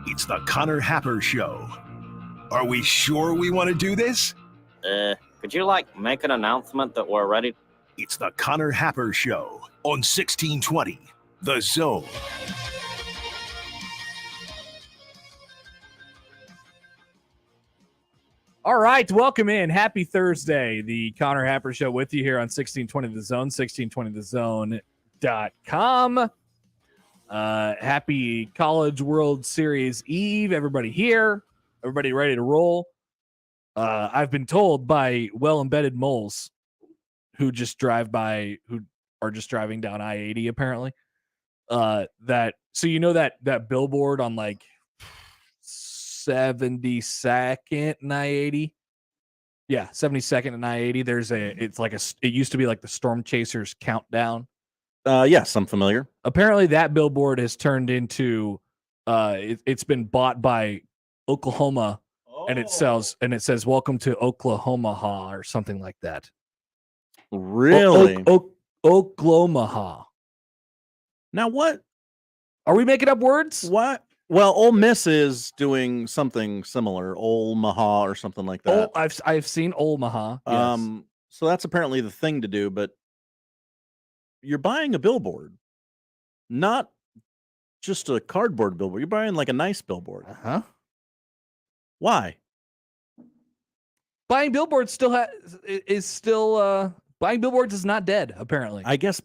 It's the Connor Happer Show. Are we sure we want to do this? Could you, make an announcement that we're ready? It's the Connor Happer Show on 1620, The Zone. All right, welcome in. Happy Thursday. The Connor Happer Show with you here on 1620 The Zone, 1620thezone.com. Happy College World Series Eve. Everybody here. Everybody ready to roll. I've been told by well-embedded moles who just drive by, who are just driving down I-80 apparently, that billboard on 72nd and I-80. Yeah, 72nd and I-80. It used to be like the Storm Chasers countdown. Yes, I'm familiar. Apparently that billboard has turned into it's been bought by Oklahoma and it says welcome to Oklahoma or something like that. Really? Oklahoma. Now what? Are we making up words? What? Well, Ole Miss is doing something similar, Omaha or something like that. I've seen Omaha. Yes. So that's apparently the thing to do, but you're buying a billboard, not just a cardboard billboard. You're buying a nice billboard. Uh-huh. Why? Buying billboards buying billboards is not dead, apparently. I guess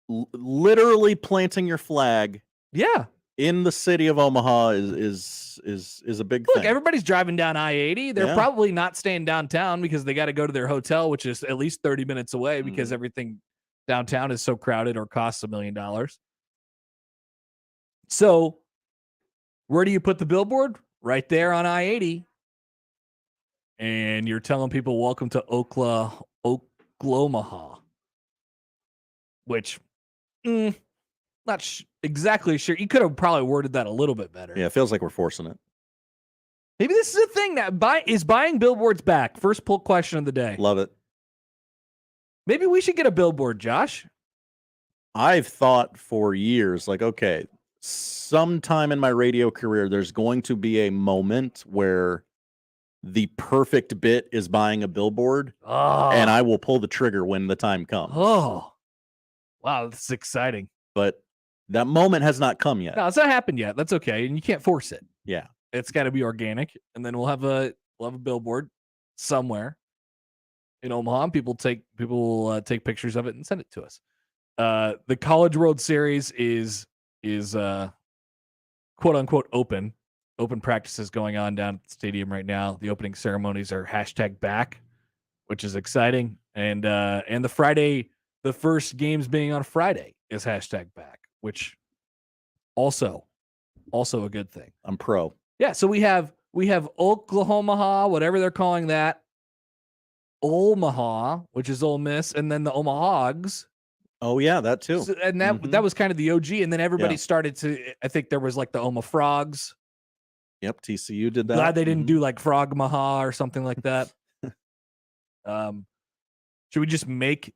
literally planting your flag. Yeah. In the city of Omaha is a big thing. Look, everybody's driving down I-80. They're probably not staying downtown because they got to go to their hotel, which is at least 30 minutes away because everything downtown is so crowded or costs $1 million. So where do you put the billboard? Right there on I-80. And you're telling people, welcome to Oklahoma, which not exactly sure. You could have probably worded that a little bit better. Yeah, it feels like we're forcing it. Maybe this is a thing that is buying billboards back. First poll question of the day. Love it. Maybe we should get a billboard, Josh. I've thought for years, okay, sometime in my radio career, there's going to be a moment where the perfect bit is buying a billboard, and I will pull the trigger when the time comes. Oh, wow, this is exciting. But that moment has not come yet. No, it's not happened yet. That's okay, and you can't force it. Yeah, it's got to be organic, and then we'll have a billboard somewhere in Omaha. And people will take pictures of it and send it to us. The College World Series is quote unquote open practices going on down at the stadium right now. The opening ceremonies are #back, which is exciting. And the first games being on Friday is #back, which also a good thing. I'm pro. Yeah. So we have Oklahoma, whatever they're calling that, Omaha, which is Ole Miss, and then the Omahogs. Oh yeah, that too. So, and that was kind of the OG, and then everybody started to. I think there was the Oma Frogs. Yep, TCU did that. Glad they didn't do Frog Maha or something like that. Should we just make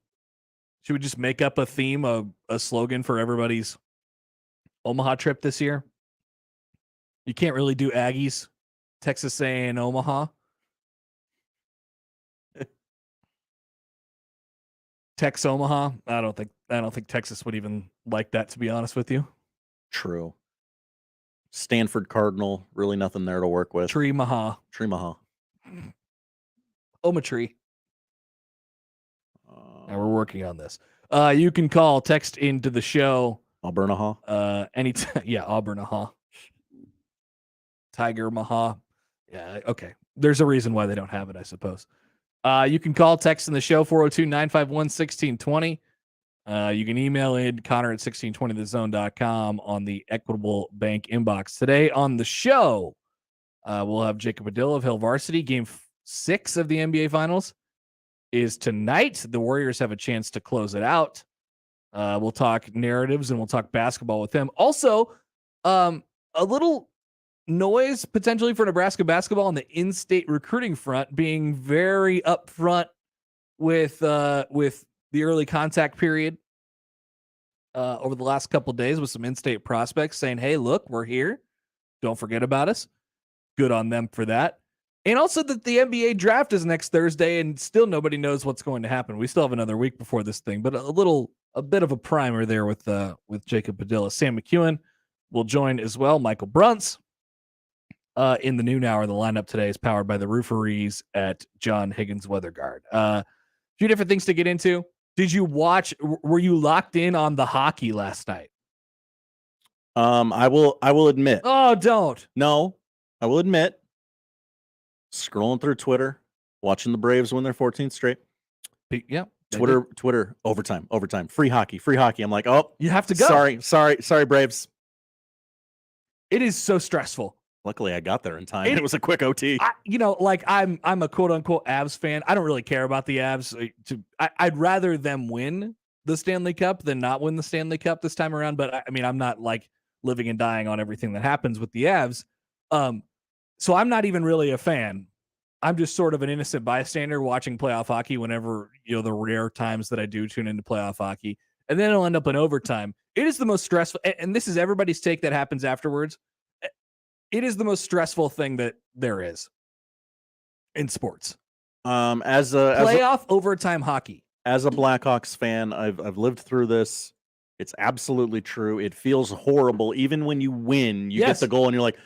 up a theme, a slogan for everybody's Omaha trip this year? You can't really do Aggies, Texas A&M Omaha. Tex Omaha. I don't think Texas would even like that, to be honest with you. True. Stanford Cardinal, really nothing there to work with. Tree Maha. Oma Tree. And we're working on this. You can text into the show. Auburnaha. Anytime. Yeah, Auburnaha. Tiger Maha. Yeah, okay. There's a reason why they don't have it, I suppose. You can text in the show, 402-951-1620. You can email in Connor at 1620thezone.com on the Equitable Bank inbox. Today on the show, we'll have Jacob Padilla of Hill Varsity. Game 6 of the NBA Finals is tonight. The Warriors have a chance to close it out. We'll talk narratives and we'll talk basketball with him. Also, a little noise potentially for Nebraska basketball on the in-state recruiting front, being very upfront with the early contact period over the last couple of days with some in-state prospects saying, hey, look, we're here. Don't forget about us. Good on them for that. And also that the NBA draft is next Thursday, and still nobody knows what's going to happen. We still have another week before this thing, but a bit of a primer there with Jacob Padilla. Sam McKewon will join as well. Michael Bruntz in the noon hour. The lineup today is powered by the Rooferees at John Higgins Weather Guard. A few different things to get into. Did you watch? Were you locked in on the hockey last night? I will admit. Oh, don't. No, I will admit. Scrolling through Twitter, watching the Braves win their 14th straight. Yeah. Twitter, overtime, free hockey. I'm like, oh, you have to go. Sorry, Braves. It is so stressful. Luckily, I got there in time. It was a quick OT. I'm a quote unquote Avs fan. I don't really care about the Avs. I'd rather them win the Stanley Cup than not win the Stanley Cup this time around. But I mean, I'm not like living and dying on everything that happens with the Avs. So I'm not even really a fan. I'm just sort of an innocent bystander watching playoff hockey whenever, the rare times that I do tune into playoff hockey. And then it'll end up in overtime. It is the most stressful, and this is everybody's take that happens afterwards. It is the most stressful thing that there is in sports. As overtime hockey. As a Blackhawks fan, I've lived through this. It's absolutely true. It feels horrible. Even when you win, you get the goal and you're like,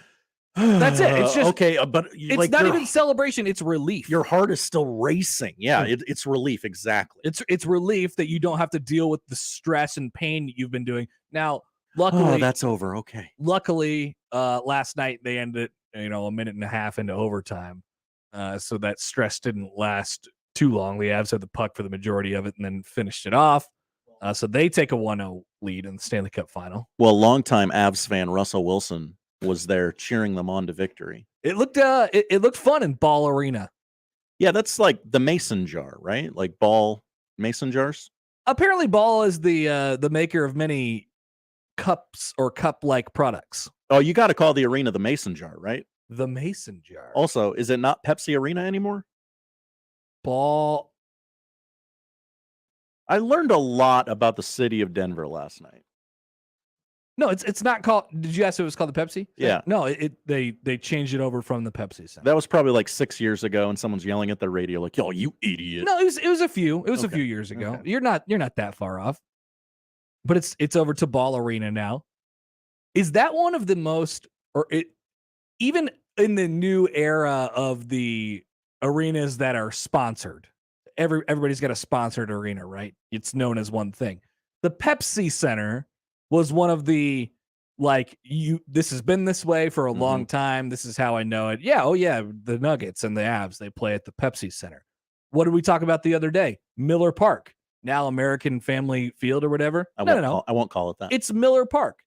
that's it. It's just okay, but it's not even celebration. It's relief. Your heart is still racing. Yeah, it's relief. Exactly. It's relief that you don't have to deal with the stress and pain that you've been doing. Now, luckily, that's over. Okay. Luckily, last night they ended, a minute and a half into overtime, so that stress didn't last too long. The Avs had the puck for the majority of it and then finished it off. So they take a 1-0 lead in the Stanley Cup final. Well, longtime Avs fan Russell Wilson was there cheering them on to victory. It looked fun in Ball Arena. Yeah, that's like the mason jar, right? Like Ball mason jars. Apparently, Ball is the maker of many cups or cup-like products. Oh, you got to call the arena the mason jar, right? The mason jar. Also, is it not Pepsi Arena anymore? Ball. I learned a lot about the city of Denver last night. No, it's not called. Did you ask if it was called the Pepsi? Yeah. No, they changed it over from the Pepsi Center. That was probably like 6 years ago, and someone's yelling at the radio like, "Yo, you idiot!" No, it was a few. It was a few years ago. Okay. You're not that far off. But it's over to Ball Arena now. Is that one of the most, even in the new era of the arenas that are sponsored? Everybody's got a sponsored arena, right? It's known as one thing. The Pepsi Center was one of the, this has been this way for a long time. This is how I know it. Yeah. Oh yeah. The Nuggets and the Avs, they play at the Pepsi Center. What did we talk about the other day? Miller Park, now American Family Field or whatever. I won't call it that. It's Miller Park.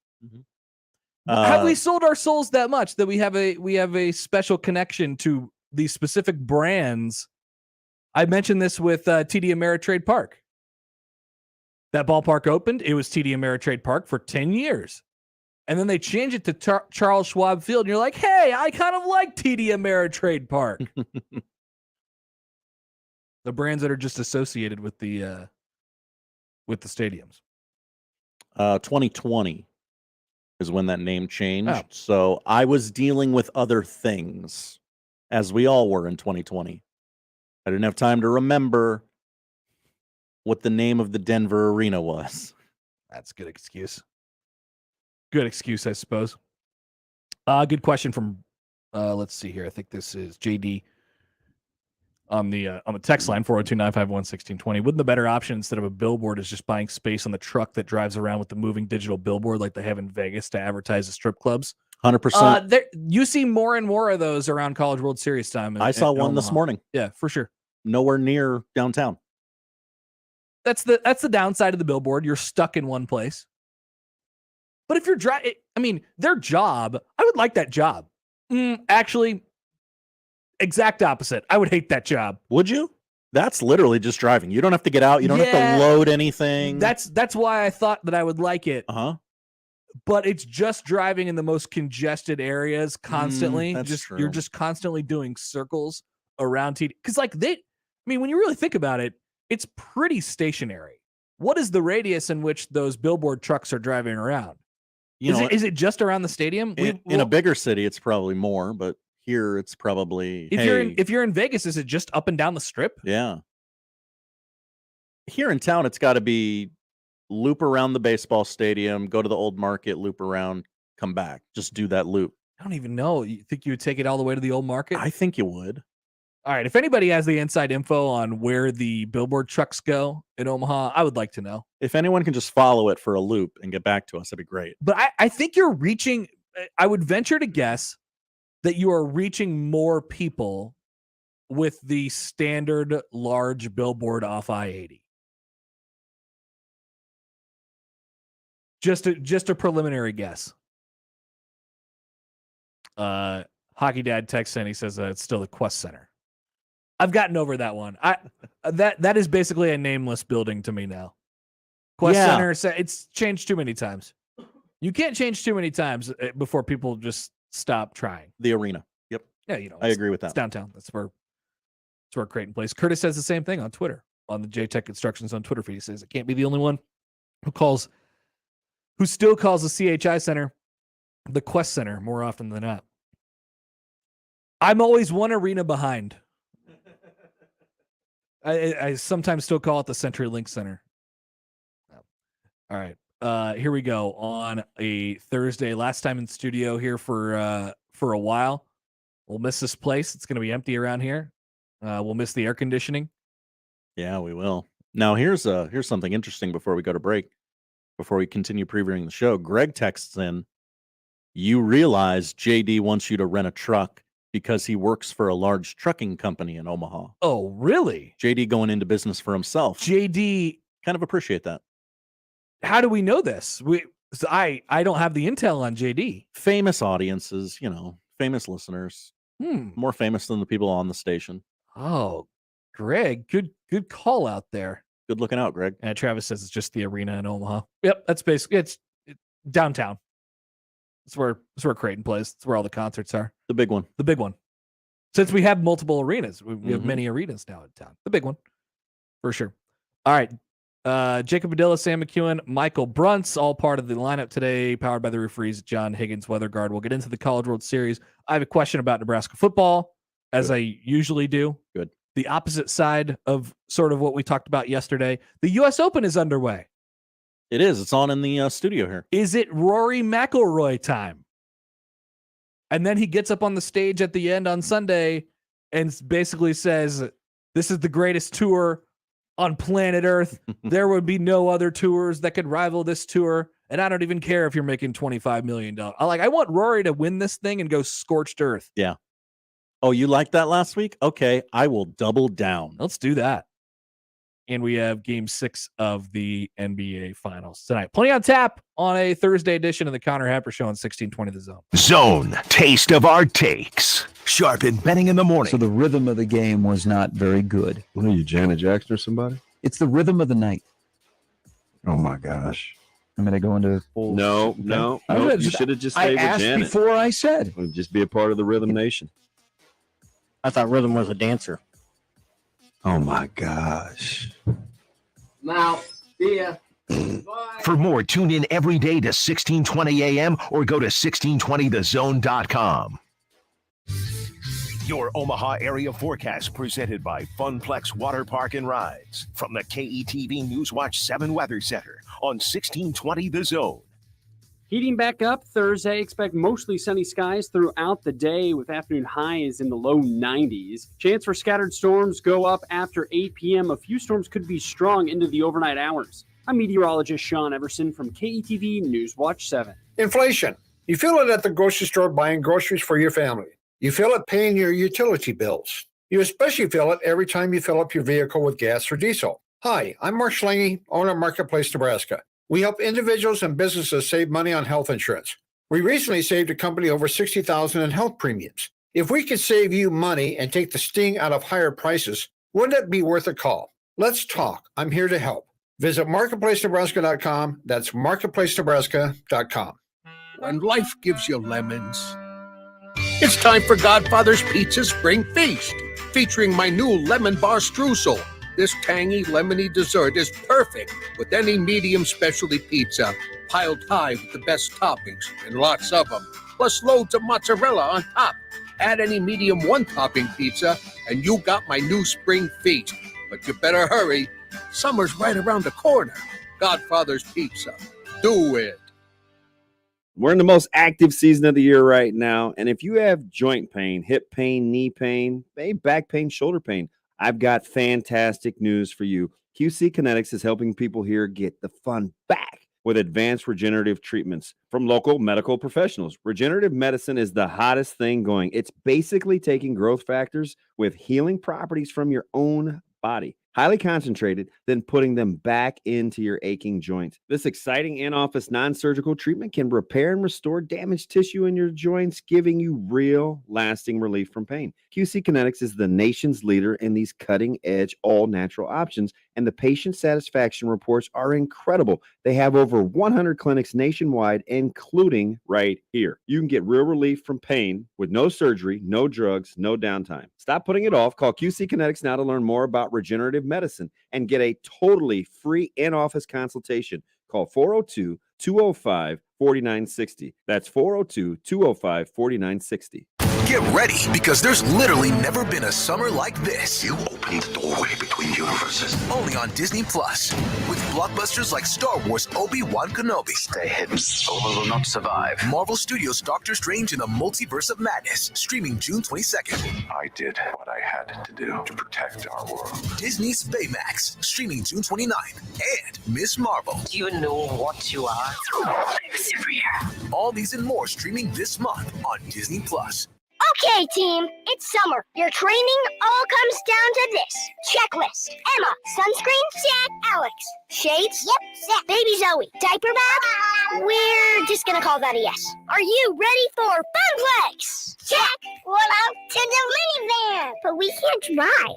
Have we sold our souls that much that we have a special connection to these specific brands? I mentioned this with TD Ameritrade Park. That ballpark opened. It was TD Ameritrade Park for 10 years. And then they changed it to Charles Schwab Field. And you're like, hey, I kind of like TD Ameritrade Park. The brands that are just associated with the stadiums. 2020 is when that name changed. Oh. So I was dealing with other things, as we all were in 2020. I didn't have time to remember what the name of the Denver arena was. That's a good excuse. Good excuse, I suppose. Good question from let's see here. I think this is JD on the text line 402-951-1620. Wouldn't the better option instead of a billboard is just buying space on the truck that drives around with the moving digital billboard like they have in Vegas to advertise the strip clubs? 100%. You see more and more of those around College World Series time. I saw one this morning. Yeah, for sure. Nowhere near downtown. That's the downside of the billboard. You're stuck in one place. But if you're driving, their job, I would like that job. Actually, exact opposite. I would hate that job. Would you? That's literally just driving. You don't have to get out. You don't have to load anything. That's why I thought that I would like it. But it's just driving in the most congested areas constantly. True. You're just constantly doing circles around TD. Because when you really think about it, it's pretty stationary. What is the radius in which those billboard trucks are driving around? Is it just around the stadium? In a bigger city, it's probably more, but here it's probably. If you're in Vegas, is it just up and down the strip? Yeah. Here in town, it's got to be loop around the baseball stadium, go to the old market, loop around, come back. Just do that loop. I don't even know. You think you would take it all the way to the old market? I think you would. All right. If anybody has the inside info on where the billboard trucks go in Omaha, I would like to know. If anyone can just follow it for a loop and get back to us, that'd be great. But I think you're reaching, I would venture to guess that you are reaching more people with the standard large billboard off I-80. Just a preliminary guess. Hockey Dad texts in. He says it's still the Quest Center. I've gotten over that one. That is basically a nameless building to me now. Quest Center. It's changed too many times. You can't change too many times before people just stop trying. The arena. Yep. Yeah, I agree with that. It's downtown. That's where Creighton plays. Curtis says the same thing on Twitter, on the JTech Constructions on Twitter feed. He says it can't be the only one who still calls the CHI Center the Quest Center more often than not. I'm always one arena behind. I sometimes still call it the CenturyLink Center. All right. Here we go on a Thursday. Last time in studio here for a while. We'll miss this place. It's going to be empty around here. We'll miss the air conditioning. Yeah, we will. Now, here's something interesting before we go to break. Before we continue previewing the show, Greg texts in, you realize JD wants you to rent a truck because he works for a large trucking company in Omaha. Oh, really? JD going into business for himself. JD. Kind of appreciate that. How do we know this? I don't have the intel on JD. Famous audiences, famous listeners. More famous than the people on the station. Oh, Greg, good call out there. Good looking out, Greg. And Travis says it's just the arena in Omaha. Yep, that's basically it's downtown. That's where Creighton plays. That's where all the concerts are. The big one. The big one. Since we have multiple arenas, we have many arenas now in town. The big one, for sure. All right. Jacob Padilla, Sam McKewon, Michael Bruntz, all part of the lineup today, powered by the referees, John Higgins, Weather Guard. We'll get into the College World Series. I have a question about Nebraska football, as I usually do. Good. The opposite side of sort of what we talked about yesterday. The U.S. Open is underway. It is. It's on in the studio here. Is it Rory McIlroy time? And then he gets up on the stage at the end on Sunday and basically says, this is the greatest tour on planet Earth. There would be no other tours that could rival this tour. And I don't even care if you're making $25 million. I want Rory to win this thing and go scorched earth. Yeah. Oh, you liked that last week? Okay, I will double down. Let's do that. And we have game 6 of the NBA Finals tonight. Plenty on tap on a Thursday edition of the Connor Happer Show on 1620 The Zone. Zone, taste of our takes. Sharp and Benning in the morning. So the rhythm of the game was not very good. What are you, Janet Jackson or somebody? It's the rhythm of the night. Oh, my gosh. I'm going to go into full... No. You should have just stayed with asked Janet. Before I said. Just be a part of the Rhythm Nation. I thought Rhythm was a dancer. Oh, my gosh. Now, see ya. For more, tune in every day to 1620 AM or go to 1620thezone.com. Your Omaha area forecast presented by Funplex Water Park and Rides from the KETV Newswatch 7 Weather Center on 1620 The Zone. Heating back up Thursday. Expect mostly sunny skies throughout the day with afternoon highs in the low 90s. Chance for scattered storms go up after 8 p.m. A few storms could be strong into the overnight hours. I'm meteorologist Sean Everson from KETV Newswatch 7. Inflation. You feel it at the grocery store buying groceries for your family. You feel it paying your utility bills. You especially feel it every time you fill up your vehicle with gas or diesel. Hi, I'm Mark Schlange, owner of Marketplace Nebraska. We help individuals and businesses save money on health insurance. We recently saved a company over $60,000 in health premiums. If we could save you money and take the sting out of higher prices, wouldn't it be worth a call? Let's talk. I'm here to help. Visit marketplacenebraska.com. That's marketplacenebraska.com. When life gives you lemons, it's time for Godfather's Pizza Spring Feast, featuring my new lemon bar streusel. This tangy, lemony dessert is perfect with any medium specialty pizza, piled high with the best toppings, and lots of them, plus loads of mozzarella on top. Add any medium one-topping pizza, and you got my new spring feast. But you better hurry. Summer's right around the corner. Godfather's Pizza. Do it. We're in the most active season of the year right now. And if you have joint pain, hip pain, knee pain, maybe back pain, shoulder pain, I've got fantastic news for you. QC Kinetics is helping people here get the fun back with advanced regenerative treatments from local medical professionals. Regenerative medicine is the hottest thing going. It's basically taking growth factors with healing properties from your own body, highly concentrated, then putting them back into your aching joints. This exciting in-office non-surgical treatment can repair and restore damaged tissue in your joints, giving you real lasting relief from pain. QC Kinetics is the nation's leader in these cutting-edge all-natural options, and the patient satisfaction reports are incredible. They have over 100 clinics nationwide, including right here. You can get real relief from pain with no surgery, no drugs, no downtime. Stop putting it off. Call QC Kinetics now to learn more about regenerative medicine and get a totally free in-office consultation. Call 402-205-4960. That's 402-205-4960. Get ready, because there's literally never been a summer like this. You opened the doorway between universes. Only on Disney Plus. With blockbusters like Star Wars Obi-Wan Kenobi. Stay hidden. Solar will not survive. Marvel Studios' Doctor Strange in the Multiverse of Madness. Streaming June 22nd. I did what I had to do to protect our world. Disney's Baymax. Streaming June 29th. And Miss Marvel. Do you know what you are? Superhero. All these and more streaming this month on Disney Plus. Okay, team, it's summer. Your training all comes down to this. Checklist. Emma, sunscreen? Check. Alex, shades? Yep, set. Baby Zoe, diaper bag? We're just gonna call that a yes. Are you ready for Funplex? Check. What up to the minivan? But we can't drive.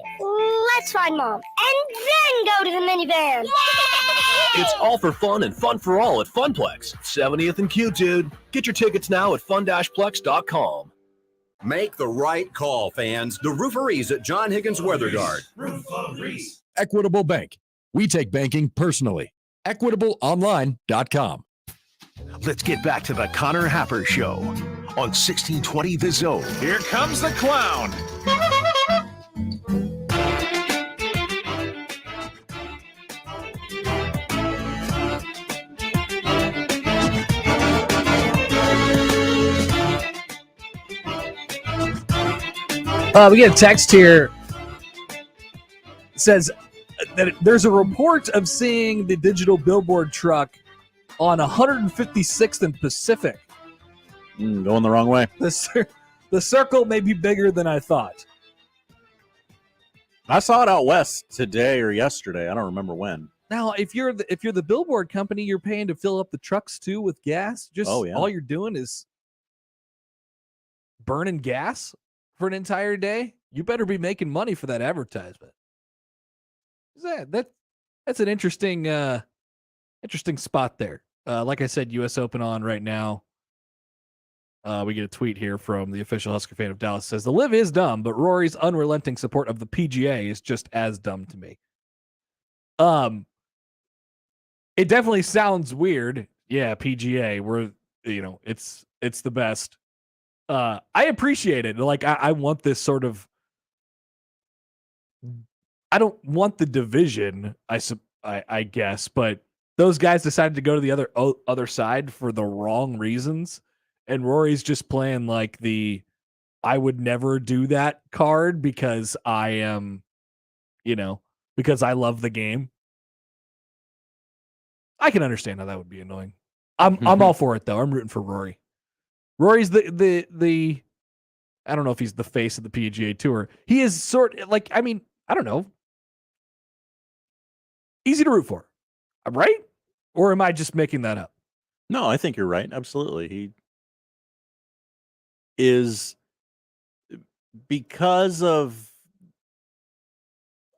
Let's find Mom, and then go to the minivan. Yay! It's all for fun and fun for all at Funplex, 70th and Q, dude. Get your tickets now at fun-plex.com. Make the right call, fans. The Rooferees at John Higgins Weather Guard. Equitable Bank. We take banking personally. EquitableOnline.com. Let's get back to the Connor Happer Show on 1620 The Zone. Here comes the clown. We get a text here. It says that there's a report of seeing the digital billboard truck on 156th and Pacific. Going the wrong way. The circle may be bigger than I thought. I saw it out west today or yesterday. I don't remember when. Now, if you're the billboard company, you're paying to fill up the trucks too with gas. Just all you're doing is burning gas for an entire day. You better be making money for that advertisement. That's an interesting spot there. Like I said, U.S. Open on right now. We get a tweet here from the official Husker fan of Dallas. Says the live is dumb, but Rory's unrelenting support of the PGA is just as dumb to me. It definitely sounds weird. Yeah, PGA. It's the best. I appreciate it. Like I want this sort of. I don't want the division. I guess, but those guys decided to go to the other side for the wrong reasons, and Rory's just playing like the I would never do that card because I am, because I love the game. I can understand how that would be annoying. I'm all for it though. I'm rooting for Rory. Rory's the I don't know if he's the face of the PGA Tour. He is sort of like, I don't know. Easy to root for, right? Or am I just making that up? No, I think you're right. Absolutely. He is, because of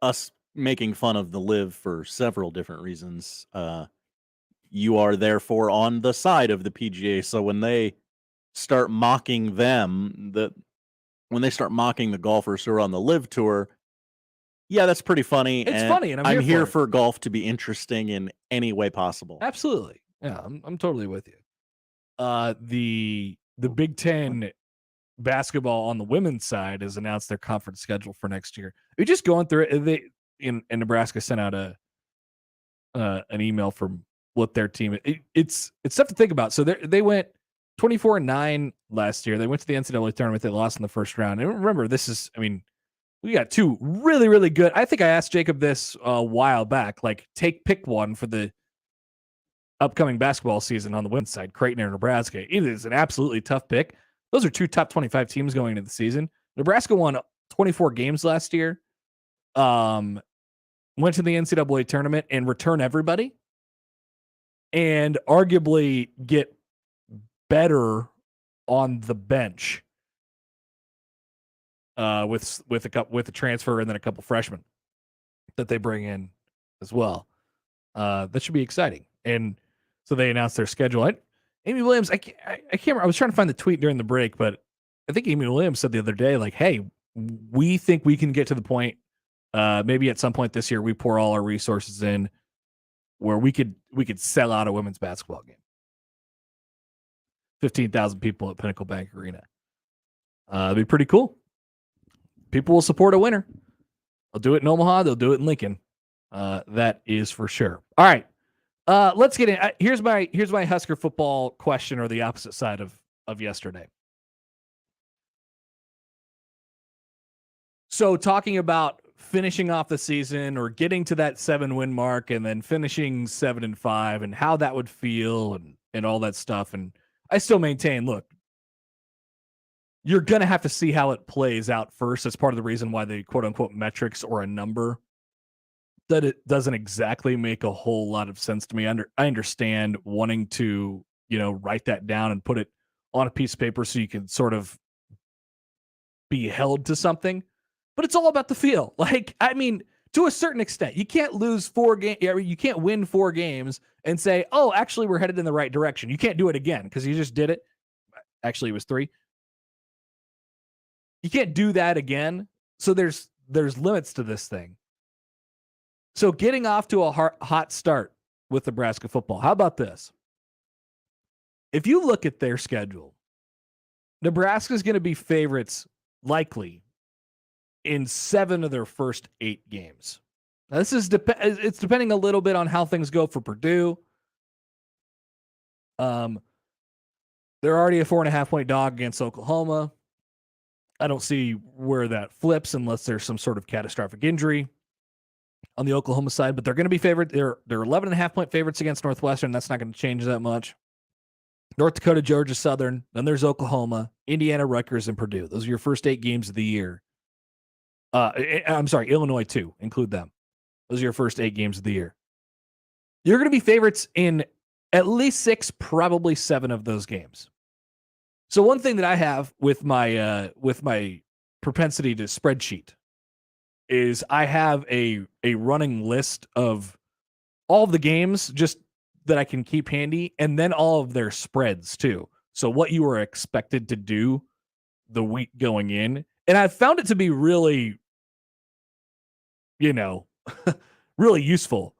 us making fun of the live for several different reasons. You are therefore on the side of the PGA. So when they start mocking when they start mocking the golfers who are on the live tour, yeah, that's pretty funny. It's funny, and I'm here for golf to be interesting in any way possible. Absolutely. Yeah, I'm totally with you. The Big Ten basketball on the women's side has announced their conference schedule for next year. We're just going through it. They in Nebraska sent out an email from what their team. It's tough to think about. So they went 24-9 last year. They went to the NCAA tournament. They lost in the first round. And remember, we got two really, really good. I think I asked Jacob this a while back. Like, pick one for the upcoming basketball season on the women's side, Creighton or Nebraska. It is an absolutely tough pick. Those are two top 25 teams going into the season. Nebraska won 24 games last year. Went to the NCAA tournament and return everybody, and arguably get better on the bench with a transfer and then a couple freshmen that they bring in as well. That should be exciting. And so they announced their schedule. Amy Williams, I can't remember. I was trying to find the tweet during the break, but I think Amy Williams said the other day, like, hey, we think we can get to the point, maybe at some point this year, we pour all our resources in where we could sell out a women's basketball game. 15,000 people at Pinnacle Bank Arena. It'd be pretty cool. People will support a winner. They'll do it in Omaha. They'll do it in Lincoln. That is for sure. All right. Let's get in. Here's my Husker football question, or the opposite side of yesterday. So talking about finishing off the season or getting to that 7-win mark and then finishing 7-5 and how that would feel and all that stuff. And I still maintain, look, you're going to have to see how it plays out first. That's part of the reason why the quote unquote metrics or a number, that it doesn't exactly make a whole lot of sense to me. I understand wanting to, write that down and put it on a piece of paper so you can sort of be held to something, but it's all about the feel. Like, I mean, to a certain extent, you can't lose 4 games. You can't win 4 games and say, oh, actually we're headed in the right direction. You can't do it again because you just did it. Actually, it was 3. You can't do that again. So there's limits to this thing. So getting off to a hot start with Nebraska football. How about this? If you look at their schedule, Nebraska's going to be favorites likely in 7 of their first 8 games. Now, this is it's depending a little bit on how things go for Purdue. They're already a 4.5-point dog against Oklahoma. I don't see where that flips unless there's some sort of catastrophic injury on the Oklahoma side, but they're going to be favored. They're 11.5-point favorites against Northwestern. That's not going to change that much. North Dakota, Georgia Southern. Then there's Oklahoma, Indiana, Rutgers, and Purdue. Those are your first 8 games of the year. I'm sorry, Illinois too. Include them. Those are your first 8 games of the year. You're going to be favorites in at least 6, probably 7 of those games. So one thing that I have with my propensity to spreadsheet is I have a running list of all of the games just that I can keep handy, and then all of their spreads too. So what you are expected to do the week going in. And I've found it to be really, really useful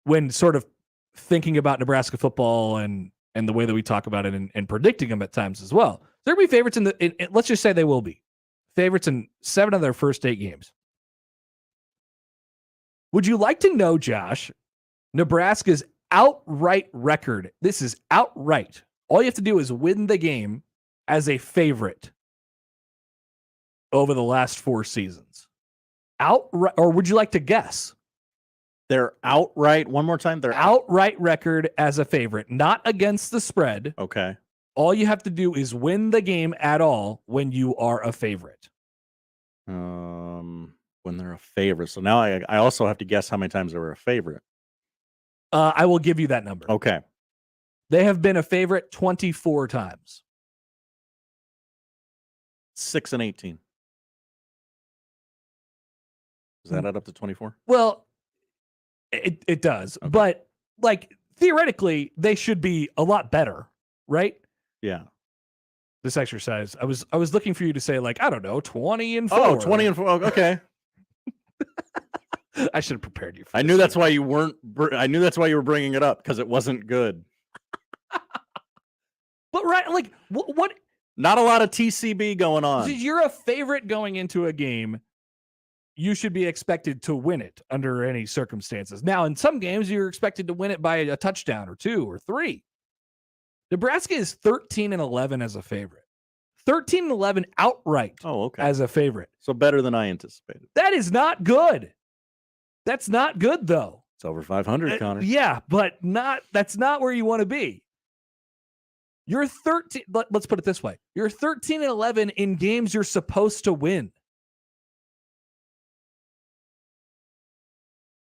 when sort of thinking about Nebraska football and the way that we talk about it and predicting them at times as well. They're going to be favorites in let's just say they will be favorites in 7 of their first 8 games. Would you like to know, Josh, Nebraska's outright record? This is outright. All you have to do is win the game as a favorite over the last 4 seasons. Outright, or would you like to guess? Their outright, one more time, their outright record as a favorite, not against the spread. Okay. All you have to do is win the game at all when you are a favorite. When they're a favorite. So now I also have to guess how many times they were a favorite. I will give you that number. Okay. They have been a favorite 24 times. 6-18. Does that add up to 24? Well, it does. Okay. But like theoretically, they should be a lot better, right? Yeah. This exercise. I was looking for you to say, like, I don't know, 20-4. Oh, 20-4. Okay. I should have prepared you for I knew that's why you weren't. I knew that's why you were bringing it up, because it wasn't good. But right, like what? Not a lot of TCB going on. You're a favorite going into a game. You should be expected to win it under any circumstances. Now, in some games, you're expected to win it by a touchdown or 2 or 3. Nebraska is 13-11 as a favorite. 13-11 outright. Oh, okay. As a favorite. So better than I anticipated. That is not good. That's not good, though. It's over 500, Connor. Yeah, but that's not where you want to be. You're 13. Let's put it this way. You're 13-11 in games you're supposed to win.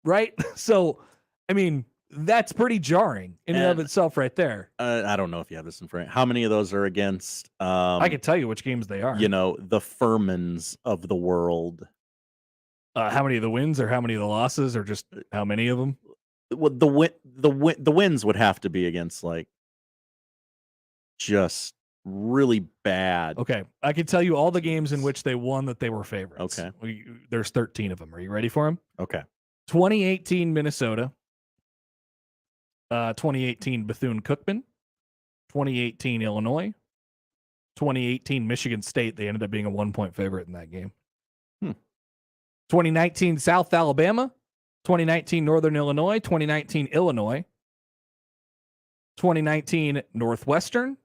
Right? So, I mean, that's pretty jarring in and of itself right there. I don't know if you have this in front. How many of those are against? I can tell you which games they are. You know, the Furmans of the world. How many of the wins or how many of the losses or just how many of them? Well, the wins would have to be against like just really bad. Okay. I can tell you all the games in which they won that they were favorites. Okay. There's 13 of them. Are you ready for them? Okay. 2018 Minnesota. 2018 Bethune-Cookman. 2018 Illinois. 2018 Michigan State. They ended up being a 1-point favorite in that game. 2019 South Alabama. 2019 Northern Illinois. 2019 Illinois. 2019 Northwestern.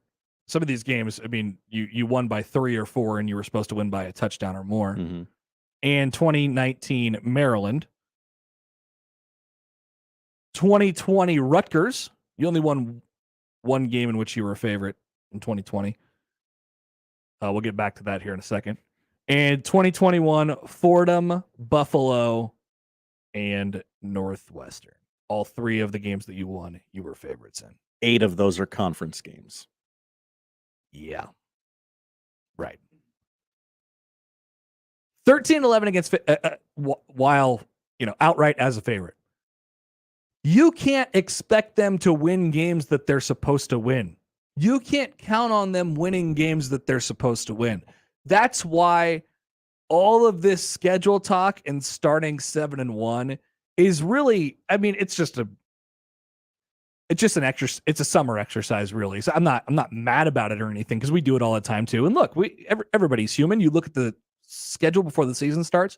Some of these games, I mean, you won by 3 or 4 and you were supposed to win by a touchdown or more. Mm-hmm. And 2019 Maryland. 2020 Rutgers. You only won one game in which you were a favorite in 2020. We'll get back to that here in a second. And 2021 Fordham, Buffalo, and Northwestern. All 3 of the games that you won, you were favorites in. 8 of those are conference games. Yeah. Right. 13-11 against while, outright as a favorite. You can't expect them to win games that they're supposed to win. You can't count on them winning games that they're supposed to win. That's why all of this schedule talk and starting 7-1 is really, I mean, it's just a summer exercise, really. So I'm not mad about it or anything because we do it all the time too. And look, everybody's human. You look at the schedule before the season starts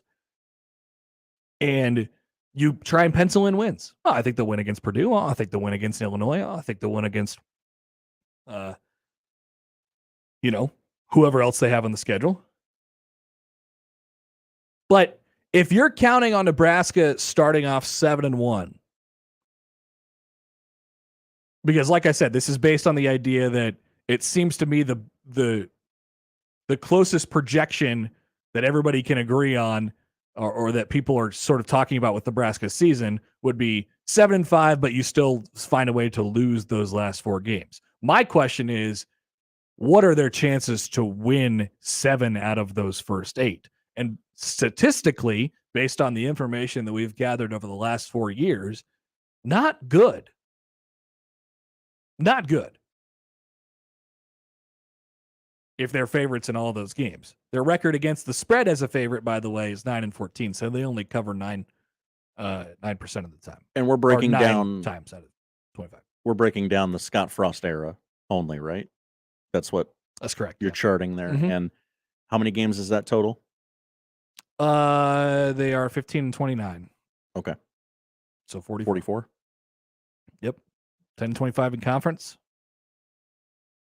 and you try and pencil in wins. Oh, I think they'll win against Purdue. Oh, I think they'll win against Illinois. Oh, I think they'll win against, whoever else they have on the schedule. But if you're counting on Nebraska starting off 7-1, because like I said, this is based on the idea that it seems to me the closest projection that everybody can agree on or that people are sort of talking about with Nebraska's season would be 7-5, but you still find a way to lose those last 4 games. My question is, what are their chances to win 7 out of those first 8? And statistically, based on the information that we've gathered over the last 4 years, not good. Not good. If they're favorites in all those games. Their record against the spread as a favorite, by the way, is 9-14. So they only cover 9% of the time. And we're breaking 9 down times out of 25. We're breaking down the Scott Frost era only, right? That's correct. You're charting there. Mm-hmm. And how many games is that total? They are 15-29. Okay. So 44. Yep. 10-25 in conference.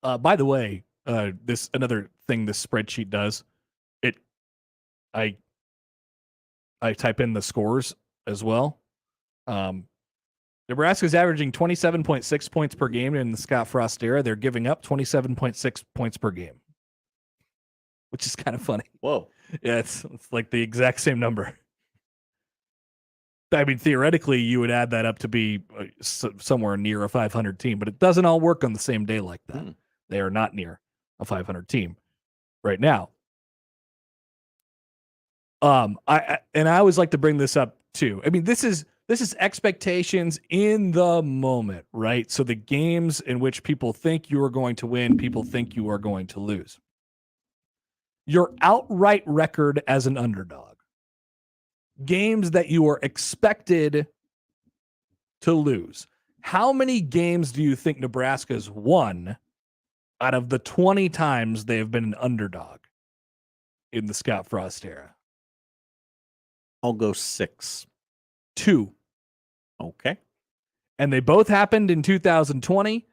By the way, this another thing this spreadsheet does. I type in the scores as well. Nebraska's averaging 27.6 points per game in the Scott Frost era. They're giving up 27.6 points per game, which is kind of funny. Whoa. Yeah, it's like the exact same number. I mean, theoretically, you would add that up to be somewhere near a 500 team, but it doesn't all work on the same day like that. They are not near a 500 team right now. I always like to bring this up too. I mean, this is expectations in the moment, right? So the games in which people think you are going to win, people think you are going to lose. Your outright record as an underdog. Games that you are expected to lose. How many games do you think Nebraska's won out of the 20 times they have been an underdog in the Scott Frost era? I'll go 6. 2. Okay. And they both happened in 2020.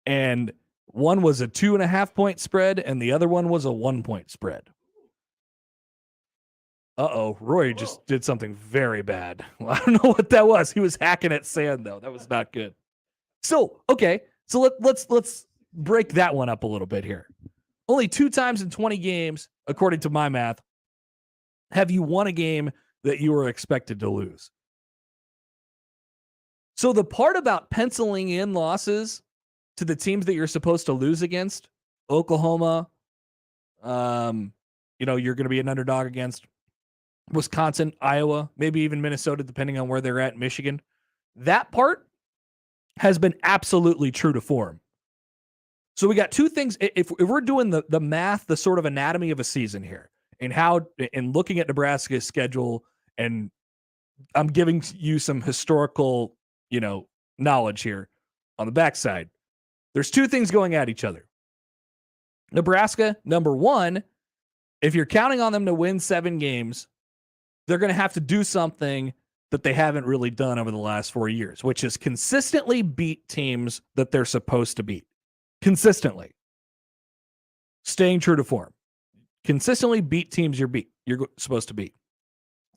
And one was a 2.5 point spread, and the other one was a 1 point spread. Roy just did something very bad. Well, I don't know what that was. He was hacking at sand, though. That was not good. So, okay. So let's break that one up a little bit here. Only 2 times in 20 games, according to my math, have you won a game that you were expected to lose. So the part about penciling in losses to the teams that you're supposed to lose against, Oklahoma, you're going to be an underdog against Wisconsin, Iowa, maybe even Minnesota, depending on where they're at, Michigan. That part has been absolutely true to form. So we got 2 things. If we're doing the math, the sort of anatomy of a season here, and looking at Nebraska's schedule, and I'm giving you some historical, knowledge here on the backside. There's 2 things going at each other. Nebraska, number 1, if you're counting on them to win 7 games, they're going to have to do something that they haven't really done over the last 4 years, which is consistently beat teams that they're supposed to beat. Consistently. Staying true to form. Consistently beat teams you're supposed to beat.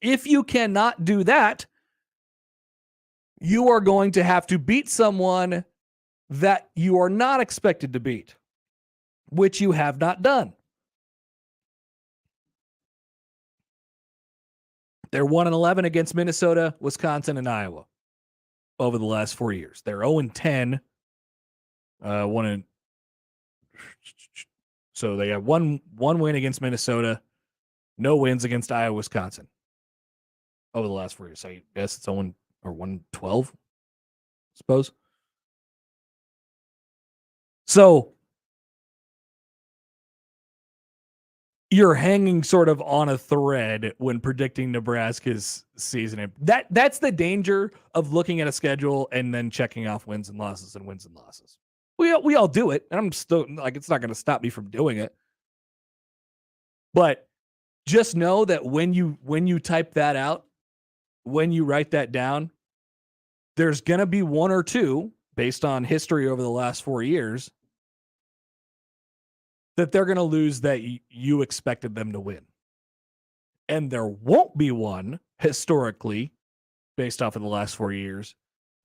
If you cannot do that, you are going to have to beat someone that you are not expected to beat, which you have not done. They're 1-11 against Minnesota, Wisconsin, and Iowa over the last 4 years. They're 0-10. So they have one win against Minnesota, no wins against Iowa, Wisconsin over the last 4 years. So I guess it's 0 or 1-12, I suppose. So you're hanging sort of on a thread when predicting Nebraska's season. That's the danger of looking at a schedule and then checking off wins and losses and wins and losses. We all do it, and I'm still it's not going to stop me from doing it. But just know that when you type that out, when you write that down, there's going to be 1 or 2 based on history over the last 4 years that they're going to lose that you expected them to win. And there won't be one historically based off of the last 4 years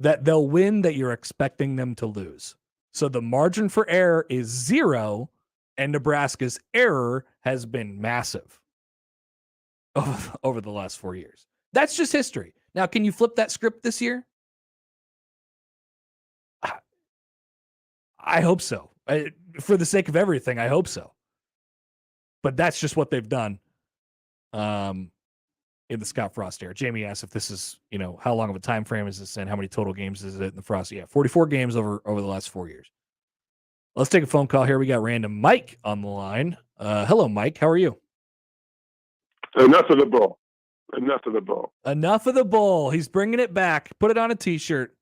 that they'll win that you're expecting them to lose. So the margin for error is 0, and Nebraska's error has been massive over the last 4 years. That's just history. Now, can you flip that script this year? I hope so. For the sake of everything, I hope so. But that's just what they've done in the Scott Frost era. Jamie asked if this is, how long of a time frame is this in? How many total games is it in the Frost? Yeah, 44 games over the last 4 years. Let's take a phone call here. We got random Mike on the line. Hello, Mike. How are you? Enough of the bull. Enough of the bull. Enough of the bull. He's bringing it back. Put it on a T-shirt.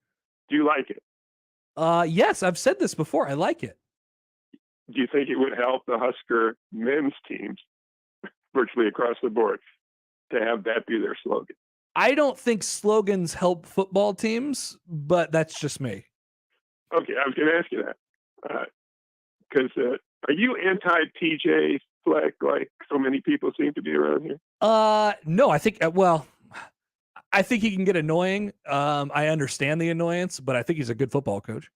Do you like it? Yes, I've said this before. I like it. Do you think it would help the Husker men's teams virtually across the board to have that be their slogan? I don't think slogans help football teams, but that's just me. Okay, I was going to ask you that. Because are you anti-PJ Fleck like so many people seem to be around here? No, I think, I think he can get annoying. I understand the annoyance, but I think he's a good football coach.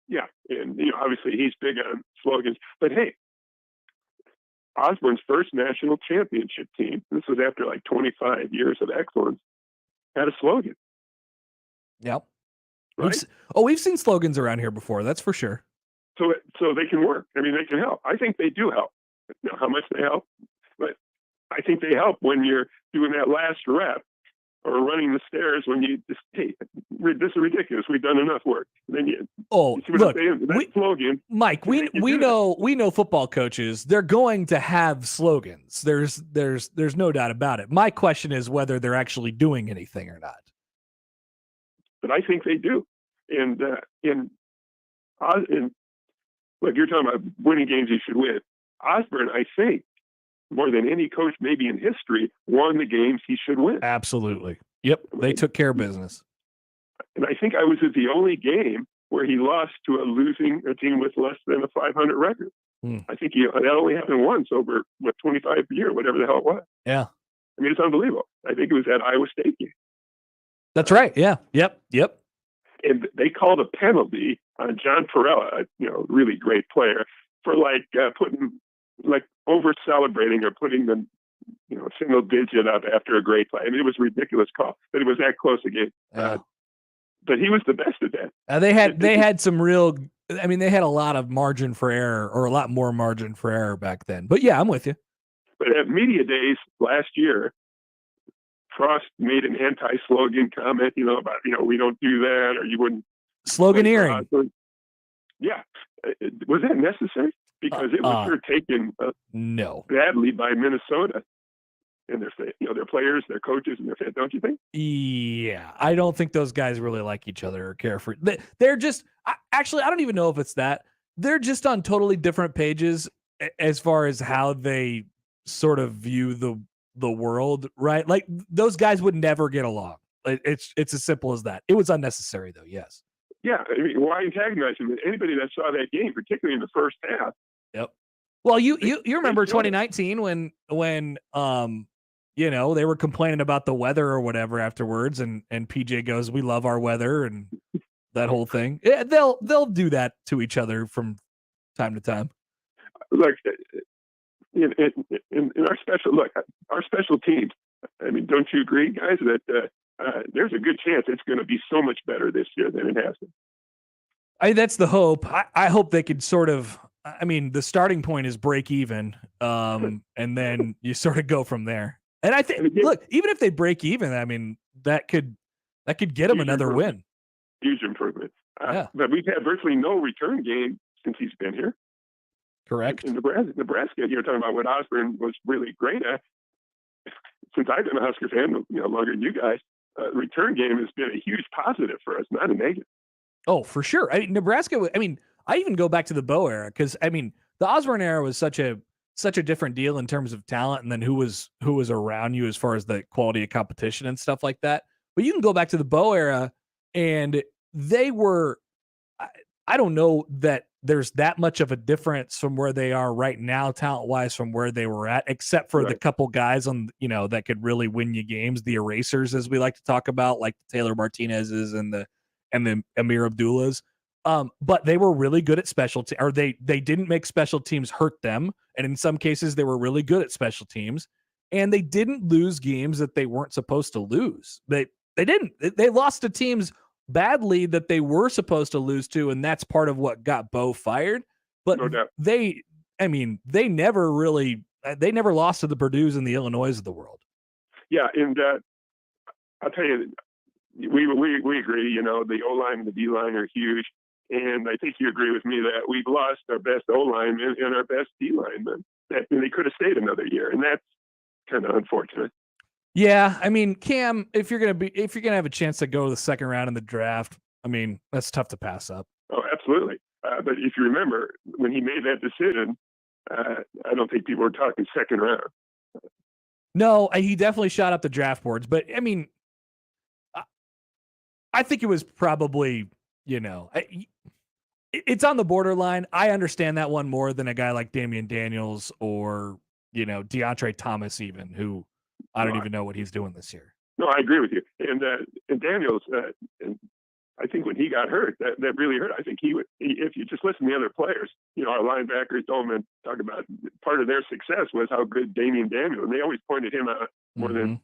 Yeah, and obviously he's big on slogans. But hey, Osborne's first national championship team, this was after like 25 years of excellence, had a slogan. Yep. Right? We've seen slogans around here before, that's for sure. So they can work. I mean, they can help. I think they do help. How much they help? But I think they help when you're doing that last rep or running the stairs when you just, hey, this is ridiculous. We've done enough work. And then you see what look, I'm saying? That slogan. Mike, we know football coaches. They're going to have slogans. There's no doubt about it. My question is whether they're actually doing anything or not. But I think they do. And Look, you're talking about winning games you should win. Osborne, I think, more than any coach maybe in history, won the games he should win. Absolutely. Yep. They took care of business. And I think I was at the only game where he lost to a team with less than a 500 record. I think that only happened once over 25 years, whatever the hell it was. Yeah. I mean, it's unbelievable. I think it was at Iowa State game. That's right. Yeah. Yep. And they called a penalty on John Perella, a really great player, for over celebrating or putting the single digit up after a great play. I mean, it was a ridiculous call, but it was that close a game. But he was the best at that. They had some real. I mean, they had a lot of margin for error, or a lot more margin for error back then. But yeah, I'm with you. But at media days last year, Frost made an anti-slogan comment, about we don't do that, or you wouldn't. Sloganeering. Yeah, was that necessary? Because it was sure taken badly by Minnesota and their players, their coaches, and their fans. Don't you think? Yeah, I don't think those guys really like each other or care for. They're just actually, I don't even know if it's that. They're just on totally different pages as far as how they sort of view the world, right? Like those guys would never get along. It's as simple as that. It was unnecessary, though. Yes. Yeah, I mean, why antagonize him? Anybody that saw that game, particularly in the first half. Yep. Well, you remember 2019 when they were complaining about the weather or whatever afterwards, and PJ goes, "We love our weather," and that whole thing. Yeah, they'll do that to each other from time to time. Look, in our special teams. I mean, don't you agree, guys, that there's a good chance it's going to be so much better this year than it has been? That's the hope. I hope they could sort of. I mean, the starting point is break even, and then you sort of go from there. And I think, look, even if they break even, I mean, that could get them another win. Huge improvement. Yeah. But we've had virtually no return game since he's been here. Correct. In Nebraska, you're talking about what Osborne was really great at. Since I've been a Husker fan, longer than you guys, return game has been a huge positive for us, not a negative. Oh, for sure. I mean, Nebraska. I mean, I even go back to the Bo era because I mean, the Osborne era was such a different deal in terms of talent, and then who was around you as far as the quality of competition and stuff like that. But you can go back to the Bo era, and they were. I don't know that there's that much of a difference from where they are right now, talent wise, from where they were at, except for the couple guys on that could really win you games, the erasers, as we like to talk about, like the Taylor Martinez's and the Amir Abdullahs. But they were really good at special teams, or they didn't make special teams hurt them. And in some cases, they were really good at special teams, and they didn't lose games that they weren't supposed to lose. They didn't. They lost to teams badly that they were supposed to lose to, and that's part of what got Bo fired. But no doubt. they never lost to the Purdue's and the Illinois of the world. Yeah, and I'll tell you, we agree. The O-line and the D-line are huge, and I think you agree with me that we've lost our best O-line and our best D-lineman. That they could have stayed another year, and that's kind of unfortunate. Yeah, I mean, Cam, if you're gonna have a chance to go to the second round in the draft, I mean, that's tough to pass up. Oh, absolutely. But if you remember, when he made that decision, I don't think people were talking second round. No, he definitely shot up the draft boards. But, I mean, I think it was probably, it's on the borderline. I understand that one more than a guy like Damian Daniels or, DeAndre Thomas even, who I don't even know what he's doing this year. No, I agree with you. And Daniels, and I think when he got hurt, that really hurt. I think he would, if you just listen to the other players, our linebackers, Dolman, talk about part of their success was how good Damian Daniels, and they always pointed him out more than,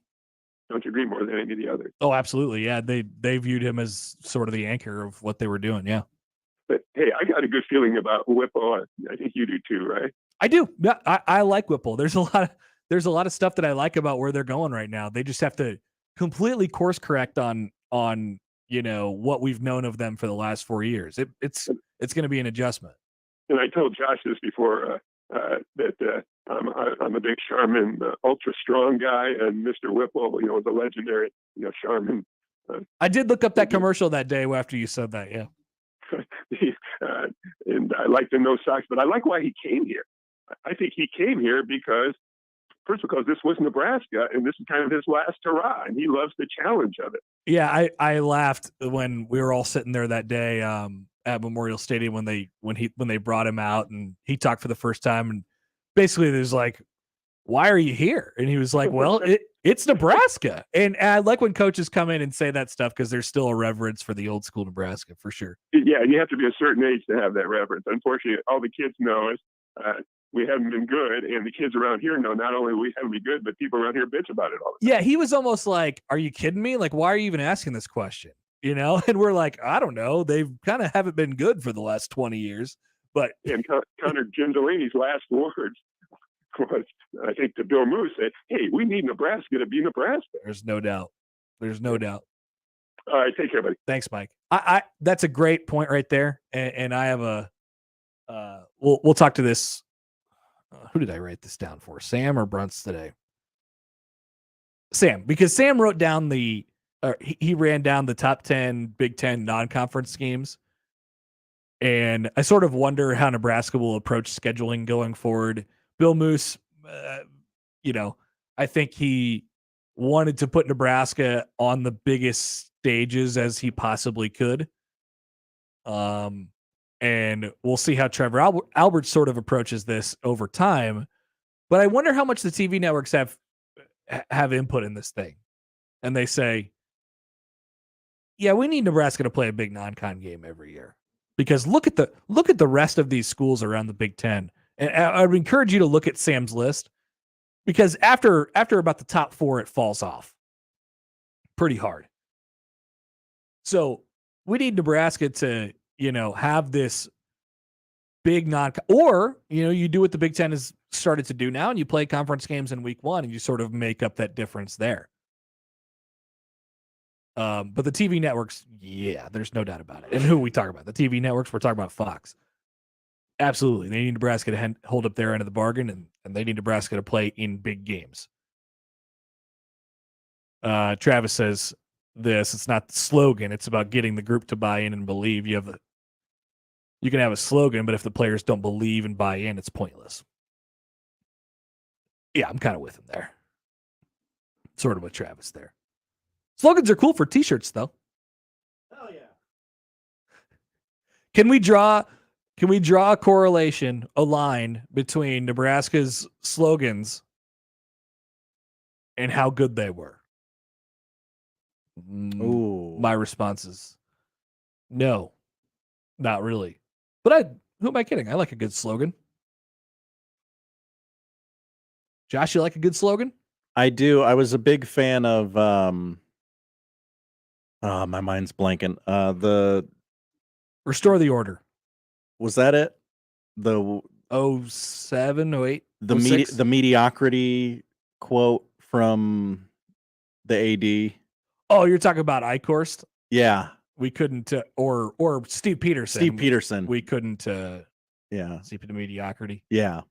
don't you agree, more than any of the others? Oh, absolutely. Yeah. They viewed him as sort of the anchor of what they were doing. Yeah. But hey, I got a good feeling about Whipple. I think you do too, right? I do. Yeah, I like Whipple. There's a lot of stuff that I like about where they're going right now. They just have to completely course correct on what we've known of them for the last 4 years. It's going to be an adjustment. And I told Josh this before that I'm a big Charmin ultra strong guy, and Mr. Whipple, the legendary Charmin. I did look up that commercial that day after you said that. Yeah. and I like the no socks, but I like why he came here. I think he came here because this was Nebraska, and this is kind of his last hurrah, and he loves the challenge of it. Yeah, I laughed when we were all sitting there that day at Memorial Stadium when they brought him out and he talked for the first time, and basically there's like, why are you here? And he was like, well, it's Nebraska. And I like when coaches come in and say that stuff because there's still a reverence for the old school Nebraska for sure. Yeah, you have to be a certain age to have that reverence. Unfortunately, all the kids know is we haven't been good, and the kids around here know not only we haven't been good, but people around here bitch about it all the time. Yeah, he was almost like, are you kidding me? Like, why are you even asking this question? You know? And we're like, I don't know. They've kind of haven't been good for the last 20 years. But and Connor Gentilini's last words was, I think, to Bill Moose, said, hey, we need Nebraska to be Nebraska. There's no doubt. There's no doubt. All right, take care, buddy. Thanks, Mike. I that's a great point right there. And I have a we'll talk to this. Who did I write this down for? Sam or Bruntz today? Sam, because Sam wrote down he ran down the top 10 Big Ten non-conference schemes. And I sort of wonder how Nebraska will approach scheduling going forward. Bill Moose, I think he wanted to put Nebraska on the biggest stages as he possibly could. And we'll see how Trevor Albert sort of approaches this over time. But I wonder how much the TV networks have input in this thing. And they say, yeah, we need Nebraska to play a big non-con game every year. Because look at the rest of these schools around the Big Ten. And I would encourage you to look at Sam's list. Because after about the top 4, it falls off pretty hard. So we need Nebraska to, have this big or, you do what the Big Ten has started to do now and you play conference games in week 1 and you sort of make up that difference there. But the TV networks, yeah, there's no doubt about it. And who we talk about? The TV networks, we're talking about Fox. Absolutely. They need Nebraska to hold up their end of the bargain, and they need Nebraska to play in big games. Travis says it's not the slogan. It's about getting the group to buy in and believe. You can have a slogan, but if the players don't believe and buy in, it's pointless. Yeah, I'm kind of with him there. Sort of with Travis there. Slogans are cool for t-shirts, though. Hell yeah. Can we draw a correlation, a line between Nebraska's slogans and how good they were? Ooh. My response is no, not really. But who am I kidding? I like a good slogan. Josh, you like a good slogan? I do. I was a big fan of my mind's blanking. The Restore the Order. Was that it? The 07, 08, the mediocrity quote from the AD. Oh, you're talking about Eichhorst? Yeah. We couldn't, or Steve Peterson. Steve Peterson. We couldn't, yeah, see the mediocrity. Yeah,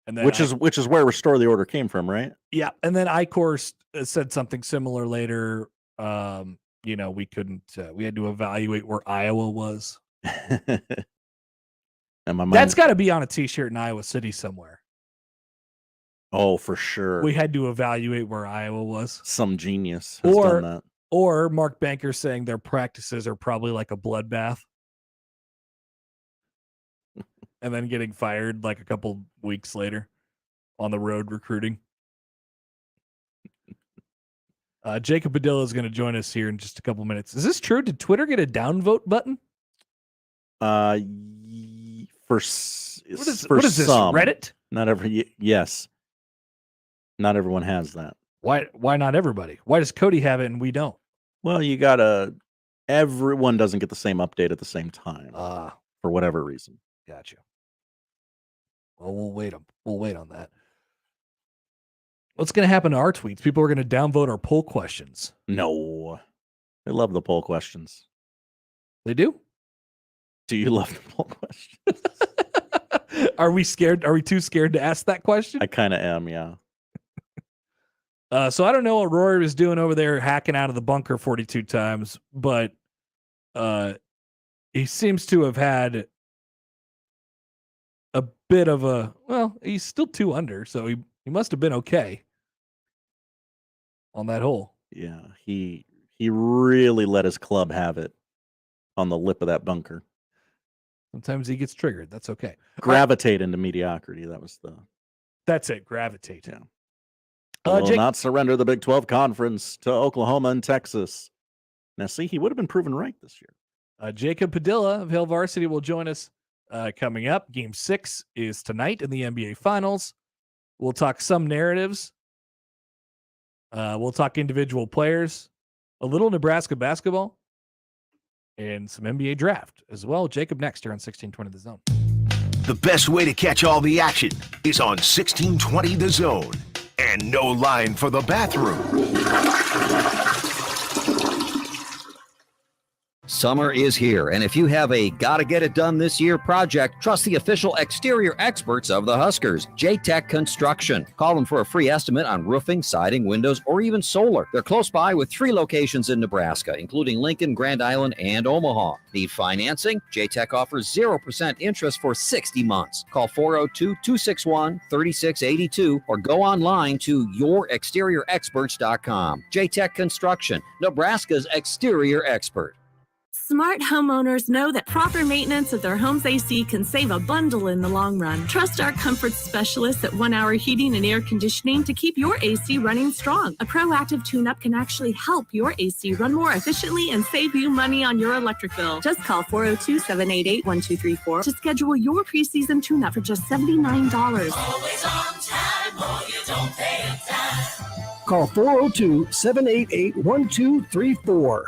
and then which is where Restore the Order came from, right? Yeah, and then Eichhorst said something similar later. We couldn't. We had to evaluate where Iowa was. And that's got to be on a T-shirt in Iowa City somewhere. Oh, for sure. We had to evaluate where Iowa was. Some genius has done that. Or Mark Banker saying their practices are probably like a bloodbath. And then getting fired like a couple weeks later on the road recruiting. Jacob Padilla is going to join us here in just a couple minutes. Is this true? Did Twitter get a downvote button? What is this? Reddit? Yes. Not everyone has that. Why not everybody? Why does Cody have it and we don't? Well, everyone doesn't get the same update at the same time. For whatever reason. Gotcha. Well, we'll wait on that. What's going to happen to our tweets? People are going to downvote our poll questions. No. They love the poll questions. They do? Do you love the poll questions? Are we scared? Are we too scared to ask that question? I kind of am, yeah. So I don't know what Rory was doing over there hacking out of the bunker 42 times, but he seems to have had bit of a, well, he's still 2 under, so he must have been okay on that hole. Yeah, he really let his club have it on the lip of that bunker. Sometimes he gets triggered. That's okay. Gravitate into mediocrity. That's it. Gravitate. Yeah. Will not surrender the Big 12 conference to Oklahoma and Texas. Now, see, he would have been proven right this year. Jacob Padilla of Hill Varsity will join us coming up. Game 6 is tonight in the NBA Finals. We'll talk some narratives. We'll talk individual players, a little Nebraska basketball, and some NBA draft as well. Jacob next here on 1620 The Zone. The best way to catch all the action is on 1620 The Zone. And no line for the bathroom. Summer is here, and if you have a gotta get it done this year project, trust the official exterior experts of the Huskers, J-Tech Construction. Call them for a free estimate on roofing, siding, windows, or even solar. They're close by with 3 locations in Nebraska, including Lincoln, Grand Island, and Omaha. Need financing? J-Tech offers 0% interest for 60 months. Call 402-261-3682 or go online to yourexteriorexperts.com. J-Tech Construction, Nebraska's exterior expert. Smart homeowners know that proper maintenance of their home's AC can save a bundle in the long run. Trust our comfort specialists at 1 Hour Heating and Air Conditioning to keep your AC running strong. A proactive tune-up can actually help your AC run more efficiently and save you money on your electric bill. Just call 402-788-1234 to schedule your preseason tune-up for just $79. Always on time, or you don't pay a dime. Call 402-788-1234.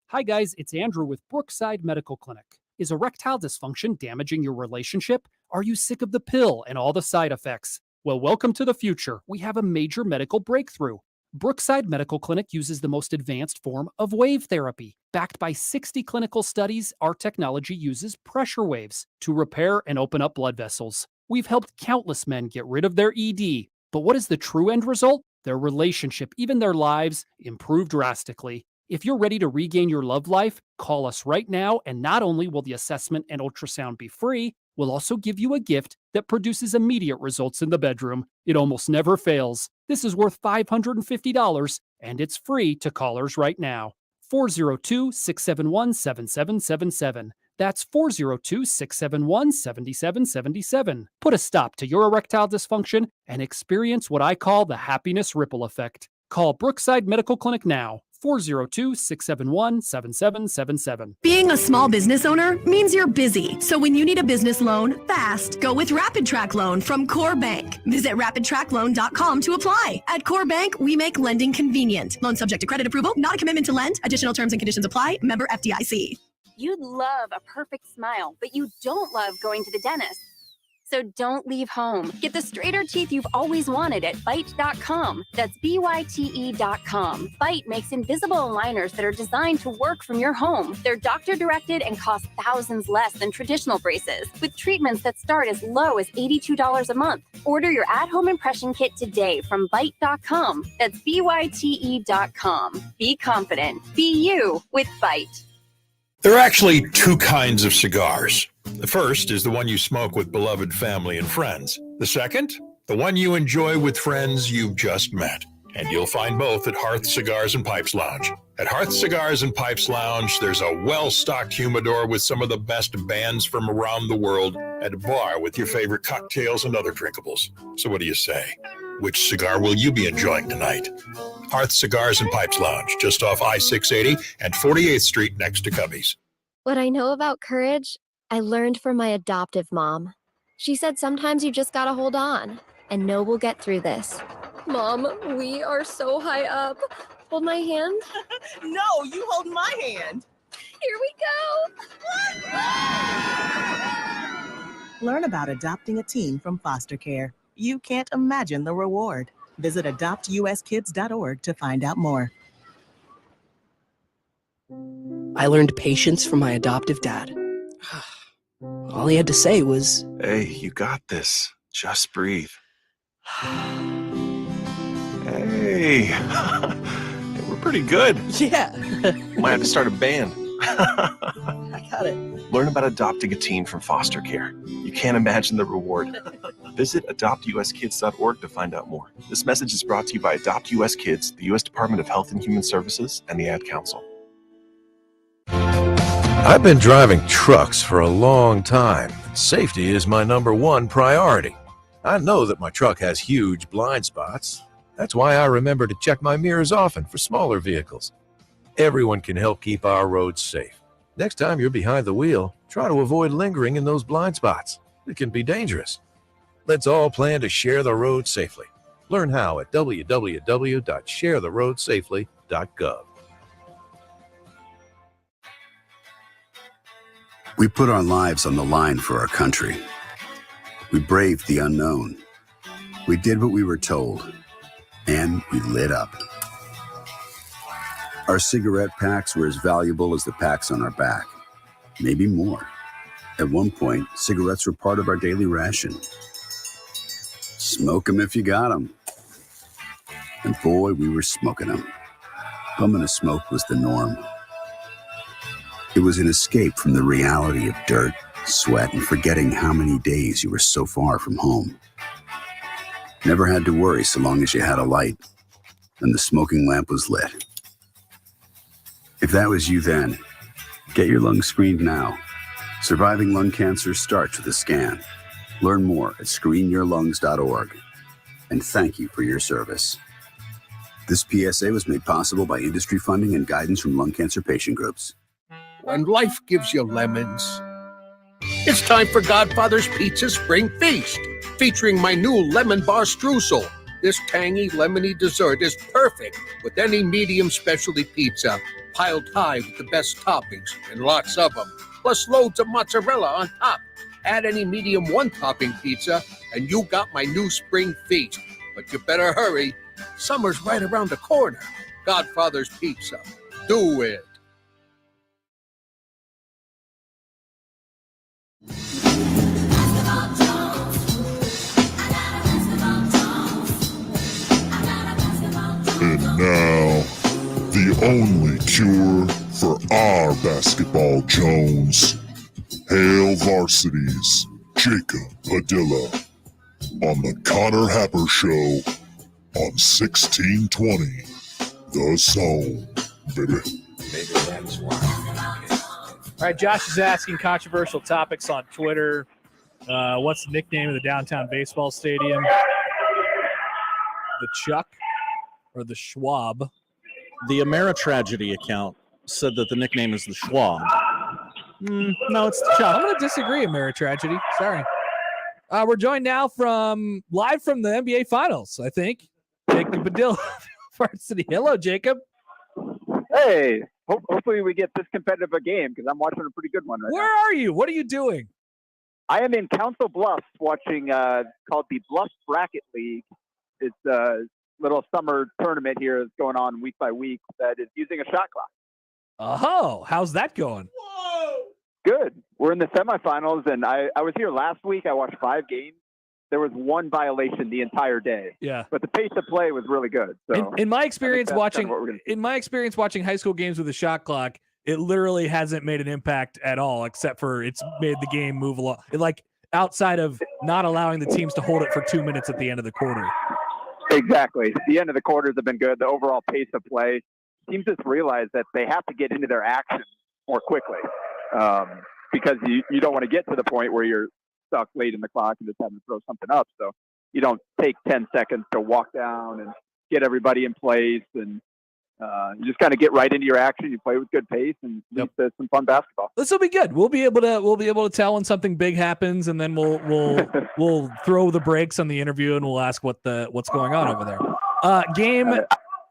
Hi guys, it's Andrew with Brookside Medical Clinic. Is erectile dysfunction damaging your relationship? Are you sick of the pill and all the side effects? Well, welcome to the future. We have a major medical breakthrough. Brookside Medical Clinic uses the most advanced form of wave therapy. Backed by 60 clinical studies, our technology uses pressure waves to repair and open up blood vessels. We've helped countless men get rid of their ED. But what is the true end result? Their relationship, even their lives, improve drastically. If you're ready to regain your love life, call us right now, and not only will the assessment and ultrasound be free, we'll also give you a gift that produces immediate results in the bedroom. It almost never fails. This is worth $550, and it's free to callers right now. 402-671-7777. That's 402-671-7777. Put a stop to your erectile dysfunction and experience what I call the happiness ripple effect. Call Brookside Medical Clinic now. 402-671-7777. Being a small business owner means you're busy. So when you need a business loan fast, go with Rapid Track Loan from Core Bank. Visit rapidtrackloan.com to apply. At Core Bank, we make lending convenient. Loan subject to credit approval, not a commitment to lend. Additional terms and conditions apply. Member FDIC. You'd love a perfect smile, but you don't love going to the dentist. So don't leave home. Get the straighter teeth you've always wanted at Byte.com. That's BYTE.com. Byte makes invisible aligners that are designed to work from your home. They're doctor-directed and cost thousands less than traditional braces, with treatments that start as low as $82 a month. Order your at-home impression kit today from Byte.com. That's BYTE.com. Be confident. Be you with Byte. There are actually 2 kinds of cigars. The first is the one you smoke with beloved family and friends. The second, the one you enjoy with friends you've just met. And you'll find both at Hearth Cigars and Pipes Lounge. At Hearth Cigars and Pipes Lounge, there's a well-stocked humidor with some of the best bands from around the world, and a bar with your favorite cocktails and other drinkables. So what do you say? Which cigar will you be enjoying tonight? Hearth Cigars and Pipes Lounge, just off I-680 and 48th Street next to Cubby's. What I know about courage, I learned from my adoptive mom. She said sometimes you just gotta hold on and know we'll get through this. Mom, we are so high up. Hold my hand. No, you hold my hand. Here we go. Learn about adopting a teen from foster care. You can't imagine the reward. Visit adoptuskids.org to find out more. I learned patience from my adoptive dad. All he had to say was, "Hey, you got this. Just breathe." Hey, we're pretty good. Yeah. Might have to start a band. I Got it. Learn about adopting a teen from foster care. You can't imagine the reward. Visit adoptuskids.org to find out more. This message is brought to you by Adopt US Kids, the U.S. Department of Health and Human Services, and the Ad Council. I've been driving trucks for a long time. Safety is my #1 priority. I know that my truck has huge blind spots. That's why I remember to check my mirrors often for smaller vehicles. Everyone can help keep our roads safe. Next time you're behind the wheel, try to avoid lingering in those blind spots. It can be dangerous. Let's all plan to share the road safely. Learn how at www.sharetheroadsafely.gov. We put our lives on the line for our country. We braved the unknown. We did what we were told. And we lit up. Our cigarette packs were as valuable as the packs on our back. Maybe more. At one point, cigarettes were part of our daily ration. Smoke 'em if you got 'em. And boy, we were smoking 'em. Bumming a smoke was the norm. It was an escape from the reality of dirt, sweat, and forgetting how many days you were so far from home. Never had to worry so long as you had a light and the smoking lamp was lit. If that was you then, get your lungs screened now. Surviving lung cancer starts with a scan. Learn more at screenyourlungs.org. And thank you for your service. This PSA was made possible by industry funding and guidance from lung cancer patient groups. When life gives you lemons, it's time for Godfather's Pizza Spring Feast, featuring my new lemon bar streusel. This tangy, lemony dessert is perfect with any medium specialty pizza, piled high with the best toppings, and lots of them, plus loads of mozzarella on top. Add any medium one-topping pizza, and you got my new spring feast. But you better hurry. Summer's right around the corner. Godfather's Pizza. Do it. And now, the only cure for our basketball Jones. Hail Varsity's Jacob Padilla on the Connor Happer Show on 1620 The Zone, baby. All right, Josh is asking controversial topics on Twitter. What's the nickname of the downtown baseball stadium? The Chuck or the Schwab? The Ameritragedy account said that the nickname is the Schwab. No, it's the Chuck. I'm going to disagree, Ameritragedy. Sorry. We're joined now live from the NBA Finals, I think. Jacob Padilla, Varsity. Hello, Jacob. Hey, hopefully we get this competitive a game because I'm watching a pretty good one right now. Where are you? What are you doing? I am in Council Bluffs watching called the Bluffs Bracket League. It's a little summer tournament here that's going on week by week that is using a shot clock. Oh, how's that going? Good. We're in the semifinals, and I was here last week. I watched 5 games. There was one violation the entire day. Yeah. But the pace of play was really good. So in my experience watching high school games with a shot clock, it literally hasn't made an impact at all, except for it's made the game move along. Like outside of not allowing the teams to hold it for 2 minutes at the end of the quarter. Exactly. The end of the quarters have been good. The overall pace of play. Teams just realize that they have to get into their action more quickly because you don't want to get to the point where you're stuck late in the clock and just having to throw something up. So you don't take 10 seconds to walk down and get everybody in place, and you just kind of get right into your action. You play with good pace and leads to some fun basketball. This will be good. We'll be able to tell when something big happens, and then we'll throw the brakes on the interview and we'll ask what's going on over there. Game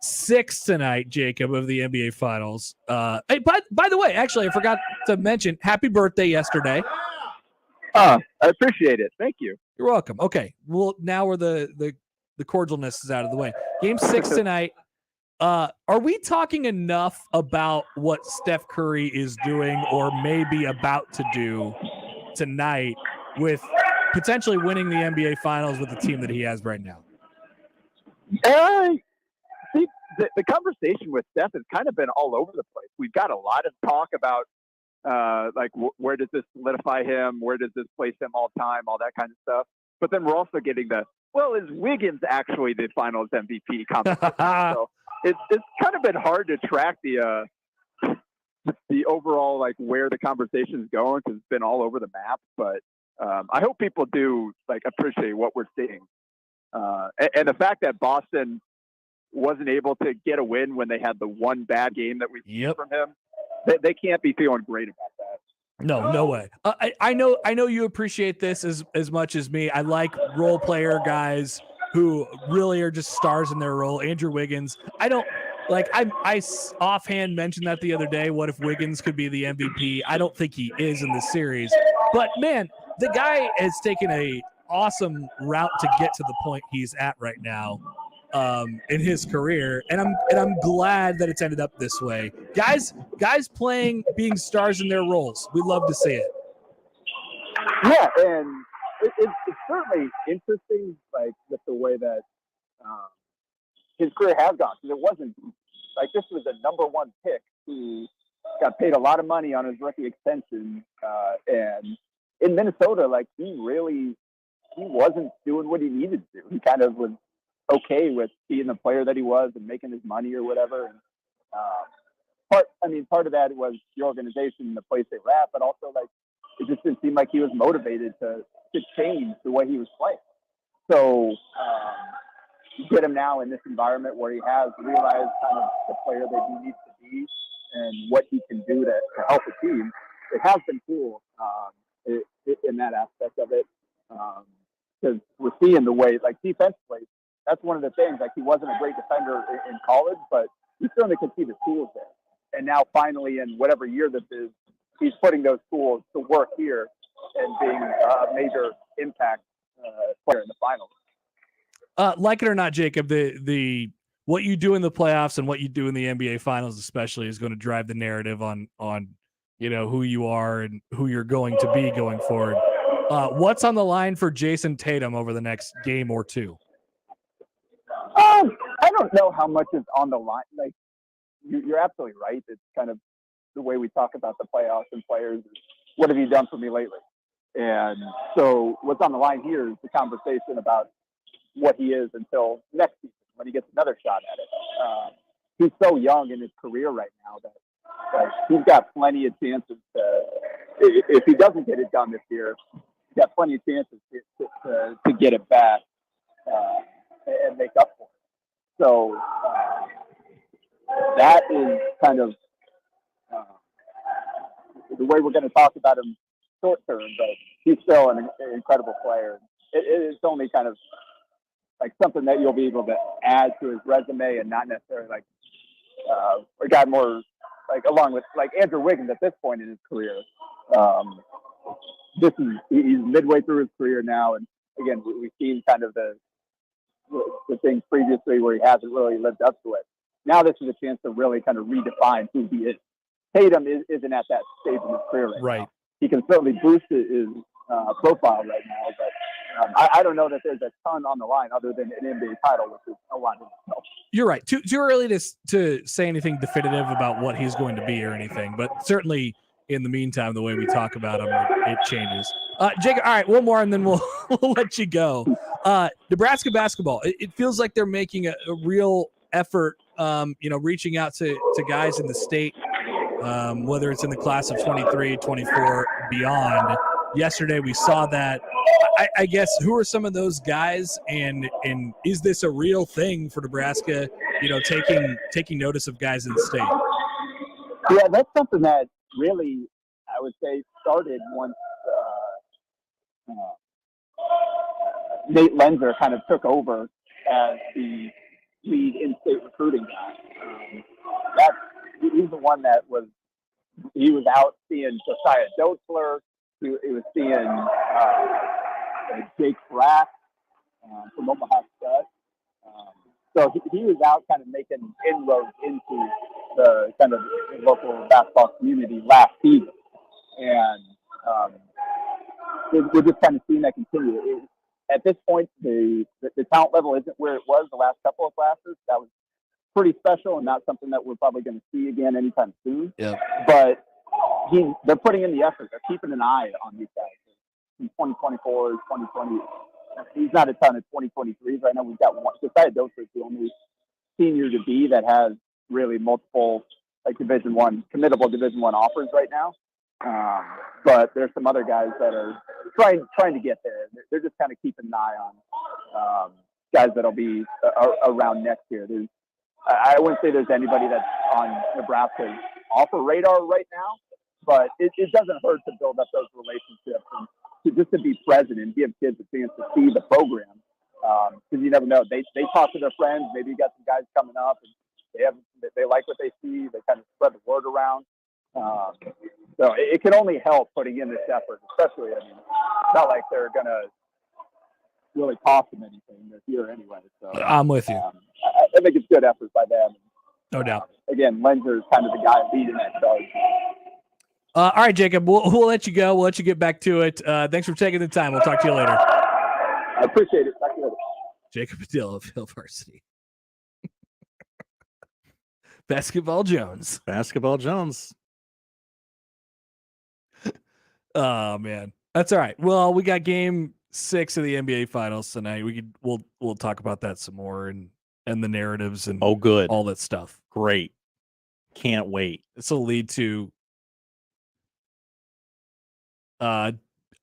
6 tonight, Jacob, of the NBA Finals. Hey, by the way, actually, I forgot to mention, happy birthday yesterday. I appreciate it. Thank you. You're welcome. Okay. Well, now we're the cordialness is out of the way. Game 6 tonight. Are we talking enough about what Steph Curry is doing or maybe about to do tonight with potentially winning the NBA Finals with the team that he has right now? See, the conversation with Steph has kind of been all over the place. We've got a lot of talk about Like, where does this solidify him? Where does this place him all time? All that kind of stuff. But then we're also getting is Wiggins actually the Finals MVP conversation? So it's kind of been hard to track the overall, like, where the conversation is going, because it's been all over the map. But I hope people do, like, appreciate what we're seeing. And the fact that Boston wasn't able to get a win when they had the one bad game that we've seen from him, they can't be feeling great about that. No way. I know you appreciate this as much as me. I like role player guys who really are just stars in their role. Andrew Wiggins. I don't like. I offhand mentioned that the other day. What if Wiggins could be the MVP? I don't think he is in the series. But man, the guy has taken a awesome route to get to the point he's at right now in his career, and I'm glad that it's ended up this way. Guys playing, being stars in their roles. We love to see it. Yeah, and it's certainly interesting, like, with the way that his career has gone. Because it wasn't like this was a number one pick who got paid a lot of money on his rookie extension, and in Minnesota, like, he wasn't doing what he needed to do. He kind of was okay with being the player that he was and making his money or whatever. And part of that was the organization and the place they were at, but also, like, it just didn't seem like he was motivated to change the way he was playing. So you get him now in this environment where he has realized kind of the player that he needs to be and what he can do to help the team. It has been cool in that aspect of it, because we're seeing the way, like, defensively, that's one of the things. Like, he wasn't a great defender in college, but you certainly could see the tools there. And now finally, in whatever year this is, he's putting those tools to work here and being a major impact player in the finals. Like it or not, Jacob, the what you do in the playoffs and what you do in the NBA finals especially is going to drive the narrative on who you are and who you're going to be going forward. What's on the line for Jason Tatum over the next game or two? I don't know how much is on the line. Like, you're absolutely right. It's kind of the way we talk about the playoffs and players. What have you done for me lately? And so what's on the line here is the conversation about what he is until next season when he gets another shot at it. He's so young in his career right now that he's got plenty of chances to, if he doesn't get it done this year, he's got plenty of chances to get it back and make up for it. So that is kind of the way we're going to talk about him short term, but he's still an incredible player. It's only kind of like something that you'll be able to add to his resume and not necessarily like a guy more like along with like Andrew Wiggins at this point in his career. He's midway through his career now, and again, we've seen kind of the things previously where he hasn't really lived up to it. Now this is a chance to really kind of redefine who he is. Tatum isn't at that stage in his career right now. He can certainly boost his profile right now, but I don't know that there's a ton on the line other than an NBA title, which is a lot of itself. You're right. Too early to say anything definitive about what he's going to be or anything, but certainly in the meantime, the way we talk about him, it changes. Jacob, all right, one more and then we'll let you go. Nebraska basketball, it feels like they're making a real effort, reaching out to guys in the state, whether it's in the class of 23, 24, beyond. Yesterday we saw that. I guess, who are some of those guys, and is this a real thing for Nebraska, taking notice of guys in the state? Yeah, that's something that really, I would say, started once Nate Lenzer kind of took over as the lead in-state recruiting guy. He's the one that he was out seeing Josiah Dotzler. He was seeing Jake Rack from Omaha Stud. So he was out kind of making inroads into the kind of local basketball community last season. And we're just kind of seeing that continue. At this point, the talent level isn't where it was the last couple of classes. That was pretty special and not something that we're probably going to see again anytime soon. Yeah. But they're putting in the effort. They're keeping an eye on these guys. In 2024, 2020, he's not a ton of 2023s right now. We've got one. Josiah Doser's the only senior to be that has really multiple committable Division I offers right now. But there's some other guys that are trying to get there. They're just kind of keeping an eye on guys that'll be around next year. I wouldn't say there's anybody that's on Nebraska's offer radar right now, but it doesn't hurt to build up those relationships and just to be present and give kids a chance to see the program. Because you never know. They talk to their friends. Maybe you got some guys coming up and they like what they see. They kind of spread the word around. So it can only help putting in this effort, especially, I mean, it's not like they're going to really cost them anything this year anyway. So I'm with you. I think it's good effort by them. No doubt. Again, Lenzer is kind of the guy leading that charge. All right, Jacob, we'll let you go. We'll let you get back to it. Thanks for taking the time. We'll talk to you later. I appreciate it. Talk to you later. Jacob Padilla of Hill Varsity. Basketball Jones. Oh man, that's all right. Well, we got game 6 of the NBA Finals tonight. We'll talk about that some more and the narratives and good, all that stuff. Great, can't wait. This will lead to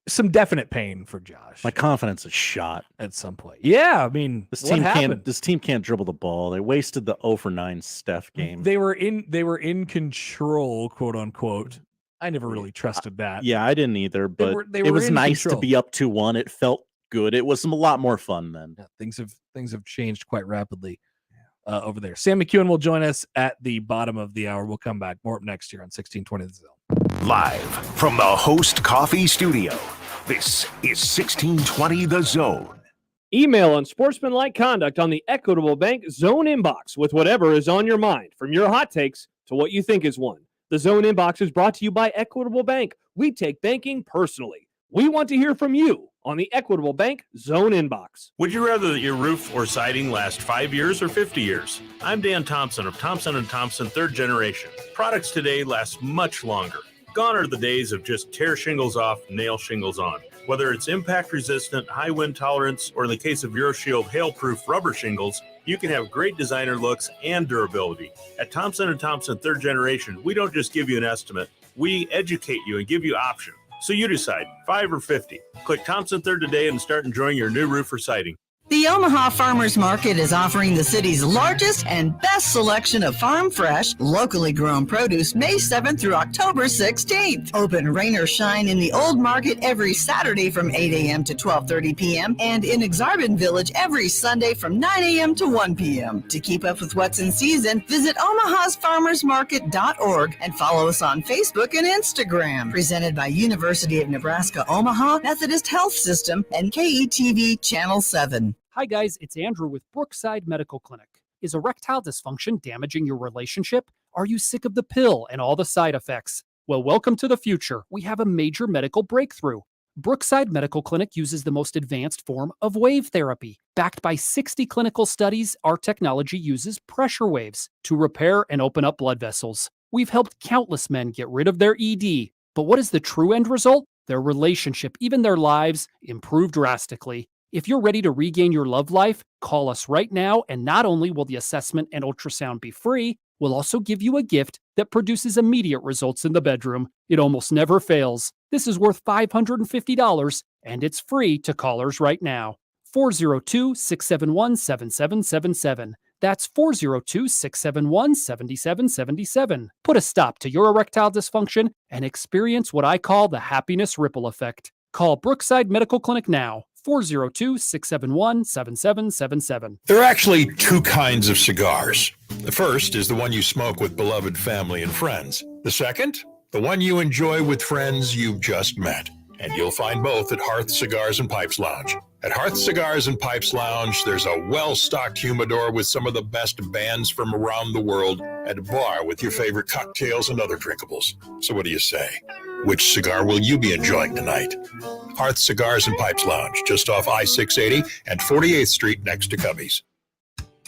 some definite pain for Josh. My confidence is shot at some point. Yeah, I mean, this team can't dribble the ball. They wasted the 0 for 9 Steph game. They were in control, quote unquote. I never really trusted that. Yeah, I didn't either, but it was nice to be up 2-1. It felt good. It was a lot more fun then. Yeah, things have changed quite rapidly over there. Sam McKewon will join us at the bottom of the hour. We'll come back. More up next year on 1620 The Zone. Live from the Host Coffee Studio, this is 1620 The Zone. Email unsportsmanlike conduct on the Equitable Bank Zone inbox with whatever is on your mind, from your hot takes to what you think is one. The Zone inbox is brought to you by Equitable Bank. We take banking personally. We want to hear from you on the Equitable Bank Zone inbox. Would you rather that your roof or siding last 5 years or 50 years? I'm Dan Thompson of Thompson & Thompson 3rd Generation. Products today last much longer. Gone are the days of just tear shingles off, nail shingles on. Whether it's impact resistant, high wind tolerance, or in the case of EuroShield hail-proof rubber shingles, you can have great designer looks and durability. At Thompson & Thompson 3rd Generation, we don't just give you an estimate, we educate you and give you options. So you decide, 5 or 50. Click Thompson 3rd today and start enjoying your new roof or siding. The Omaha Farmers Market is offering the city's largest and best selection of farm fresh, locally grown produce May 7th through October 16th. Open rain or shine in the Old Market every Saturday from 8 a.m. to 12:30 p.m. and in Exarban Village every Sunday from 9 a.m. to 1 p.m. To keep up with what's in season, visit omahasfarmersmarket.org and follow us on Facebook and Instagram. Presented by University of Nebraska Omaha, Methodist Health System, and KETV Channel 7. Hi guys, it's Andrew with Brookside Medical Clinic. Is erectile dysfunction damaging your relationship? Are you sick of the pill and all the side effects? Well, welcome to the future. We have a major medical breakthrough. Brookside Medical Clinic uses the most advanced form of wave therapy. Backed by 60 clinical studies, our technology uses pressure waves to repair and open up blood vessels. We've helped countless men get rid of their ED. But what is the true end result? Their relationship, even their lives, improve drastically. If you're ready to regain your love life, call us right now, and not only will the assessment and ultrasound be free, we'll also give you a gift that produces immediate results in the bedroom. It almost never fails. This is worth $550, and it's free to callers right now. 402-671-7777. That's 402-671-7777. Put a stop to your erectile dysfunction and experience what I call the happiness ripple effect. Call Brookside Medical Clinic now. 402-671-7777. There are actually two kinds of cigars. The first is the one you smoke with beloved family and friends. The second, the one you enjoy with friends you've just met. And you'll find both at Hearth Cigars and Pipes Lounge. At Hearth Cigars and Pipes Lounge, there's a well-stocked humidor with some of the best bands from around the world and a bar with your favorite cocktails and other drinkables. So what do you say? Which cigar will you be enjoying tonight? Hearth Cigars and Pipes Lounge, just off I-680 and 48th Street next to Cubby's.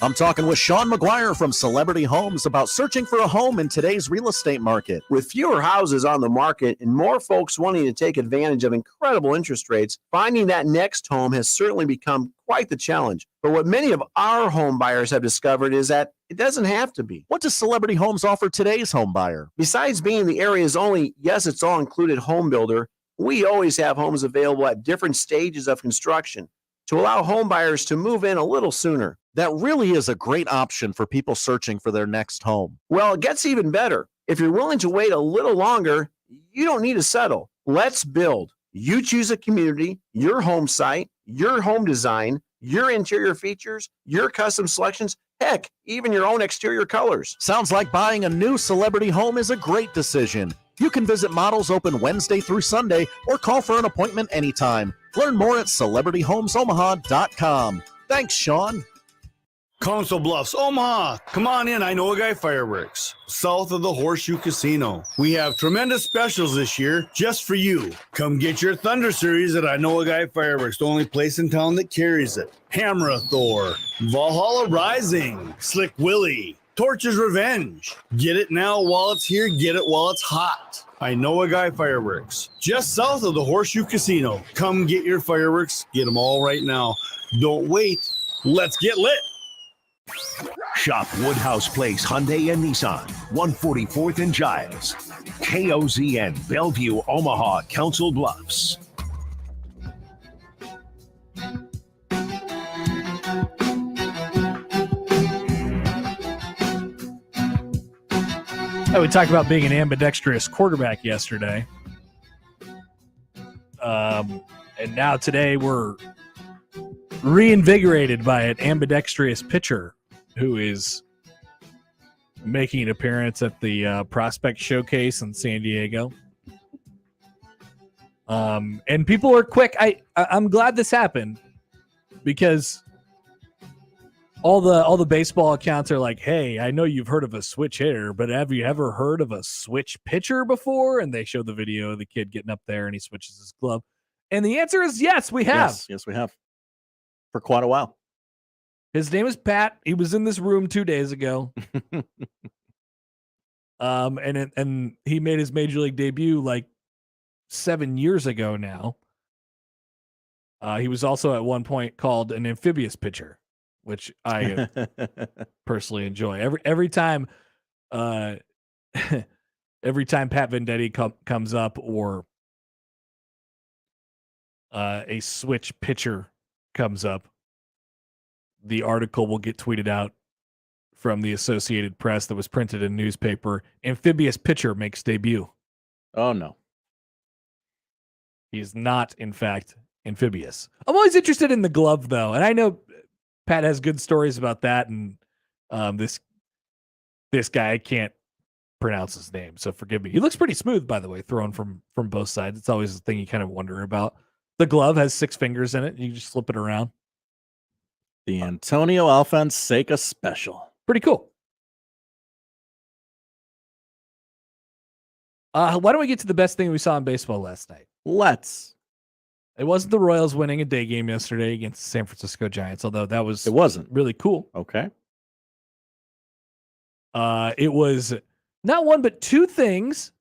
I'm talking with Sean McGuire from Celebrity Homes about searching for a home in today's real estate market. With fewer houses on the market and more folks wanting to take advantage of incredible interest rates, finding that next home has certainly become quite the challenge. But what many of our home buyers have discovered is that it doesn't have to be. What does Celebrity Homes offer today's home buyer? Besides being the area's only, yes, it's all included home builder, we always have homes available at different stages of construction to allow home buyers to move in a little sooner. That really is a great option for people searching for their next home. Well, it gets even better. If you're willing to wait a little longer, you don't need to settle. Let's build. You choose a community, your home site, your home design, your interior features, your custom selections, heck, even your own exterior colors. Sounds like buying a new Celebrity home is a great decision. You can visit models open Wednesday through Sunday or call for an appointment anytime. Learn more at celebrityhomesomaha.com. Thanks, Sean. Council Bluffs, Omaha. Come on in, I Know a Guy Fireworks, south of the Horseshoe Casino. We have tremendous specials this year just for you. Come get your Thunder Series at I Know a Guy Fireworks, the only place in town that carries it. Hammer Thor, Valhalla Rising, Slick Willie, Torch's Revenge. Get it now while it's here, get it while it's hot. I Know a Guy Fireworks, just south of the Horseshoe Casino. Come get your fireworks, get them all right now. Don't wait, let's get lit. Shop Woodhouse Place Hyundai and Nissan, 144th and Giles. KOZN, Bellevue, Omaha, Council Bluffs. We talked about being an ambidextrous quarterback yesterday. And now today we're reinvigorated by an ambidextrous pitcher who is making an appearance at the Prospect Showcase in San Diego. And people are quick. I'm glad this happened because all the baseball accounts are like, hey, I know you've heard of a switch hitter, but have you ever heard of a switch pitcher before? And they show the video of the kid getting up there and he switches his glove. And the answer is yes, we have. Yes, we have. For quite a while. His name is Pat. He was in this room 2 days ago. And he made his major league debut like 7 years ago now. He was also at one point called an amphibious pitcher, which I personally enjoy. Every time Pat Venditti comes up or a switch pitcher comes up, the article will get tweeted out from the Associated Press that was printed in newspaper. Amphibious pitcher makes debut. Oh, no. He is not, in fact, amphibious. I'm always interested in the glove, though. And I know Pat has good stories about that. And this guy, I can't pronounce his name, so forgive me. He looks pretty smooth, by the way, thrown from both sides. It's always a thing you kind of wonder about. The glove has 6 fingers in it. You can just flip it around. The Antonio Alfonseca special. Pretty cool. Why don't we get to the best thing we saw in baseball last night? Let's. It wasn't the Royals winning a day game yesterday against the San Francisco Giants, although it wasn't really cool. Okay. It was not one, but 2 things.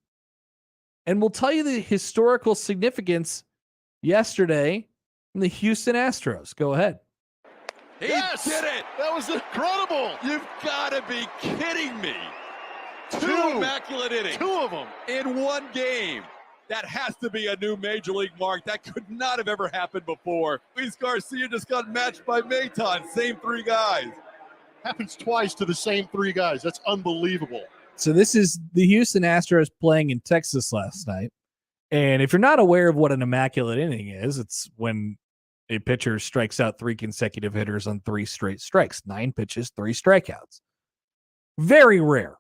And we'll tell you the historical significance yesterday from the Houston Astros. Go ahead. He did it! That was incredible! You've got to be kidding me! 2 immaculate innings. 2 of them in one game. That has to be a new major league mark. That could not have ever happened before. Luis Garcia just got matched by Maton. Same 3 guys. Happens twice to the same 3 guys. That's unbelievable. So this is the Houston Astros playing in Texas last night. And if you're not aware of what an immaculate inning is, it's when a pitcher strikes out 3 consecutive hitters on 3 straight strikes. 9 pitches, 3 strikeouts. Very rare.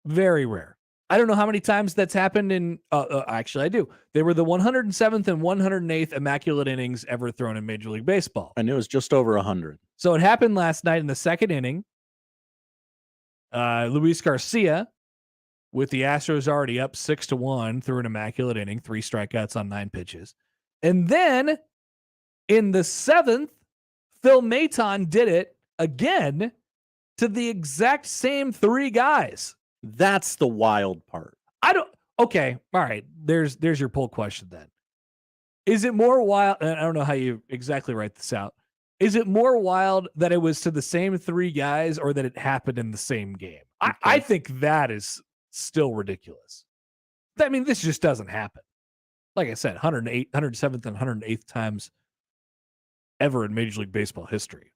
Very rare. I don't know how many times that's happened in... actually, I do. They were the 107th and 108th immaculate innings ever thrown in Major League Baseball. I knew it was just over 100. So it happened last night in the 2nd inning. Luis Garcia, with the Astros already up 6-1, threw an immaculate inning, 3 strikeouts on 9 pitches. And then... in the 7th, Phil Maton did it again to the exact same 3 guys. That's the wild part. Okay, all right. There's your poll question then. Is it more wild? And I don't know how you exactly write this out. Is it more wild that it was to the same 3 guys or that it happened in the same game? Okay. I think that is still ridiculous. I mean, this just doesn't happen. Like I said, 107th and 108th times ever in Major League Baseball history.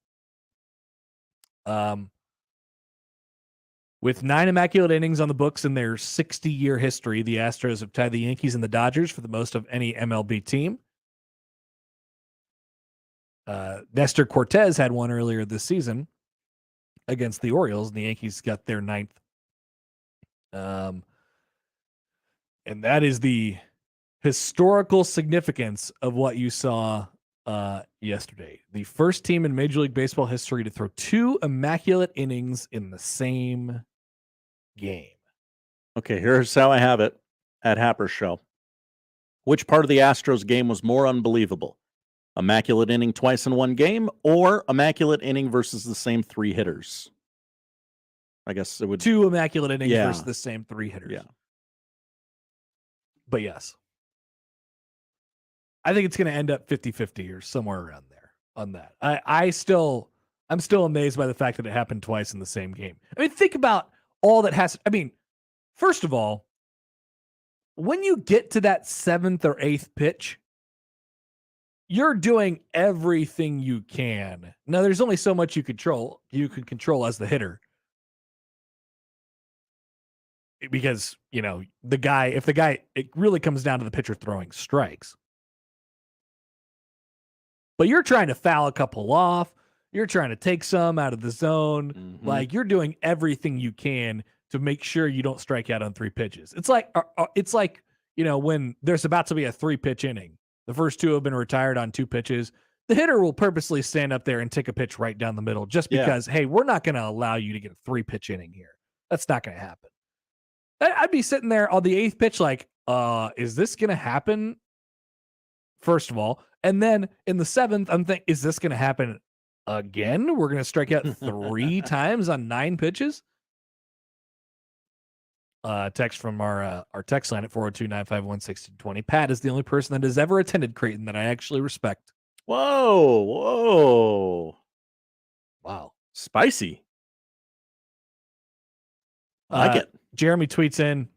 With 9 immaculate innings on the books in their 60-year history, the Astros have tied the Yankees and the Dodgers for the most of any MLB team. Nestor Cortez had one earlier this season against the Orioles, and the Yankees got their 9th. And that is the historical significance of what you saw yesterday. The first team in Major League Baseball history to throw 2 immaculate innings in the same game. Okay, here's how I have it at Happer's show. Which part of the Astros game was more unbelievable? Immaculate inning twice in one game, or immaculate inning versus the same 3 hitters? I guess it would 2 immaculate innings versus the same 3 hitters. Yeah. But yes. I think it's going to end up 50-50 or somewhere around there on that. I'm still amazed by the fact that it happened twice in the same game. I mean, think about all that has. I mean, first of all, when you get to that 7th or 8th pitch, you're doing everything you can. Now, there's only so much you can control as the hitter. Because, if it really comes down to the pitcher throwing strikes. But you're trying to foul a couple off. You're trying to take some out of the zone. Mm-hmm. Like, you're doing everything you can to make sure you don't strike out on 3 pitches. It's like, when there's about to be a 3-pitch inning, the first 2 have been retired on 2 pitches. The hitter will purposely stand up there and take a pitch right down the middle just because, hey, we're not going to allow you to get a 3-pitch inning here. That's not going to happen. I'd be sitting there on the 8th pitch like, is this going to happen? First of all. And then in the 7th, I'm thinking, is this going to happen again? We're going to strike out 3 times on 9 pitches? Text from our text line at 402-951-1620. Pat is the only person that has ever attended Creighton that I actually respect. Whoa. Wow. Spicy. I like it. Jeremy tweets in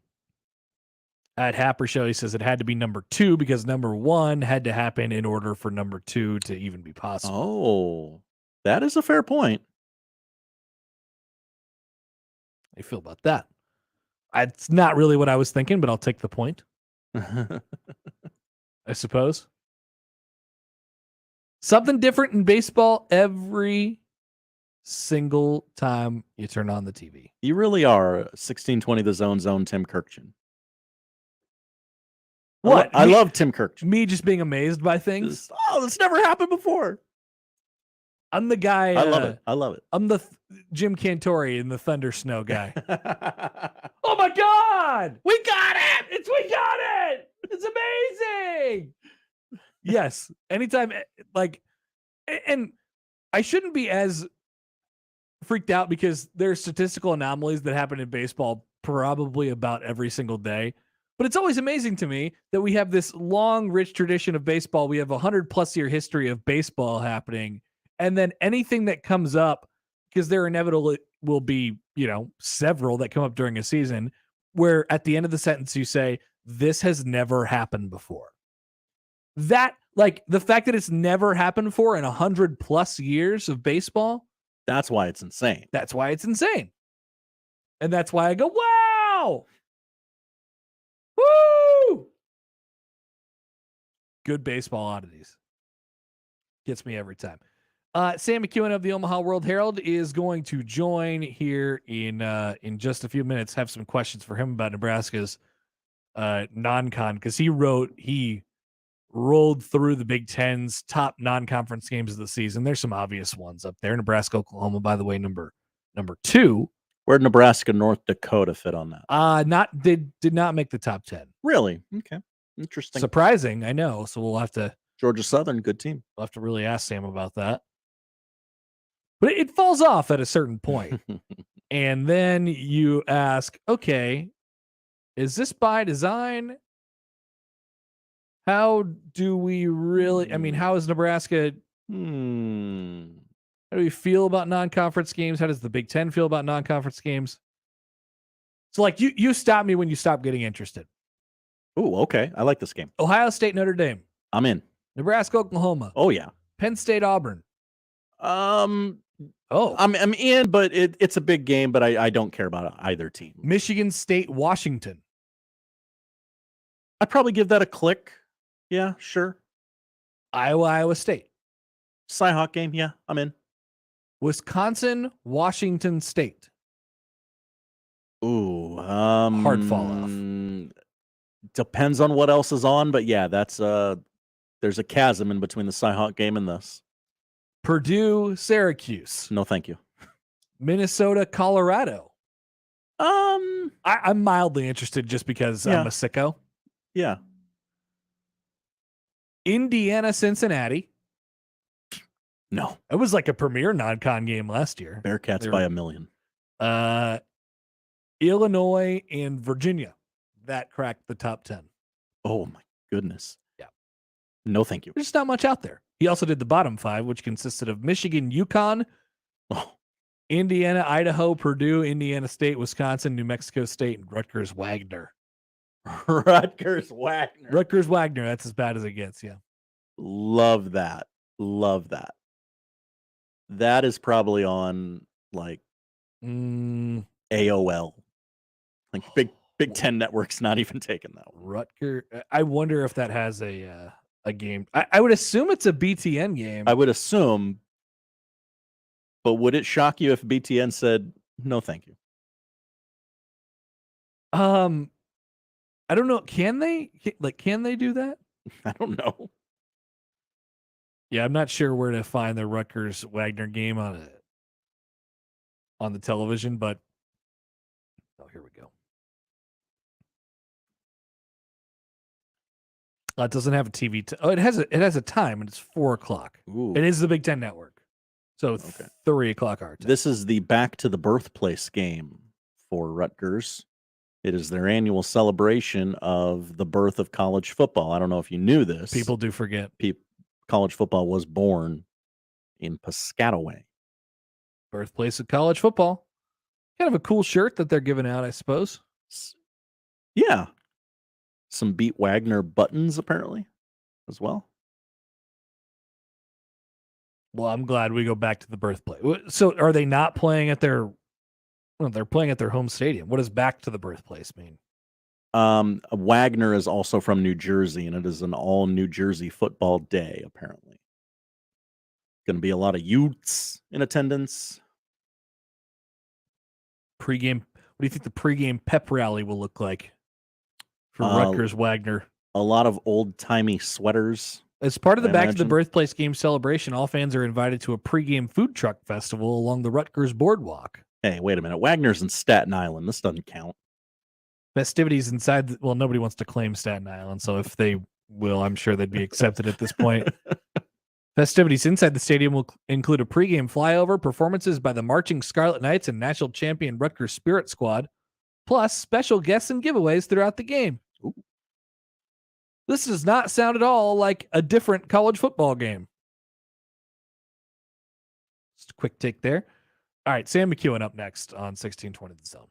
at Happer Show. He says it had to be number 2 because number 1 had to happen in order for number 2 to even be possible. Oh, that is a fair point. How do you feel about that? It's not really what I was thinking, but I'll take the point. I suppose. Something different in baseball every single time you turn on the TV. You really are 1620 The Zone Tim Kirkjian. What? I love Tim Kirkjian. Me just being amazed by things. This never happened before. I'm the guy. I love it. I love it. I'm the Jim Cantori in the Thunder Snow guy. Oh my God! We got it! We got it! It's amazing! Yes. Anytime, and I shouldn't be as freaked out because there's statistical anomalies that happen in baseball probably about every single day. But it's always amazing to me that we have this long, rich tradition of baseball. We have 100+ year history of baseball happening. And then anything that comes up, because there inevitably will be, several that come up during a season, where at the end of the sentence you say, this has never happened before. That, the fact that it's never happened before in 100+ years of baseball. That's why it's insane. That's why it's insane. And that's why I go, wow! Woo! Good baseball oddities. Gets me every time. Sam McKewon of the Omaha World Herald is going to join here in just a few minutes. Have some questions for him about Nebraska's non-con, because he rolled through the Big Ten's top non-conference games of the season. There's some obvious ones up there. Nebraska, Oklahoma, by the way, number 2. Where'd Nebraska, North Dakota fit on that? Did not make the top 10. Really? Okay. Interesting. Surprising, I know. So we'll have to. Georgia Southern, good team. We'll have to really ask Sam about that. But it falls off at a certain point. And then you ask, okay, is this by design? How do we really, how is Nebraska, how do we feel about non-conference games? How does the Big Ten feel about non-conference games? So like you stop me when you stop getting interested. Oh, okay. I like this game. Ohio State, Notre Dame. I'm in. Nebraska, Oklahoma. Oh yeah. Penn State, Auburn. I'm in, but it's a big game, but I don't care about either team. Michigan State, Washington. I'd probably give that a click. Yeah, sure. Iowa State. Cyhawk game. Yeah, I'm in. Wisconsin, Washington State. Ooh, hard fall off. Depends on what else is on, but yeah, that's there's a chasm in between the Cyhawk game and this. Purdue, Syracuse. No, thank you. Minnesota, Colorado. I'm mildly interested just because I'm a sicko. Yeah. Indiana, Cincinnati. No. It was like a premier non-con game last year. Bearcats by a million. Illinois and Virginia. That cracked the top 10. Oh my goodness. Yeah. No, thank you. There's not much out there. He also did the bottom 5, which consisted of Michigan, UConn, Indiana, Idaho, Purdue, Indiana State, Wisconsin, New Mexico State, and Rutgers Wagner. Rutgers Wagner. Rutgers Wagner. That's as bad as it gets. Yeah. Love that. Love that. That is probably on like AOL. Like Big Ten Network's not even taking that one. Rutgers. I wonder if that has a game. I would assume it's a BTN game. I would assume. But would it shock you if BTN said no, thank you? I don't know. Can they do that? I don't know. Yeah, I'm not sure where to find the Rutgers Wagner game on the television, but here we go. It doesn't have a TV. It has a time, and it's 4:00. Ooh. It is the Big Ten Network, so 3:00 our time. This is the back to the birthplace game for Rutgers. It is their annual celebration of the birth of college football. I don't know if you knew this. People do forget. College football was born in Piscataway. Birthplace of college football. Kind of a cool shirt that they're giving out, I suppose. Yeah. Some Beat Wagner buttons, apparently, as well. Well, I'm glad we go back to the birthplace. So are they not playing at their... Well, they're playing at their home stadium. What does back to the birthplace mean? Wagner is also from New Jersey, and it is an all New Jersey football day, apparently. Going to be a lot of Utes in attendance. Pre-game. What do you think the pre-game pep rally will look like for Rutgers Wagner? A lot of old-timey sweaters. As part of the back to the birthplace game celebration, all fans are invited to a pre-game food truck festival along the Rutgers boardwalk. Hey, wait a minute. Wagner's in Staten Island. This doesn't count. Festivities inside. Well, nobody wants to claim Staten Island, so if they will, I'm sure they'd be accepted at this point. Festivities inside the stadium will include a pregame flyover, performances by the Marching Scarlet Knights and national champion Rutgers Spirit Squad, plus special guests and giveaways throughout the game. Ooh. This does not sound at all like a different college football game. Just a quick take there. All right, Sam McKewon up next on 1620 The Zone.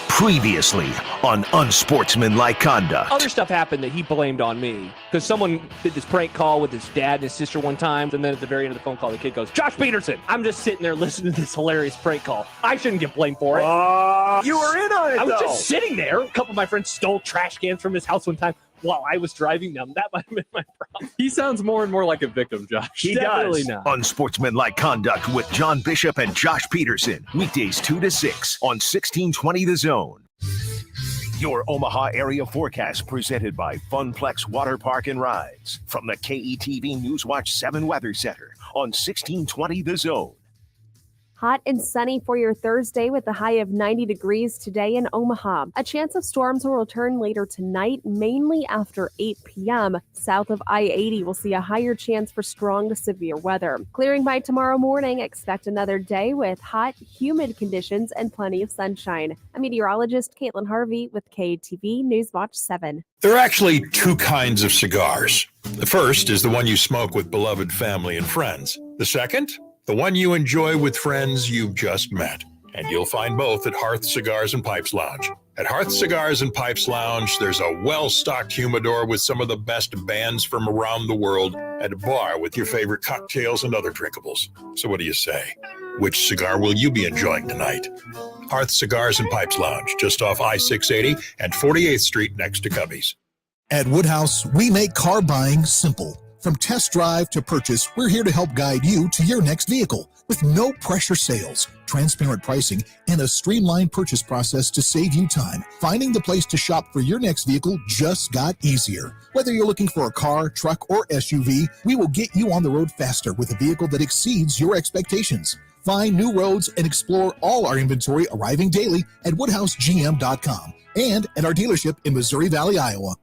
Previously on Unsportsmanlike Conduct. Other stuff happened that he blamed on me because someone did this prank call with his dad and his sister one time, and then at the very end of the phone call, the kid goes, "Josh Peterson." I'm just sitting there listening to this hilarious prank call. I shouldn't get blamed for it. You were in on it, I was though. just sitting there. A couple of my friends stole trash cans from his house one time while I was driving them. That might have been my problem. He sounds more and more like a victim, Josh. He Definitely does. Unsportsmanlike Conduct with John Bishop and Josh Peterson. Weekdays 2 to 6 on 1620 The Zone. Your Omaha area forecast presented by Funplex Water Park and Rides from the KETV Newswatch 7 Weather Center on 1620 The Zone. Hot and sunny for your Thursday with a high of 90 degrees today in Omaha. A chance of storms will return later tonight, mainly after 8 p.m. South of I-80 will see a higher chance for strong to severe weather. Clearing by tomorrow morning, expect another day with hot, humid conditions and plenty of sunshine. I'm meteorologist Caitlin Harvey with KTV News Watch 7. There are actually two kinds of cigars. The first is the one you smoke with beloved family and friends. The second, the one you enjoy with friends you've just met. And you'll find both at Hearth Cigars and Pipes Lounge. At Hearth Cigars and Pipes Lounge, there's a well-stocked humidor with some of the best bands from around the world and a bar with your favorite cocktails and other drinkables. So what do you say? Which cigar will you be enjoying tonight? Hearth Cigars and Pipes Lounge, just off I-680 and 48th Street next to Cubby's. At Woodhouse, we make car buying simple. From test drive to purchase, we're here to help guide you to your next vehicle with no pressure sales, transparent pricing, and a streamlined purchase process to save you time. Finding the place to shop for your next vehicle just got easier. Whether you're looking for a car, truck, or SUV, we will get you on the road faster with a vehicle that exceeds your expectations. Find new roads and explore all our inventory arriving daily at WoodhouseGM.com and at our dealership in Missouri Valley, Iowa.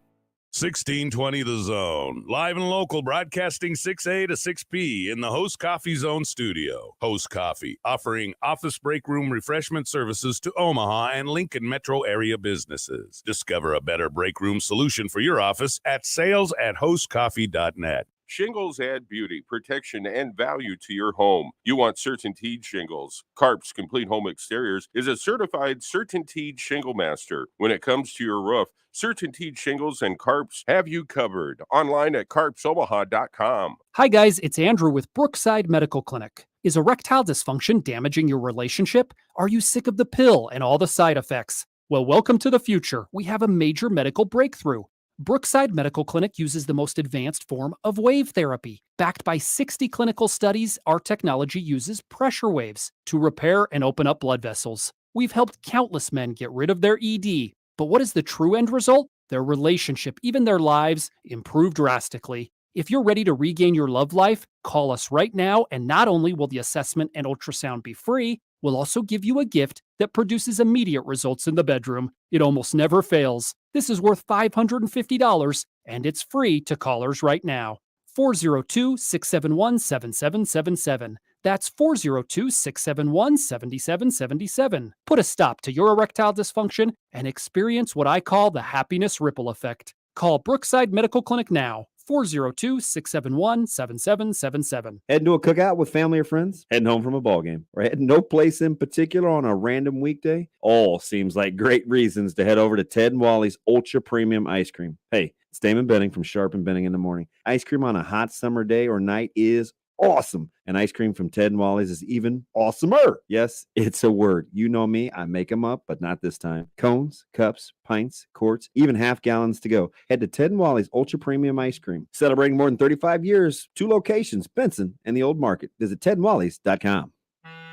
1620 The Zone, live and local, broadcasting 6A to 6P in the Host Coffee Zone studio. Host Coffee, offering office break room refreshment services to Omaha and Lincoln metro area businesses. Discover a better break room solution for your office at sales@hostcoffee.net. Shingles add beauty, protection, and value to your home. You want CertainTeed shingles. Carp's Complete Home Exteriors is a certified CertainTeed shingle master. When it comes to your roof, CertainTeed Shingles and Carps have you covered. Online at carpsomaha.com. Hi guys, it's Andrew with Brookside Medical Clinic. Is erectile dysfunction damaging your relationship? Are you sick of the pill and all the side effects? Well, welcome to the future. We have a major medical breakthrough. Brookside Medical Clinic uses the most advanced form of wave therapy. Backed by 60 clinical studies, our technology uses pressure waves to repair and open up blood vessels. We've helped countless men get rid of their ED. But what is the true end result? Their relationship, even their lives, improve drastically. If you're ready to regain your love life, call us right now, and not only will the assessment and ultrasound be free, we'll also give you a gift that produces immediate results in the bedroom. It almost never fails. This is worth $550, and it's free to callers right now. 402-671-7777. That's 402-671-7777. Put a stop to your erectile dysfunction and experience what I call the happiness ripple effect. Call Brookside Medical Clinic now. 402-671-7777. Heading to a cookout with family or friends? Heading home from a ball game? Or heading no place in particular on a random weekday? All seems like great reasons to head over to Ted and Wally's Ultra Premium Ice Cream. Hey, it's Damon Benning from Sharp and Benning in the Morning. Ice cream on a hot summer day or night is awesome. And ice cream from Ted and Wally's is even awesomer. Yes, it's a word. You know me. I make them up, but not this time. Cones, cups, pints, quarts, even half gallons to go. Head to Ted and Wally's Ultra Premium Ice Cream. Celebrating more than 35 years, 2 locations, Benson and the Old Market. Visit tedandwallys.com.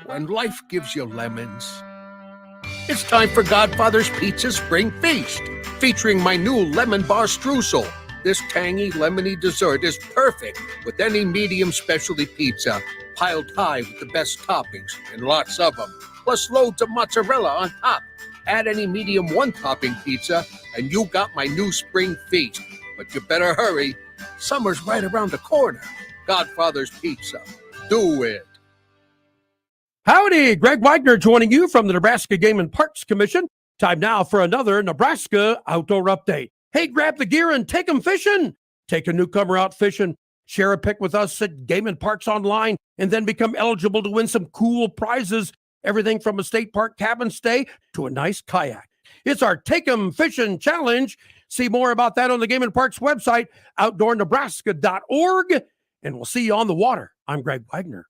When life gives you lemons, it's time for Godfather's Pizza Spring Feast, featuring my new lemon bar streusel. This tangy, lemony dessert is perfect with any medium specialty pizza, piled high with the best toppings, and lots of them, plus loads of mozzarella on top. Add any medium one-topping pizza, and you got my new spring feast. But you better hurry. Summer's right around the corner. Godfather's Pizza. Do it. Howdy, Greg Wagner joining you from the Nebraska Game and Parks Commission. Time now for another Nebraska Outdoor Update. Hey, grab the gear and take them fishing. Take a newcomer out fishing. Share a pic with us at Game and Parks Online, and then become eligible to win some cool prizes. Everything from a state park cabin stay to a nice kayak. It's our Take 'em Fishing Challenge. See more about that on the Game and Parks website, outdoornebraska.org, and we'll see you on the water. I'm Greg Wagner.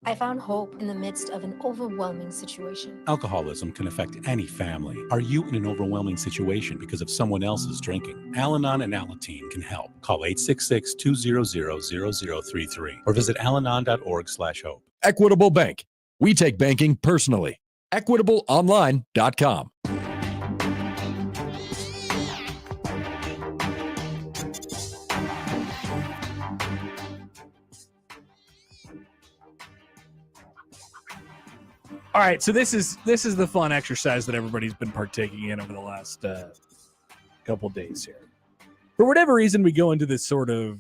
I found hope in the midst of an overwhelming situation. Alcoholism can affect any family. Are you in an overwhelming situation because of someone else's drinking? Al-Anon and Alateen can help. Call 866-200-0033 or visit alanon.org/hope. Equitable Bank. We take banking personally. EquitableOnline.com. All right, so this is the fun exercise that everybody's been partaking in over the last couple days here. For whatever reason, we go into this sort of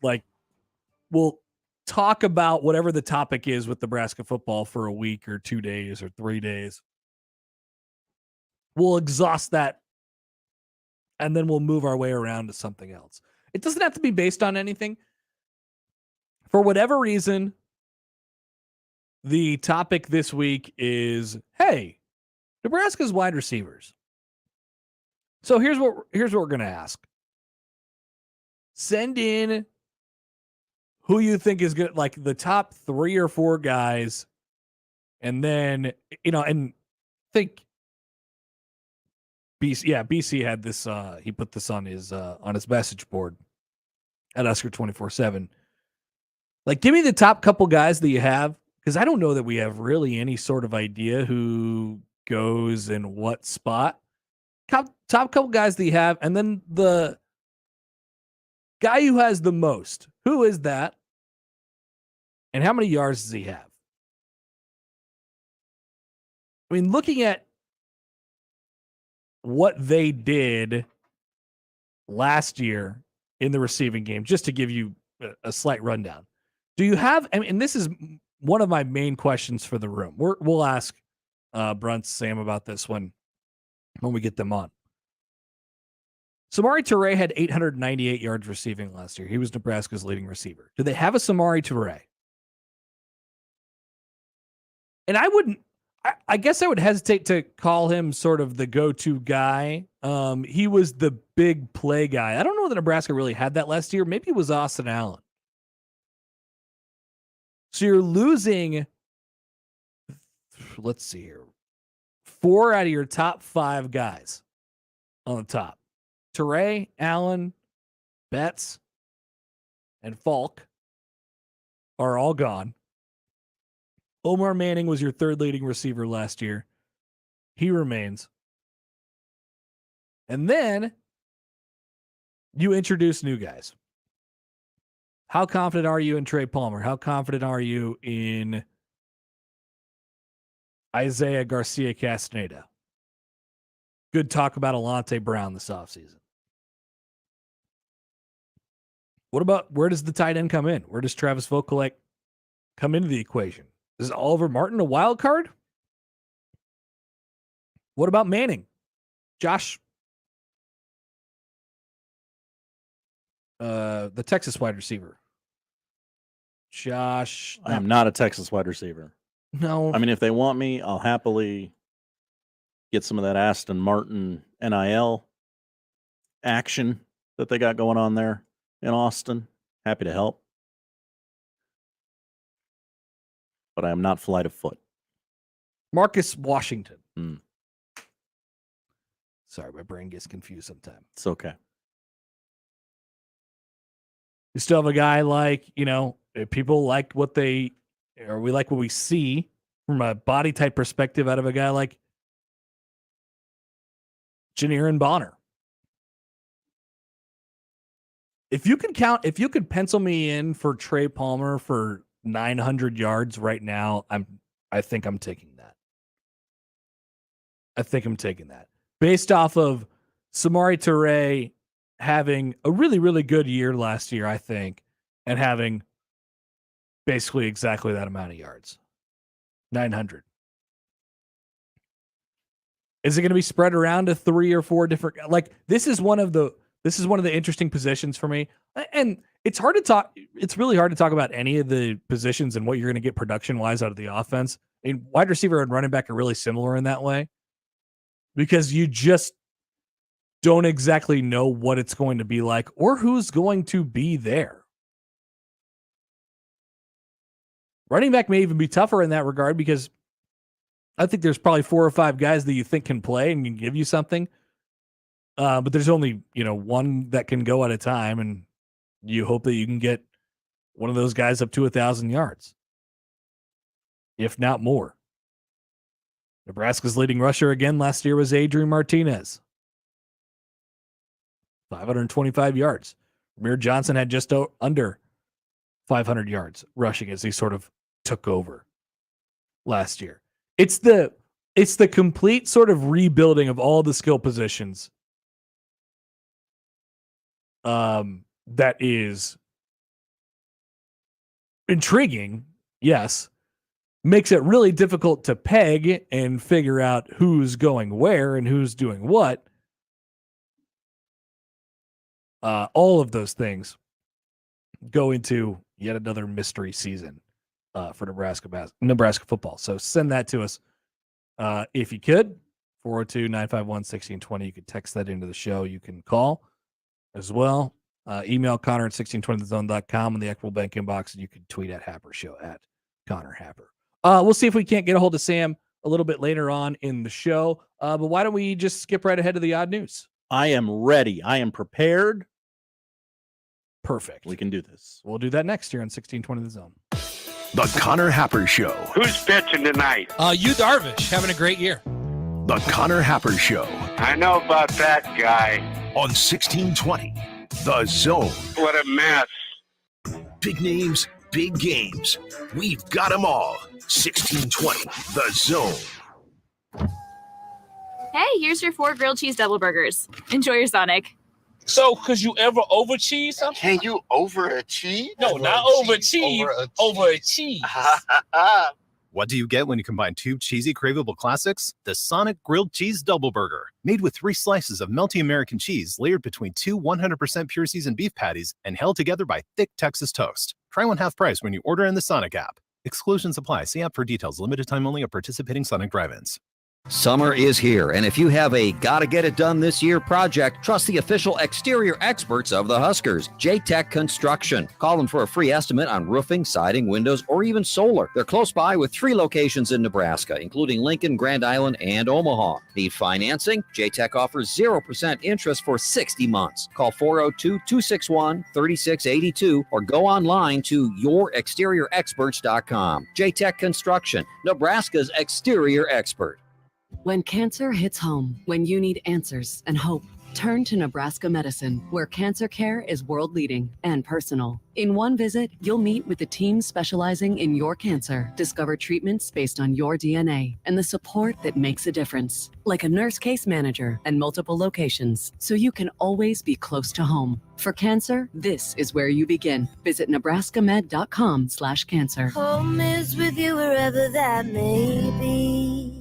like we'll talk about whatever the topic is with Nebraska football for a week or 2 days or 3 days. We'll exhaust that, and then we'll move our way around to something else. It doesn't have to be based on anything. For whatever reason, the topic this week is, hey, Nebraska's wide receivers. So here's what we're going to ask. Send in who you think is good, like the top 3 or 4 guys, and then, and think BC had this, he put this on his message board at Husker 24/7. Like, give me the top couple guys that you have, because I don't know that we have really any sort of idea who goes in what spot. Top couple guys that you have, and then the guy who has the most. Who is that? And how many yards does he have? I mean, looking at what they did last year in the receiving game, just to give you a slight rundown. Do you have, and this is one of my main questions for the room. We'll ask Bruntz, Sam about this one when we get them on. Samori Toure had 898 yards receiving last year. He was Nebraska's leading receiver. Do they have a Samori Toure? And I guess I would hesitate to call him sort of the go-to guy. He was the big play guy. I don't know that Nebraska really had that last year. Maybe it was Austin Allen. So you're losing, let's see here, 4 out of your top 5 guys on the top. Toure, Allen, Betts, and Falk are all gone. Omar Manning was your 3rd leading receiver last year. He remains. And then you introduce new guys. How confident are you in Trey Palmer? How confident are you in Isaiah Garcia Castaneda? Good talk about Alante Brown this offseason. What about, where does the tight end come in? Where does Travis Vokolek come into the equation? Is Oliver Martin a wild card? What about Manning? Josh, the Texas wide receiver. Josh. I am not a Texas wide receiver. No. I mean, if they want me, I'll happily get some of that Aston Martin NIL action that they got going on there in Austin. Happy to help. But I am not flight of foot. Marcus Washington. Mm. Sorry, my brain gets confused sometimes. It's okay. You still have a guy like, people like what we like what we see from a body type perspective out of a guy like Janiran Bonner. If you could pencil me in for Trey Palmer for 900 yards right now, I think I'm taking that. Based off of Samori Toure having a really, really good year last year, I think, and having basically exactly that amount of yards. 900. Is it going to be spread around to 3 or 4 different, like this is one of the interesting positions for me. And it's really hard to talk about any of the positions and what you're going to get production-wise out of the offense. I mean, wide receiver and running back are really similar in that way because you just don't exactly know what it's going to be like or who's going to be there. Running back may even be tougher in that regard because I think there's probably 4 or 5 guys that you think can play and can give you something. But there's only, one that can go at a time, and you hope that you can get one of those guys up to 1,000 yards, if not more. Nebraska's leading rusher again last year was Adrian Martinez. 525 yards. Ramir Johnson had just under 500 yards rushing as he sort of took over. last year. It's the complete sort of rebuilding of all the skill positions. That is intriguing, yes. Makes it really difficult to peg and figure out who's going where and who's doing what. All of those things go into yet another mystery season for Nebraska football. So send that to us if you could. 402-951-1620. You could text that into the show. You can call as well. Email Connor at 1620thezone.com in the Equitable Bank inbox, and you can tweet at Happer Show at Connor Happer. We'll see if we can't get a hold of Sam a little bit later on in the show. But why don't we just skip right ahead to the odd news? I am ready. I am prepared. Perfect. We can do this. We'll do that next year on 1620 The Zone. The Connor Happer Show. Who's pitching tonight? You Darvish, having a great year. The Connor Happer Show. I know about that guy. On 1620 The Zone. What a mess. Big names, big games. We've got them all. 1620 The Zone. Hey, here's your 4 grilled cheese double burgers. Enjoy your Sonic. So, could you ever overachieve something? Can you overachieve? No, not overachieve. Overachieve. What do you get when you combine 2 cheesy, craveable classics? The Sonic Grilled Cheese Double Burger. Made with 3 slices of melty American cheese layered between 2 100% pure seasoned beef patties and held together by thick Texas toast. Try one half price when you order in the Sonic app. Exclusions apply. See app for details. Limited time only at participating Sonic drive-ins. Summer is here, and if you have a gotta-get-it-done-this-year project, trust the official exterior experts of the Huskers, J-Tech Construction. Call them for a free estimate on roofing, siding, windows, or even solar. They're close by with 3 locations in Nebraska, including Lincoln, Grand Island, and Omaha. Need financing? J-Tech offers 0% interest for 60 months. Call 402-261-3682 or go online to yourexteriorexperts.com. J-Tech Construction, Nebraska's exterior expert. When cancer hits home, when you need answers and hope, turn to Nebraska Medicine, where cancer care is world-leading and personal. In one visit, you'll meet with the team specializing in your cancer, discover treatments based on your DNA, and the support that makes a difference, like a nurse case manager and multiple locations, so you can always be close to home. For cancer, this is where you begin. Visit nebraskamed.com/cancer. Home is with you wherever that may be.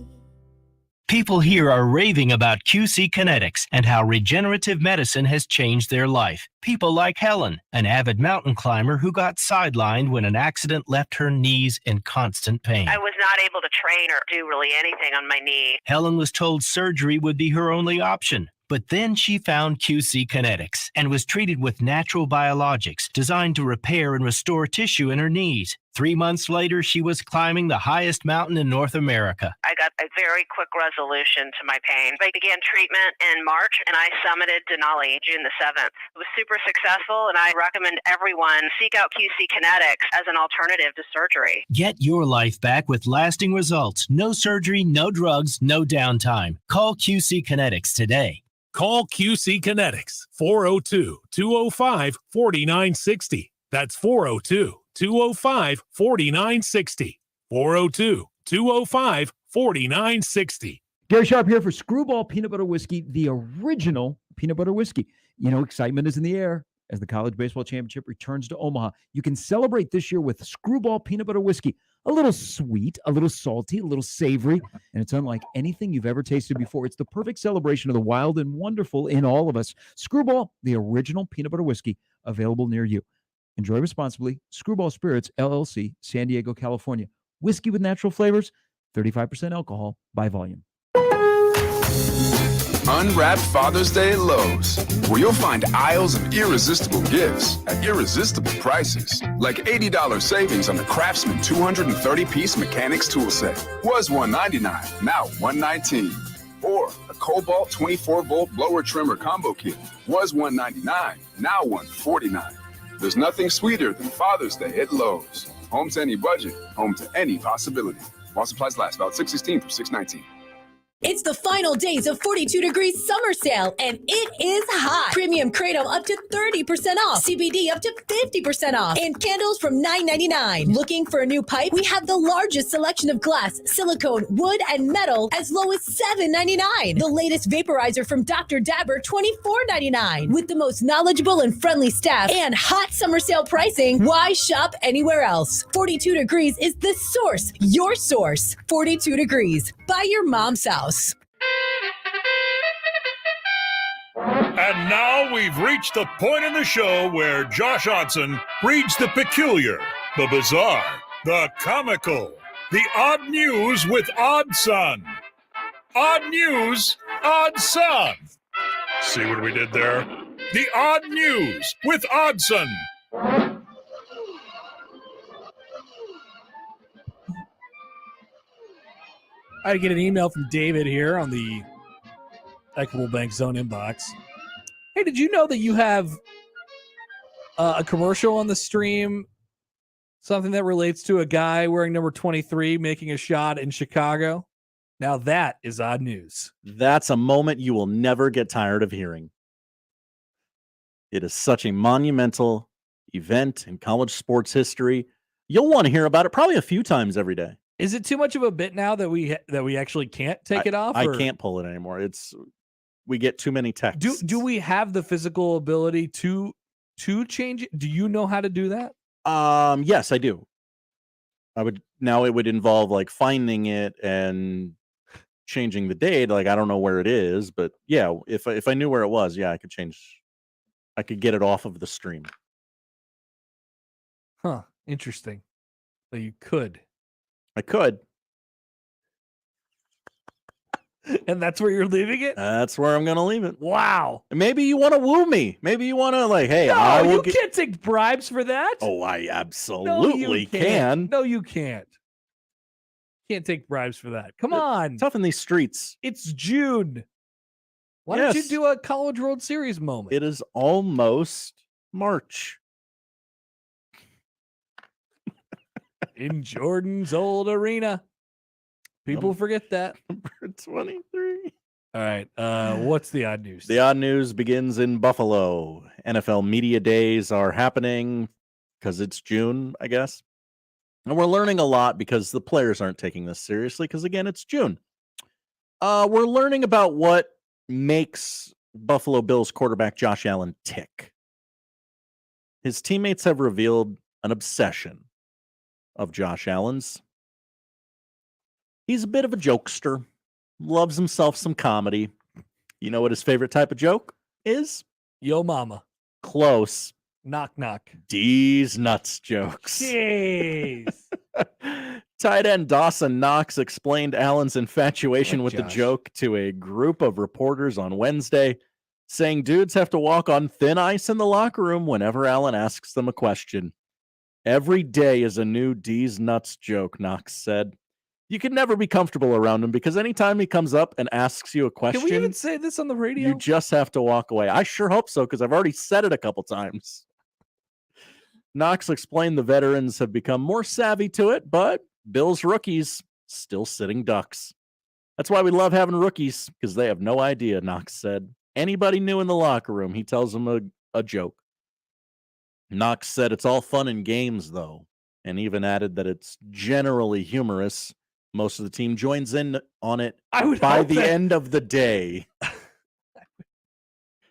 People here are raving about QC Kinetics and how regenerative medicine has changed their life. People like Helen, an avid mountain climber who got sidelined when an accident left her knees in constant pain. I was not able to train or do really anything on my knee. Helen was told surgery would be her only option. But then she found QC Kinetics and was treated with natural biologics designed to repair and restore tissue in her knees. 3 months later, she was climbing the highest mountain in North America. I got a very quick resolution to my pain. I began treatment in March, and I summited Denali June the 7th. It was super successful, and I recommend everyone seek out QC Kinetics as an alternative to surgery. Get your life back with lasting results. No surgery, no drugs, no downtime. Call QC Kinetics today. Call QC Kinetics, 402-205-4960. That's 402-205-4960. 402-205-4960. Gary Sharp here for Screwball Peanut Butter Whiskey, the original peanut butter whiskey. You know, excitement is in the air as the College Baseball Championship returns to Omaha. You can celebrate this year with Screwball Peanut Butter Whiskey. A little sweet, a little salty, a little savory, and it's unlike anything you've ever tasted before. It's the perfect celebration of the wild and wonderful in all of us. Screwball, the original peanut butter whiskey, available near you. Enjoy responsibly. Screwball Spirits, LLC, San Diego, California. Whiskey with natural flavors, 35% alcohol by volume. Unwrapped Father's Day at Lowe's, where you'll find aisles of irresistible gifts at irresistible prices. Like $80 savings on the Craftsman 230-piece mechanics tool set. Was $199, now $119. Or a Cobalt 24-volt blower trimmer combo kit. Was $199, now $149. There's nothing sweeter than Father's Day at Lowe's. Home to any budget, home to any possibility. While supplies last, about $6.16 through $6.19. It's the final days of 42 Degrees Summer Sale, and it is hot. Premium Kratom up to 30% off. CBD up to 50% off. And candles from $9.99. Looking for a new pipe? We have the largest selection of glass, silicone, wood, and metal as low as $7.99. The latest vaporizer from Dr. Dabber, $24.99. With the most knowledgeable and friendly staff and hot summer sale pricing, why shop anywhere else? 42 Degrees is the source, your source. 42 Degrees. Buy your mom's house. And now we've reached the point in the show where Josh Odson reads the peculiar, the bizarre, the comical, the odd news with Odd Son. Odd news, Odd Son. See what we did there? The odd news with Oddson. I get an email from David here on the Equitable Bank Zone inbox. Hey, did you know that you have a commercial on the stream? Something that relates to a guy wearing number 23 making a shot in Chicago? Now that is odd news. That's a moment you will never get tired of hearing. It is such a monumental event in college sports history. You'll want to hear about it probably a few times every day. Is it too much of a bit now that we actually can't take it off? I can't pull it anymore. We get too many texts. Do we have the physical ability to change it? Do you know how to do that? Yes, I do. It would involve like finding it and changing the date. Like, I don't know where it is, but yeah, if I knew where it was, yeah, I could get it off of the stream. Huh. Interesting. So you could. I could. And that's where you're leaving it? That's where I'm going to leave it. Wow. Maybe you want to woo me. Maybe you want to like, hey, no, you can't take bribes for that. Oh, I absolutely can. No, you can't. Can't take bribes for that. Come on. Tough in these streets. It's June. Why don't you do a College World Series moment? It is almost March. In Jordan's old arena. People forget that. Number 23. All right. What's the odd news? The odd news begins in Buffalo. NFL media days are happening because it's June, I guess. And we're learning a lot because the players aren't taking this seriously because, again, it's June. We're learning about what makes Buffalo Bills quarterback Josh Allen tick. His teammates have revealed an obsession of Josh Allen's. He's a bit of a jokester, loves himself some comedy. You know what his favorite type of joke is? Yo mama. Close. Knock, knock. D's nuts jokes. Jeez. Tight end Dawson Knox explained Allen's infatuation with the joke to a group of reporters on Wednesday, saying dudes have to walk on thin ice in the locker room whenever Allen asks them a question. Every day is a new D's nuts joke, Knox said. You can never be comfortable around him because anytime he comes up and asks you a question... Can we even say this on the radio? You just have to walk away. I sure hope so because I've already said it a couple times. Knox explained the veterans have become more savvy to it, but Bills rookies still sitting ducks. That's why we love having rookies because they have no idea, Knox said. Anybody new in the locker room, he tells them a joke. Knox said it's all fun and games, though, and even added that it's generally humorous. Most of the team joins in on it by the end of the day.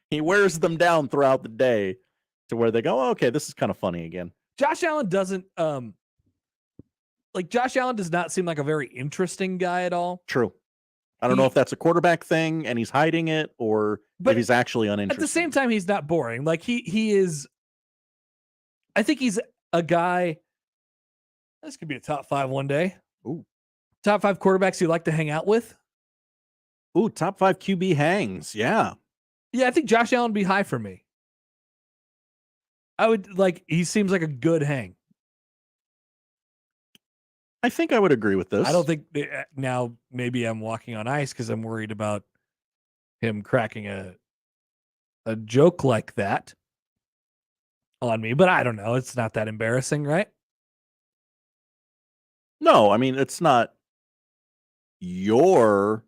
He wears them down throughout the day to where they go, oh, okay, this is kind of funny again. Josh Allen doesn't, Josh Allen does not seem like a very interesting guy at all. True. I don't know if that's a quarterback thing and he's hiding it or if he's actually uninteresting. At the same time, he's not boring. Like he is, I think he's a guy, this could be a top 5 one day. Ooh. Top 5 quarterbacks you like to hang out with? Ooh, top 5 QB hangs. Yeah. Yeah, I think Josh Allen would be high for me. He seems like a good hang. I think I would agree with this. I don't think now maybe I'm walking on ice because I'm worried about him cracking a joke like that on me, but I don't know. It's not that embarrassing, right? No, I mean, it's not your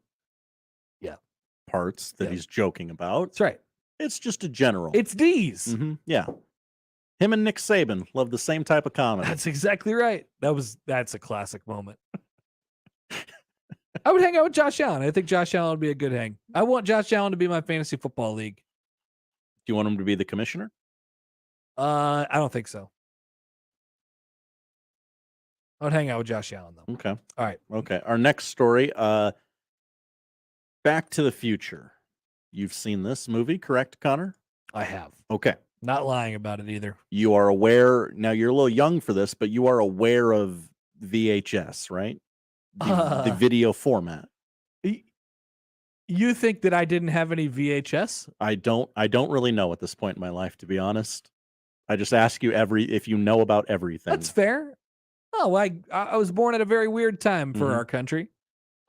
parts that he's joking about. That's right. It's just a general. It's D's. Yeah. Him and Nick Saban love the same type of comedy. That's exactly right. That's a classic moment. I would hang out with Josh Allen. I think Josh Allen would be a good hang. I want Josh Allen to be my fantasy football league. Do you want him to be the commissioner? I don't think so. I would hang out with Josh Allen, though. Okay. All right. Okay. Our next story, Back to the Future. You've seen this movie, correct, Connor? I have. Okay. Not lying about it either. You are aware, now you're a little young for this, but you are aware of VHS, right? The video format. You think that I didn't have any VHS? I don't really know at this point in my life, to be honest. I just ask you if you know about everything. That's fair. Oh, I was born at a very weird time for our country.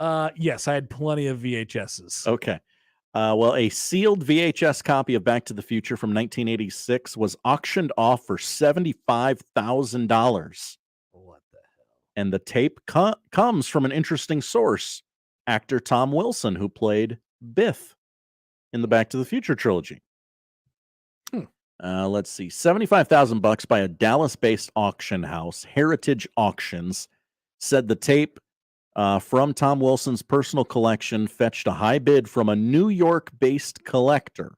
Yes, I had plenty of VHSs. Okay. Well, a sealed VHS copy of Back to the Future from 1986 was auctioned off for $75,000. What the hell? And the tape comes from an interesting source, actor Tom Wilson, who played Biff in the Back to the Future trilogy. Let's see, $75,000 by a Dallas-based auction house, Heritage Auctions, said the tape from Tom Wilson's personal collection fetched a high bid from a New York-based collector.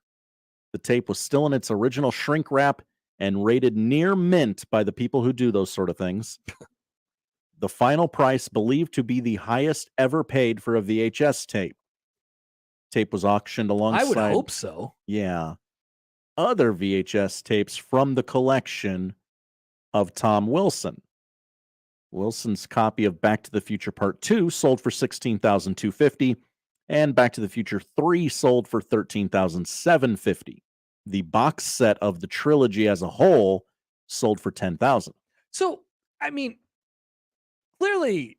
The tape was still in its original shrink wrap and rated near mint by the people who do those sort of things. The final price believed to be the highest ever paid for a VHS tape. Tape was auctioned alongside... I would hope so. Yeah. Other VHS tapes from the collection of Tom Wilson. Wilson's copy of Back to the Future Part 2 sold for $16,250, and Back to the Future 3 sold for $13,750. The box set of the trilogy as a whole sold for $10,000. So, I mean, clearly,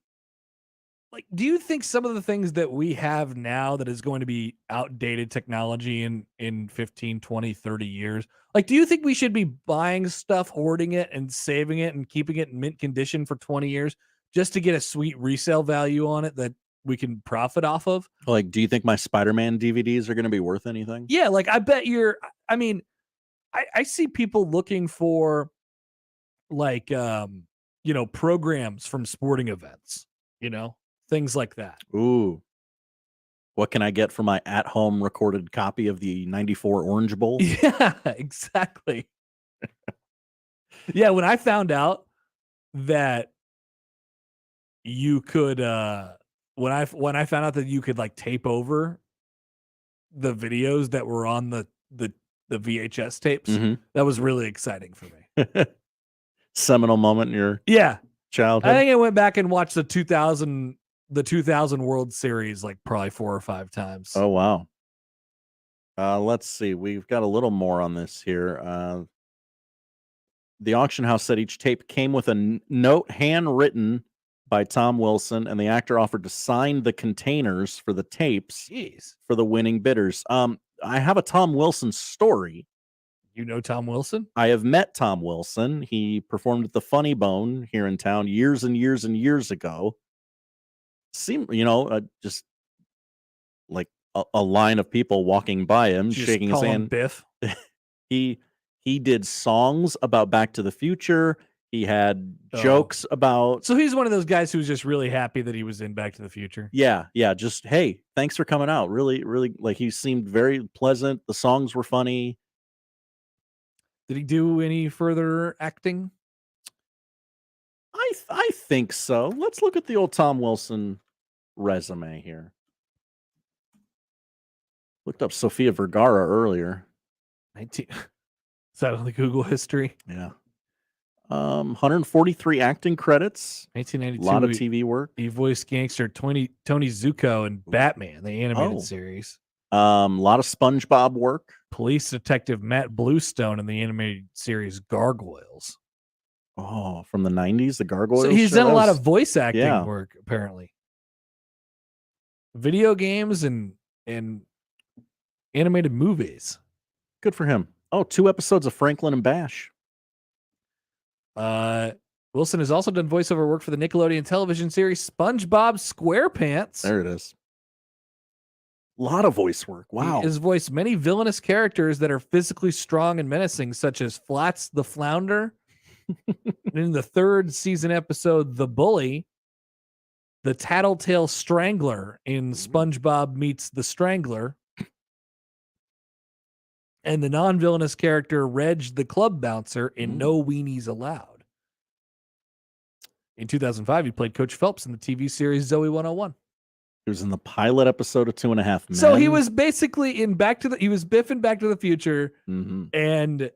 like, do you think some of the things that we have now that is going to be outdated technology in 15, 20, 30 years, like, do you think we should be buying stuff, hoarding it, and saving it and keeping it in mint condition for 20 years just to get a sweet resale value on it that we can profit off of? Like, do you think my Spider-Man DVDs are going to be worth anything? Yeah, like, I bet I see people looking for, like, programs from sporting events, things like that. Ooh. What can I get for my at-home recorded copy of the 94 Orange Bowl? Yeah, exactly. Yeah, when I found out that you could when I found out that you could like tape over the videos that were on the VHS tapes, that was really exciting for me. Seminal moment in your childhood. I think I went back and watched the 2000 World Series like probably 4 or 5 times. Oh, wow. Let's see. We've got a little more on this here. The auction house said each tape came with a note handwritten by Tom Wilson, and the actor offered to sign the containers for the tapes for the winning bidders. I have a Tom Wilson story. You know Tom Wilson? I have met Tom Wilson. He performed at the Funny Bone here in town years and years and years ago. Seemed, just like a line of people walking by him, shaking his hand. Biff. He did songs about Back to the Future. He had jokes about. So he's one of those guys who's just really happy that he was in Back to the Future. Yeah. Just, hey, thanks for coming out. Really, really, like, he seemed very pleasant. The songs were funny. Did he do any further acting? I think so. Let's look at the old Tom Wilson resume here. Looked up Sofia Vergara earlier. Is that on the Google history? Yeah. 143 acting credits. 1992. A lot of TV work. He voiced gangster Tony Zuko in Batman, the animated series. A lot of SpongeBob work. Police detective Matt Bluestone in the animated series Gargoyles. Oh, from the 90s, the Gargoyles. So he's done a lot of voice acting work, apparently. Video games and animated movies. Good for him. Oh, 2 episodes of Franklin and Bash. Wilson has also done voiceover work for the Nickelodeon television series SpongeBob SquarePants. There it is. A lot of voice work. Wow. He has voiced many villainous characters that are physically strong and menacing, such as Flats the Flounder. In the 3rd season episode, The Bully, the Tattletale Strangler in SpongeBob Meets the Strangler, and the non-villainous character Reg the Club Bouncer in No Weenies Allowed. In 2005, he played Coach Phelps in the TV series Zoe 101. He was in the pilot episode of 2.5 Men. So he was basically in he was Biff in Back to the Future, Mm-hmm. and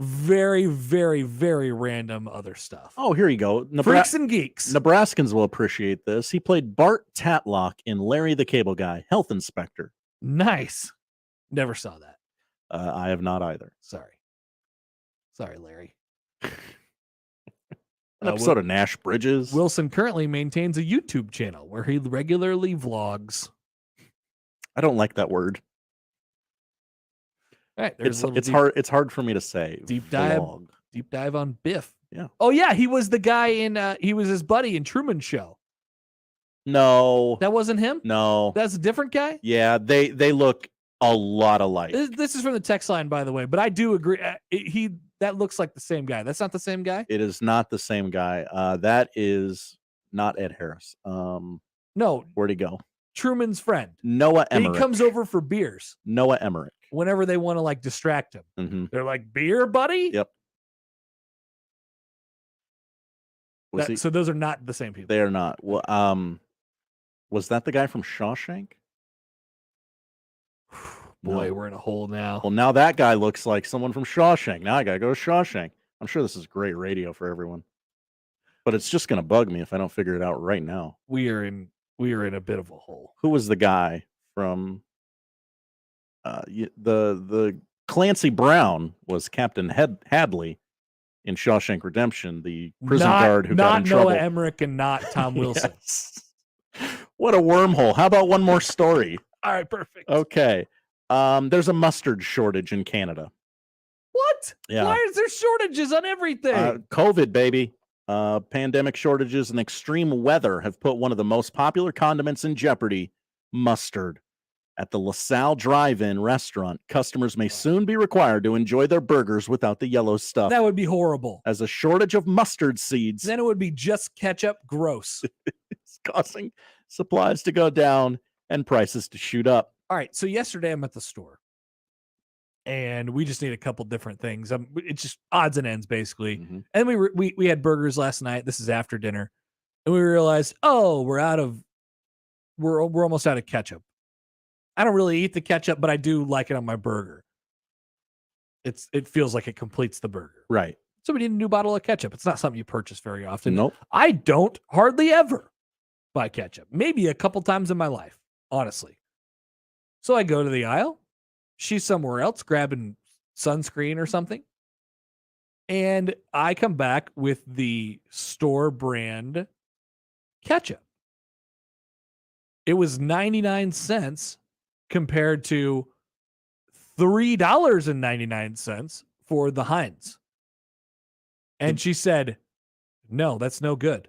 very, very, very random other stuff. Oh, here you go. Freaks and Geeks. Nebraskans will appreciate this. He played Bart Tatlock in Larry the Cable Guy, Health Inspector. Nice. Never saw that. I have not either. Sorry, Larry. An episode of Nash Bridges. Wilson currently maintains a YouTube channel where he regularly vlogs. I don't like that word. All right, It's hard for me to say. Deep Vlog. dive on Biff. Yeah. Oh yeah, he was the guy in. He was his buddy in Truman Show. No, that wasn't him. No, that's a different guy. Yeah, they look a lot alike. This is from the text line, by the way, but I do agree. That looks like the same guy. That's not the same guy. It is not the same guy. That is not Ed Harris. No, where'd he go? Truman's friend, Noah Emmerich. He comes over for beers. Noah Emmerich. Whenever they want to like distract him, Mm-hmm. they're like, "Beer, buddy." Yep. So those are not the same people. They are not. Well, was that the guy from Shawshank? Boy, we're in a hole now. Well, now that guy looks like someone from Shawshank. Now I gotta go to Shawshank. I'm sure this is great radio for everyone, but it's just gonna bug me if I don't figure it out right now. We are in a bit of a hole. Who was the guy from? The Clancy Brown was Captain Hadley in Shawshank Redemption, the prison guard who got in trouble. Not Noah Emmerich and not Tom Wilson. Yes. What a wormhole! How about one more story? All right, perfect. Okay. There's a mustard shortage in Canada. What? Yeah. Why is there shortages on everything? COVID, baby. Pandemic shortages and extreme weather have put one of the most popular condiments in jeopardy, mustard. At the LaSalle Drive-In restaurant, customers may soon be required to enjoy their burgers without the yellow stuff. That would be horrible. As a shortage of mustard seeds. Then it would be just ketchup. Gross. It's causing supplies to go down and prices to shoot up. All right. So yesterday I'm at the store and we just need a couple different things. It's just odds and ends basically. Mm-hmm. And we had burgers last night. This is after dinner. And we realized, we're almost out of ketchup. I don't really eat the ketchup, but I do like it on my burger. It feels like it completes the burger. Right. So we need a new bottle of ketchup. It's not something you purchase very often. Nope. I don't hardly ever buy ketchup. Maybe a couple times in my life, honestly. So I go to the aisle. She's somewhere else grabbing sunscreen or something. And I come back with the store brand ketchup. It was 99 cents compared to $3.99 for the Heinz. And she said, "No, that's no good.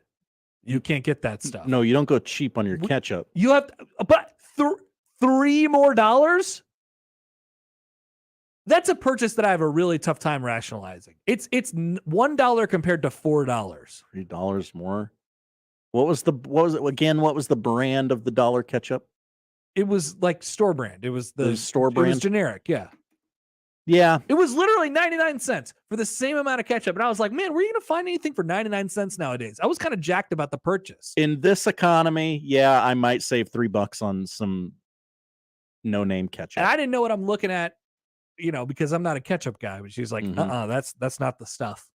You can't get that stuff." No, you don't go cheap on your ketchup. You have, but $3 more? That's a purchase that I have a really tough time rationalizing. It's $1 compared to $4. $3 more. What was the brand of the dollar ketchup? It was like store brand. It was the store brand. It was generic. Yeah. Yeah. It was literally 99 cents for the same amount of ketchup. And I was like, man, where are you going to find anything for 99 cents nowadays? I was kind of jacked about the purchase. In this economy, yeah, I might save $3 on some no-name ketchup. And I didn't know what I'm looking at, because I'm not a ketchup guy. But she's like, that's not the stuff.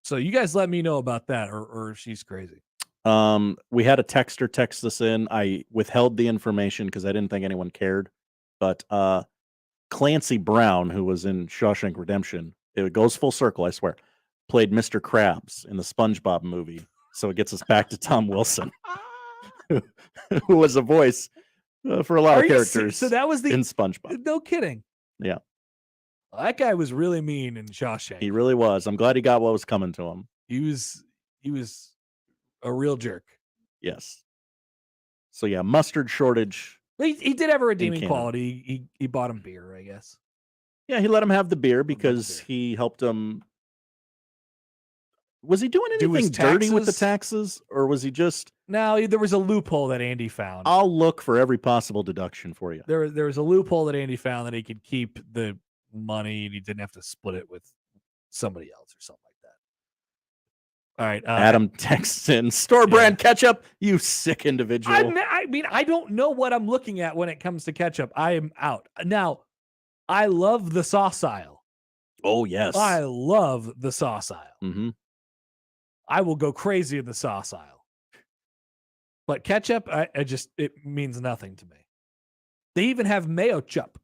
So you guys let me know about that, or she's crazy. We had a texter text us in. I withheld the information because I didn't think anyone cared. But Clancy Brown, who was in Shawshank Redemption, it goes full circle, I swear, played Mr. Krabs in the SpongeBob movie. So it gets us back to Tom Wilson, who was a voice for a lot of characters. So that was in SpongeBob. No kidding. Yeah. That guy was really mean in Shawshank. He really was. I'm glad he got what was coming to him. He was a real jerk. Yes. So yeah, mustard shortage. He did have a redeeming quality. He bought him beer, I guess. Yeah, he let him have the beer because he helped him. Was he doing anything dirty with the taxes, or was he just? No, there was a loophole that Andy found. I'll look for every possible deduction for you. There was a loophole that Andy found that he could keep the money and he didn't have to split it with somebody else or something like that. All right. Adam texts in store brand ketchup. You sick individual. I mean, I don't know what I'm looking at when it comes to ketchup. I am out. Now, I love the sauce aisle. Oh, yes. I love the sauce aisle. Mm-hmm. I will go crazy in the sauce aisle. But ketchup, it means nothing to me. They even have mayo chup.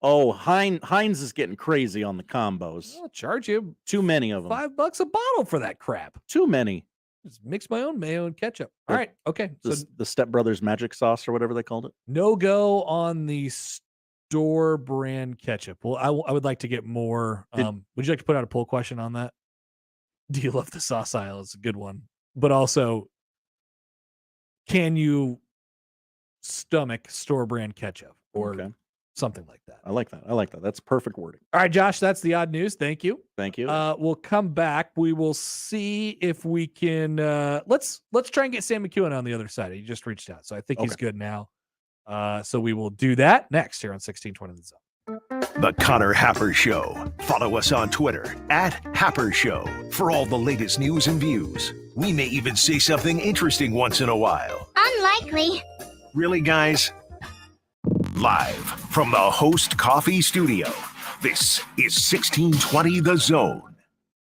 Oh, Heinz is getting crazy on the combos. I'll charge you too many of them. $5 a bottle for that crap. Too many. Just mix my own mayo and ketchup. All right. Okay. So the Step Brothers magic sauce or whatever they called it. No go on the store brand ketchup. Well, I would like to get more. Would you like to put out a poll question on that? Do you love the sauce aisle? It's a good one. But also, can you stomach store brand ketchup or something like that? I like that. That's perfect wording. All right, Josh, that's the odd news. Thank you. Thank you. We'll come back. We will see if we can let's try and get Sam McKewon on the other side. He just reached out. So I think he's good now. So we will do that next here on 1620 The Zone. The Connor Happer Show. Follow us on Twitter @Happer Show for all the latest news and views. We may even say something interesting once in a while. Unlikely. Really, guys? Live from the Host Coffee Studio, this is 1620 The Zone.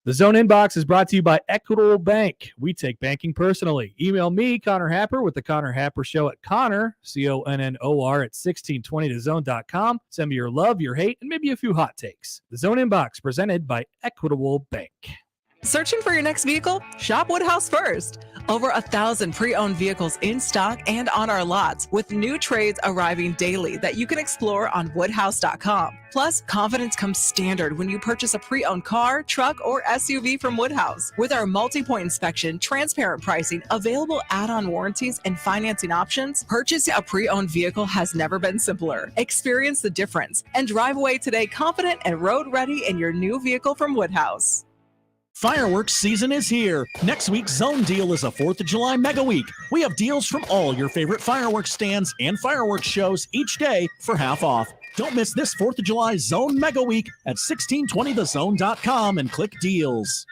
The Zone Inbox is brought to you by Equitable Bank. We take banking personally. Email me, Connor Happer, with the Connor Happer Show at Connor, CONNOR, at 1620thezone.com. Send me your love, your hate, and maybe a few hot takes. The Zone Inbox, presented by Equitable Bank. Searching for your next vehicle? Shop Woodhouse first. Over 1,000 pre-owned vehicles in stock and on our lots, with new trades arriving daily that you can explore on woodhouse.com. Plus, confidence comes standard when you purchase a pre-owned car, truck, or SUV from Woodhouse. With our multi-point inspection, transparent pricing, available add-on warranties, and financing options, purchasing a pre-owned vehicle has never been simpler. Experience the difference and drive away today confident and road-ready in your new vehicle from Woodhouse. Fireworks season is here. Next week's Zone Deal is a 4th of July mega week. We have deals from all your favorite fireworks stands and fireworks shows each day for half off. Don't miss this 4th of July Zone mega week at 1620thezone.com and click deals.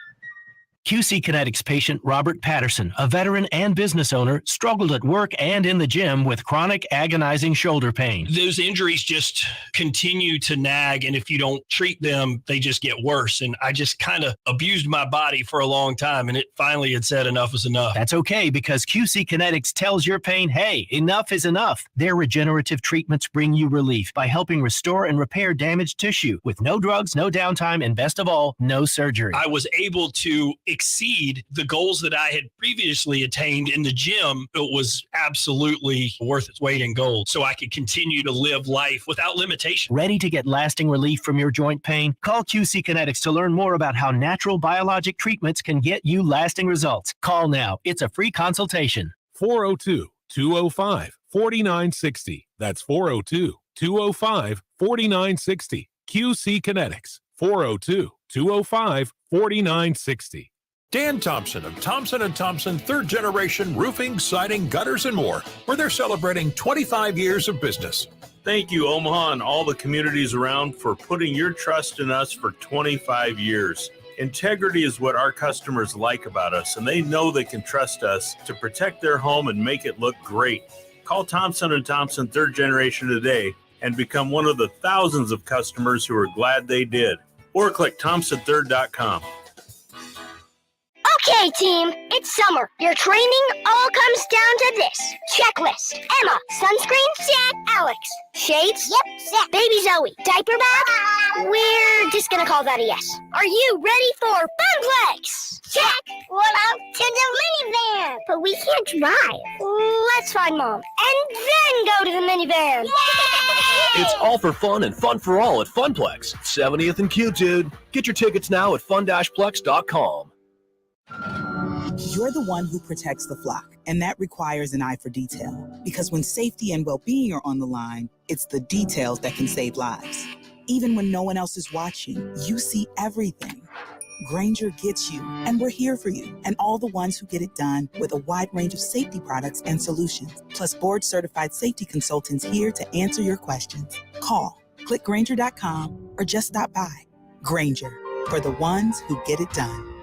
QC Kinetics patient Robert Patterson, a veteran and business owner, struggled at work and in the gym with chronic agonizing shoulder pain. Those injuries just continue to nag, and if you don't treat them, they just get worse. And I just kind of abused my body for a long time, and it finally had said enough is enough. That's okay, because QC Kinetics tells your pain, hey, enough is enough. Their regenerative treatments bring you relief by helping restore and repair damaged tissue with no drugs, no downtime, and best of all, no surgery. I was able to exceed the goals that I had previously attained in the gym. It was absolutely worth its weight in gold, so I could continue to live life without limitation. Ready to get lasting relief from your joint pain? Call QC Kinetics to learn more about how natural biologic treatments can get you lasting results. Call now. It's a free consultation. 402-205-4960. That's 402-205-4960. QC Kinetics. 402-205-4960. Dan Thompson of Thompson & Thompson, third generation roofing, siding, gutters, and more, where they're celebrating 25 years of business. Thank you, Omaha, and all the communities around for putting your trust in us for 25 years. Integrity is what our customers like about us, and they know they can trust us to protect their home and make it look great. Call Thompson & Thompson third generation today and become one of the thousands of customers who are glad they did. Or click thompsonthird.com. Okay, team, it's summer. Your training all comes down to this. Checklist. Emma, sunscreen? Check. Alex, shades? Yep, set. Baby Zoe, diaper bag? We're just gonna call that a yes. Are you ready for Funplex? Check. What up to the minivan? But we can't drive. Let's find Mom and then go to the minivan. Yay! It's all for fun and fun for all at Funplex, 70th and Q, dude. Get your tickets now at fun-plex.com. You're the one who protects the flock, and that requires an eye for detail. Because when safety and well-being are on the line, it's the details that can save lives. Even when no one else is watching, you see everything. Grainger gets you, and we're here for you, and all the ones who get it done with a wide range of safety products and solutions, plus board-certified safety consultants here to answer your questions. Call, click Grainger.com, or just stop by. Grainger, for the ones who get it done.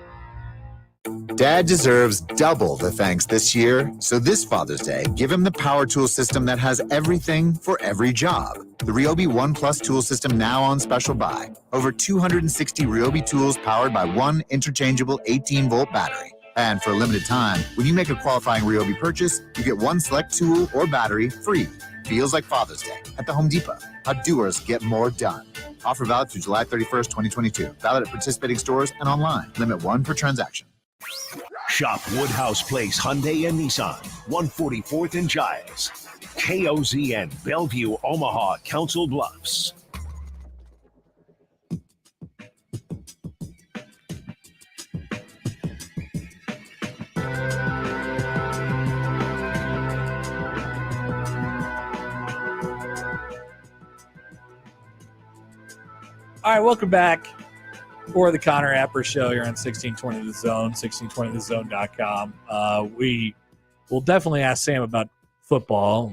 Dad deserves double the thanks this year, so this Father's Day, give him the power tool system that has everything for every job. The Ryobi One Plus tool system now on special buy. Over 260 Ryobi tools powered by one interchangeable 18-volt battery. And for a limited time, when you make a qualifying Ryobi purchase, you get one select tool or battery free. Feels like Father's Day at the Home Depot. How doers get more done. Offer valid through July 31st, 2022. Valid at participating stores and online. Limit 1 per transaction. Shop Woodhouse Place Hyundai and Nissan, 144th and Giles. KOZN, Bellevue, Omaha, Council Bluffs. All right, welcome back for the Connor Happer Show here on 1620 The Zone, 1620thezone.com. We will definitely ask Sam about football.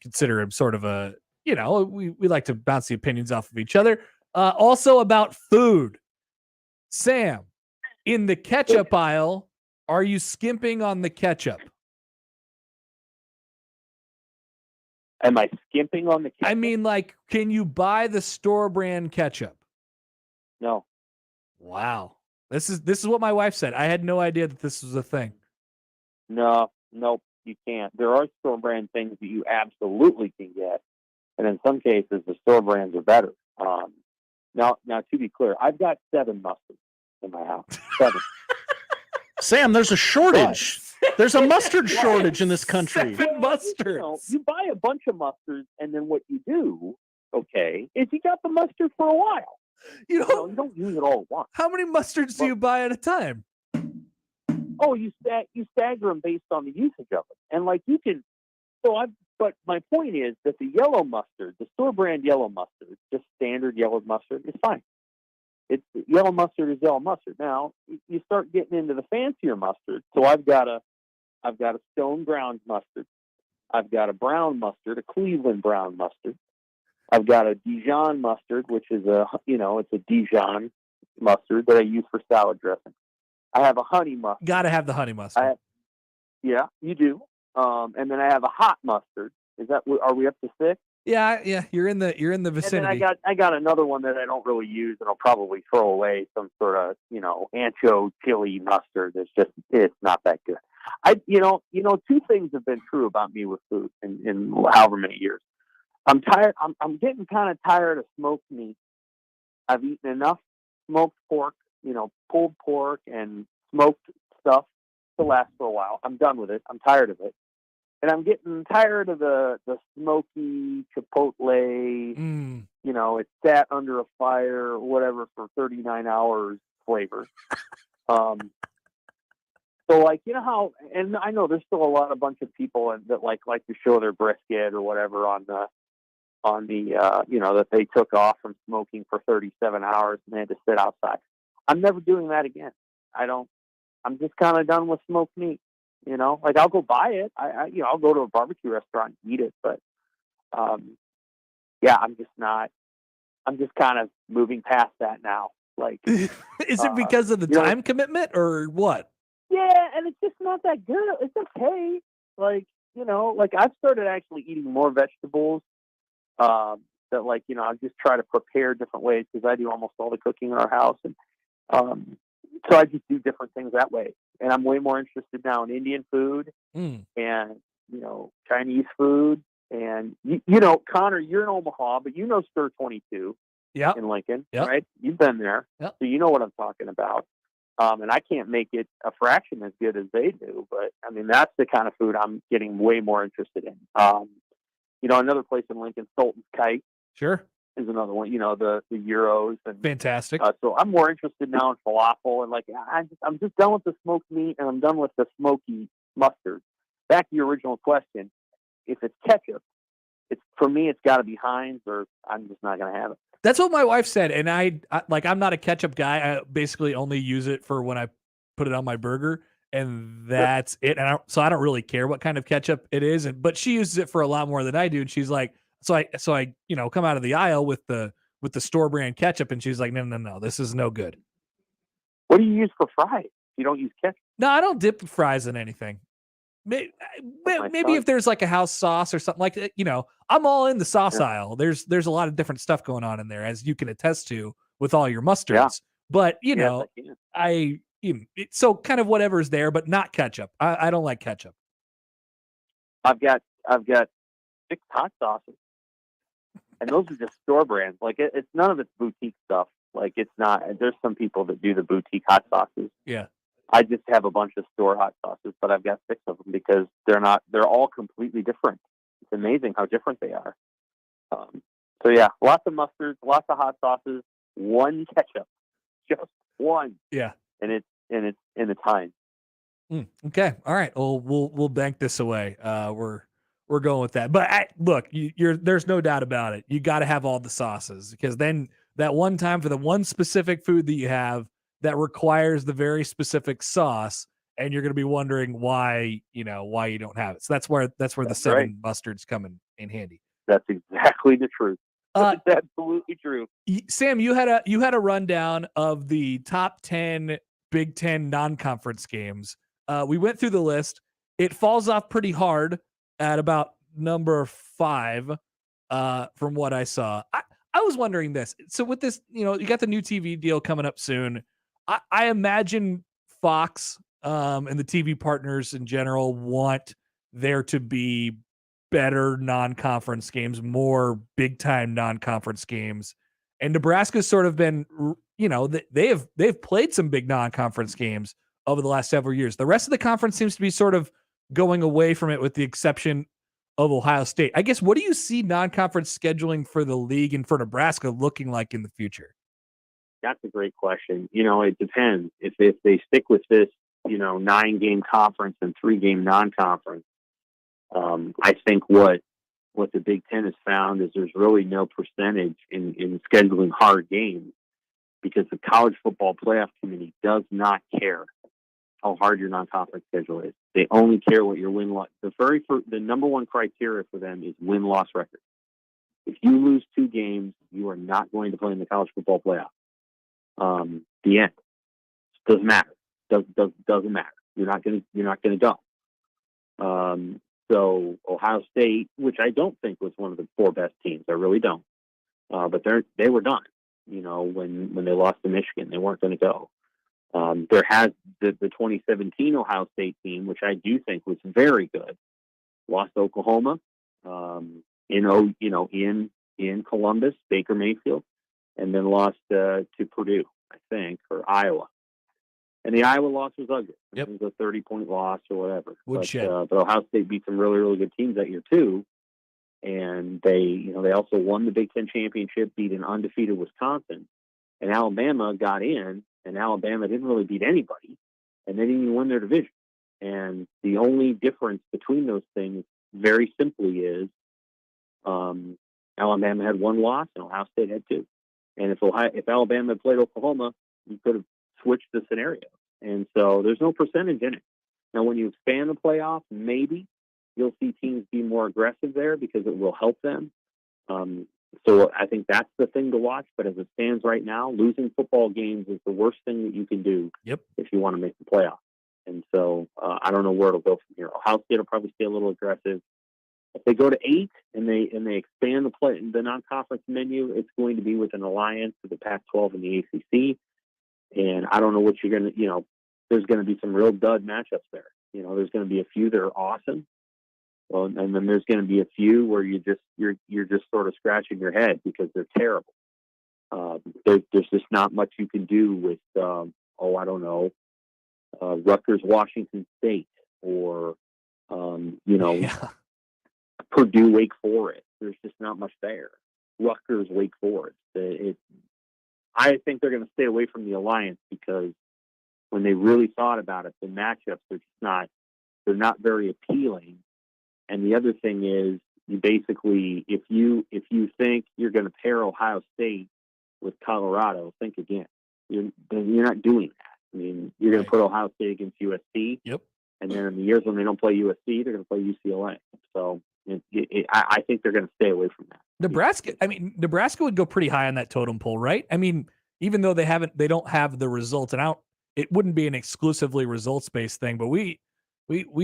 Consider him sort of a, we like to bounce the opinions off of each other. Also about food. Sam, in the ketchup aisle, are you skimping on the ketchup? Am I skimping on the ketchup? I mean, can you buy the store brand ketchup? No. Wow. This is what my wife said. I had no idea that this was a thing. No, you can't. There are store brand things that you absolutely can get, and in some cases, the store brands are better. Now, to be clear, I've got 7 mustards in my house. 7. Sam, there's a shortage. There's a mustard shortage in this country. 7 mustards. You buy a bunch of mustards, and then what you do, is you got the mustard for a while. You don't use it all at once. How many mustards do you buy at a time? Oh, you stagger them based on the usage of it, and you can. But my point is that the yellow mustard, the store brand yellow mustard, just standard yellow mustard, is fine. Yellow mustard is yellow mustard. Now you start getting into the fancier mustard. So I've got a stone ground mustard. I've got a brown mustard, a Cleveland brown mustard. I've got a Dijon mustard, which is it's a Dijon mustard that I use for salad dressing. I have a honey mustard. Got to have the honey mustard. Yeah, you do. And then I have a hot mustard. Are we up to 6? Yeah. You're in the vicinity. And then I got another one that I don't really use, and I'll probably throw away, some sort of ancho chili mustard. It's not that good. 2 things have been true about me with food in however many years. I'm tired. I'm getting kind of tired of smoked meat. I've eaten enough smoked pork, pulled pork and smoked stuff to last for a while. I'm done with it. I'm tired of it. And I'm getting tired of the smoky chipotle, it sat under a fire or whatever for 39 hours flavor. So how, and I know there's still a bunch of people that like to show their brisket or whatever on the that they took off from smoking for 37 hours and they had to sit outside. I'm never doing that again. I'm just kind of done with smoked meat. I'll go buy it. I'll go to a barbecue restaurant and eat it, but I'm just not. I'm just kind of moving past that now. Is it because of the time commitment or what? Yeah, and it's just not that good. It's okay. I've started actually eating more vegetables. I just try to prepare different ways because I do almost all the cooking in our house, and so I just do different things that way. And I'm way more interested now in Indian food and Chinese food. And Connor, you're in Omaha, but Stir 22 in Lincoln, right? You've been there, so you know what I'm talking about. And I can't make it a fraction as good as they do, but I mean that's the kind of food I'm getting way more interested in. Another place in Lincoln, Sultan's Kite. Sure. is another one. You know, the gyros and Fantastic. So I'm more interested now in falafel, and like I'm just done with the smoked meat, and I'm done with the smoky mustard. Back to your original question, if it's ketchup, for me it's got to be Heinz, or I'm just not going to have it. That's what my wife said, and I'm not a ketchup guy. I basically only use it for when I put it on my burger, and that's it. And so I don't really care what kind of ketchup it is, but she uses it for a lot more than I do. And she's like, so I come out of the aisle with the store brand ketchup, and she's like, no, this is no good. What do you use for fries? You don't use ketchup? No, I don't dip fries in anything. Maybe if there's like a house sauce or something like that, I'm all in the sauce aisle. There's a lot of different stuff going on in there, as you can attest to with all your mustards. Yeah. But so kind of whatever's there, but not ketchup. I don't like ketchup. I've got 6 hot sauces, and those are just store brands. Like it's none of it's boutique stuff. Like it's not. There's some people that do the boutique hot sauces. Yeah. I just have a bunch of store hot sauces, but I've got 6 of them because they're all completely different. It's amazing how different they are. So yeah, lots of mustards, lots of hot sauces, 1 ketchup, just 1. Yeah. And it's Heinz. Okay. All right. Well, we'll bank this away. We're going with that. But look, there's no doubt about it. You got to have all the sauces, because then that one time for the one specific food that you have that requires the very specific sauce, and you're going to be wondering why you don't have it. So that's where the 7 mustards come in handy. That's exactly the truth. That's absolutely true. Sam, you had a rundown of the top 10 Big Ten non-conference games. We went through the list. It falls off pretty hard at about number 5, from what I saw. I was wondering this. So with this, you got the new TV deal coming up soon. I imagine Fox and the TV partners in general want there to be better non-conference games, more big-time non-conference games. And Nebraska's sort of been, they've played some big non-conference games over the last several years. The rest of the conference seems to be sort of going away from it, with the exception of Ohio State. I guess, what do you see non-conference scheduling for the league and for Nebraska looking like in the future? That's a great question. It depends. If they stick with this, 9-game conference and 3-game non-conference, I think what the Big Ten has found is there's really no percentage in scheduling hard games, because the College Football Playoff Committee does not care how hard your non-conference schedule is. They only care what your win-loss. The number one criteria for them is win-loss record. If you lose 2 games, you are not going to play in the College Football Playoff. The end. Doesn't matter. Doesn't matter. You're not gonna go. So Ohio State, which I don't think was one of the 4 best teams, I really don't. But they were done. When they lost to Michigan, they weren't going to go. There has the 2017 Ohio State team, which I do think was very good, lost to Oklahoma, in Columbus, Baker Mayfield, and then lost to Purdue, I think, or Iowa. And the Iowa loss was ugly. Yep. It was a 30-point loss or whatever. But Ohio State beat some really, really good teams that year too. And they also won the Big Ten championship, beat an undefeated Wisconsin, and Alabama got in, and Alabama didn't really beat anybody, and they didn't even win their division. And the only difference between those things, very simply, is Alabama had 1 loss and Ohio State had 2. And if Alabama had played Oklahoma, you could have switched the scenario. And so there's no percentage in it. Now, when you expand the playoff, maybe you'll see teams be more aggressive there, because it will help them. So I think that's the thing to watch. But as it stands right now, losing football games is the worst thing that you can do if you want to make the playoff. And so I don't know where it'll go from here. Ohio State will probably stay a little aggressive. If they go to 8 and they expand the non-conference menu, it's going to be with an alliance to the Pac-12 and the ACC. And I don't know what you're going to, there's going to be some real dud matchups there. There's going to be a few that are awesome. Well, and then there's going to be a few where you're just sort of scratching your head because they're terrible. There's just not much you can do with, I don't know, Rutgers, Washington State, or, Purdue, Wake Forest. There's just not much there. Rutgers, Wake Forest. I think they're going to stay away from the Alliance because when they really thought about it, the matchups are just they're not very appealing. And the other thing is, you basically, if you think you're going to pair Ohio State with Colorado, think again. You're not doing that. I mean, you're going to put Ohio State against USC. Yep. And then in the years when they don't play USC, they're going to play UCLA. So I think they're going to stay away from that. Nebraska would go pretty high on that totem pole, right? I mean, even though they don't have the results, and it wouldn't be an exclusively results-based thing, but we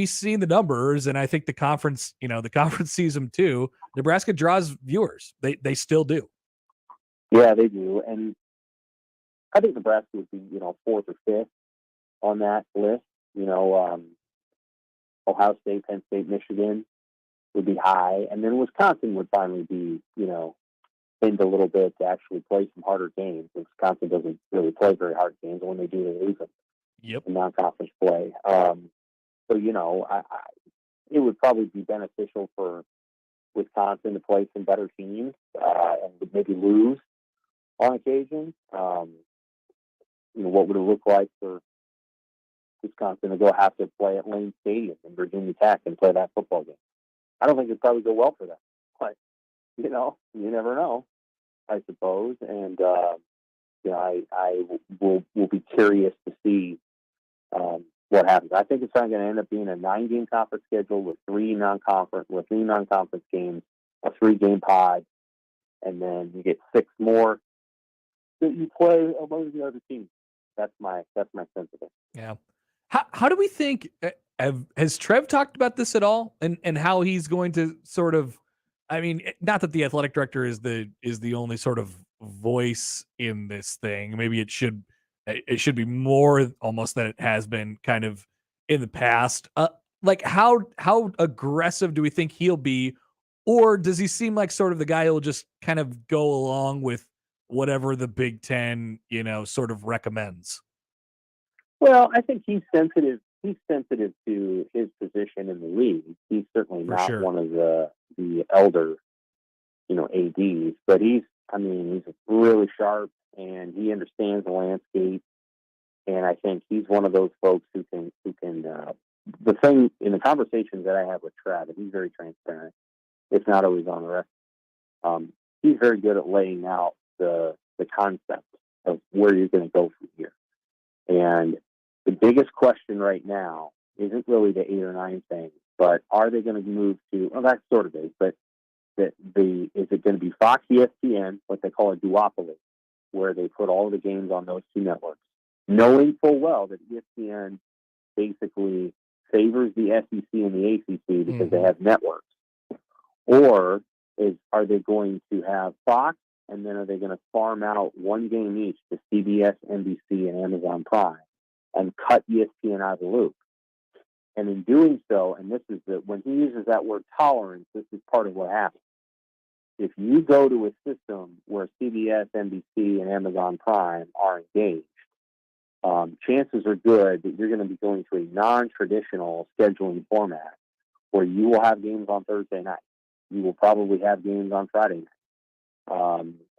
see the numbers, and I think the conference sees them too. Nebraska draws viewers. They still do. Yeah, they do. And I think Nebraska would be, fourth or fifth on that list. Ohio State, Penn State, Michigan would be high. And then Wisconsin would finally be, pinned a little bit to actually play some harder games. Wisconsin doesn't really play very hard games. When they do, they lose them in non-conference play. So, it would probably be beneficial for Wisconsin to play some better teams and maybe lose on occasion. What would it look like for Wisconsin to go have to play at Lane Stadium in Virginia Tech and play that football game? I don't think it'd probably go well for them. But, you never know, I suppose. And, I will be curious to see what happens. I think it's going to end up being a 9-game conference schedule with three non-conference games, a 3-game pod, and then you get 6 more that you play among the other teams. That's my sense of it. Yeah. How do we think? Has Trev talked about this at all, and how he's going to sort of? I mean, not that the athletic director is the only sort of voice in this thing. Maybe it should be more almost than it has been kind of in the past. Like how aggressive do we think he'll be, or does he seem like sort of the guy who'll just kind of go along with whatever the Big Ten, sort of recommends? Well, I think he's sensitive. He's sensitive to his position in the league. He's certainly not one of the elder, ADs, but he's really sharp and he understands the landscape. And I think he's one of those folks who can. The thing in the conversations that I have with Travis, he's very transparent. It's not always on the record. He's very good at laying out the concept of where you're going to go from here. And the biggest question right now isn't really the 8 or 9 thing, but are they going to move to? Well, that sort of is, but is it going to be Fox, ESPN, what they call a duopoly, where they put all the games on those 2 networks, knowing full well that ESPN basically favors the SEC and the ACC because they have networks? Or are they going to have Fox, and then are they going to farm out 1 game each to CBS, NBC, and Amazon Prime and cut ESPN out of the loop? And in doing so, and this is when he uses that word tolerance, this is part of what happens. If you go to a system where CBS, NBC, and Amazon Prime are engaged, chances are good that you're going to be going to a non-traditional scheduling format where you will have games on Thursday night. You will probably have games on Friday night.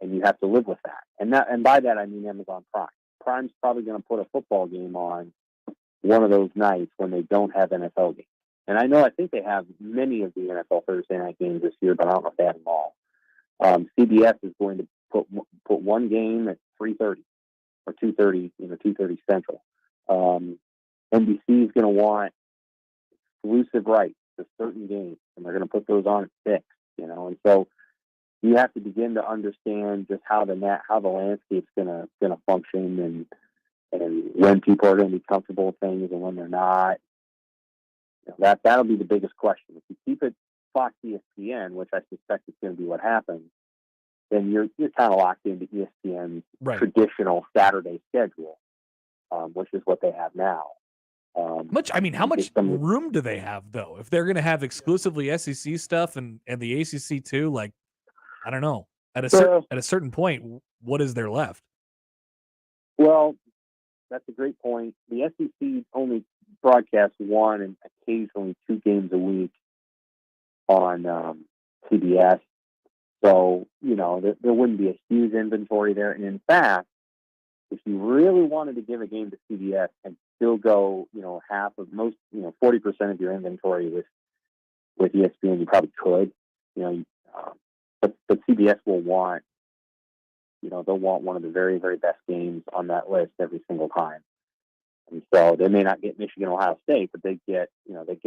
And you have to live with that. And by that, I mean Amazon Prime. Prime's probably going to put a football game on one of those nights when they don't have NFL games. And I think they have many of the NFL Thursday night games this year, but I don't know if they have them all. CBS is going to put 1 game at 3:30 or 2:30, 2:30 Central. NBC is going to want exclusive rights to certain games, and they're going to put those on at 6. And so you have to begin to understand just how the landscape's going to function, and when people are going to be comfortable with things and when they're not. That'll be the biggest question. If you keep it Fox, ESPN, which I suspect is going to be what happens, then you're kind of locked into ESPN's traditional Saturday schedule, which is what they have now. How much room do they have though? If they're going to have exclusively SEC stuff and the ACC too, like, I don't know. At a certain point, what is there left? Well, that's a great point. The SEC only broadcasts 1 and occasionally 2 games a week on CBS. So, there wouldn't be a huge inventory there. And in fact, if you really wanted to give a game to CBS and still go, half of 40% of your inventory with ESPN, you probably could, but CBS will want, they'll want one of the very, very best games on that list every single time. And so they may not get Michigan, Ohio State, but they get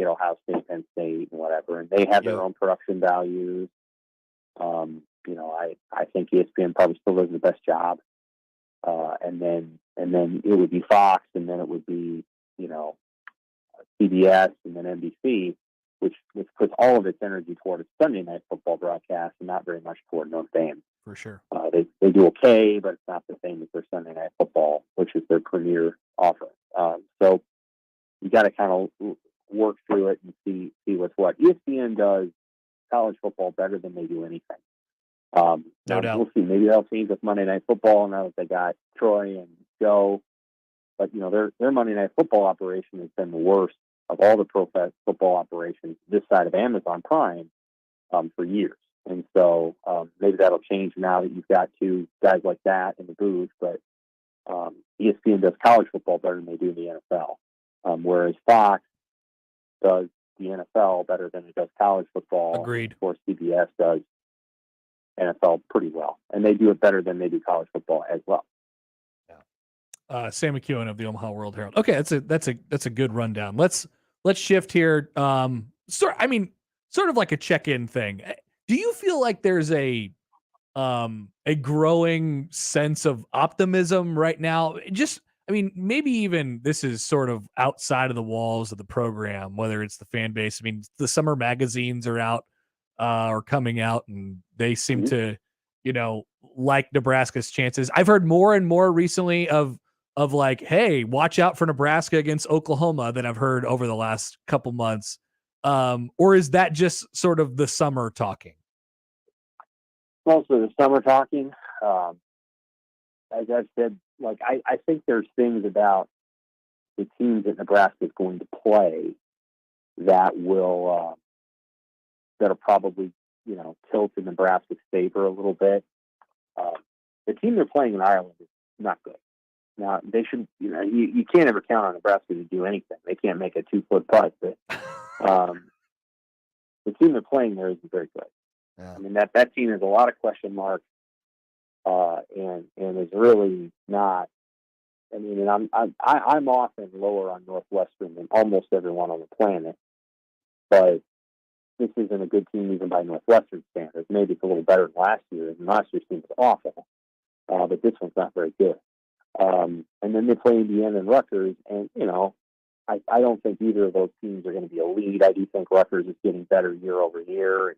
Ohio State, Penn State, and whatever. And they have their own production values. I think ESPN probably still does the best job. And then it would be Fox, and then it would be, CBS, and then NBC, which puts all of its energy toward its Sunday night football broadcast and not very much toward Notre Dame. For sure. They do okay, but it's not the same as their Sunday night football, which is their premier offering. So you got to kind of work through it and see what's what. ESPN does college football better than they do anything. No doubt. We'll see. Maybe they'll change with Monday Night Football now that they got Troy and Joe. But, their Monday Night Football operation has been the worst of all the pro football operations this side of Amazon Prime for years. And so maybe that'll change now that you've got two guys like that in the booth. But ESPN does college football better than they do the NFL, whereas Fox does the NFL better than it does college football. Agreed. Of course, CBS does NFL pretty well, and they do it better than they do college football as well. Sam McKewon of the Omaha World Herald. Okay, that's a good rundown. Let's shift here. Sort of like a check-in thing. Do you feel like there's a growing sense of optimism right now? Maybe even this is sort of outside of the walls of the program, whether it's the fan base. The summer magazines are out or coming out, and they seem to, like Nebraska's chances. I've heard more and more recently of like, hey, watch out for Nebraska against Oklahoma than I've heard over the last couple months. Or is that just sort of the summer talking? Mostly the summer talking. As I've said, I think there's things about the teams that Nebraska is going to play that will that'll probably tilt in Nebraska's favor a little bit. The team they're playing in Ireland is not good. Now they should, you can't ever count on Nebraska to do anything. They can't make a 2-foot putt, but the team they're playing there isn't very good. Yeah. That team has a lot of question marks, and is really not. I'm often lower on Northwestern than almost everyone on the planet, but this isn't a good team even by Northwestern standards. Maybe it's a little better than last year, and last year's team was awful, but this one's not very good. And then they play Indiana and Rutgers, and I don't think either of those teams are going to be elite. I do think Rutgers is getting better year over year.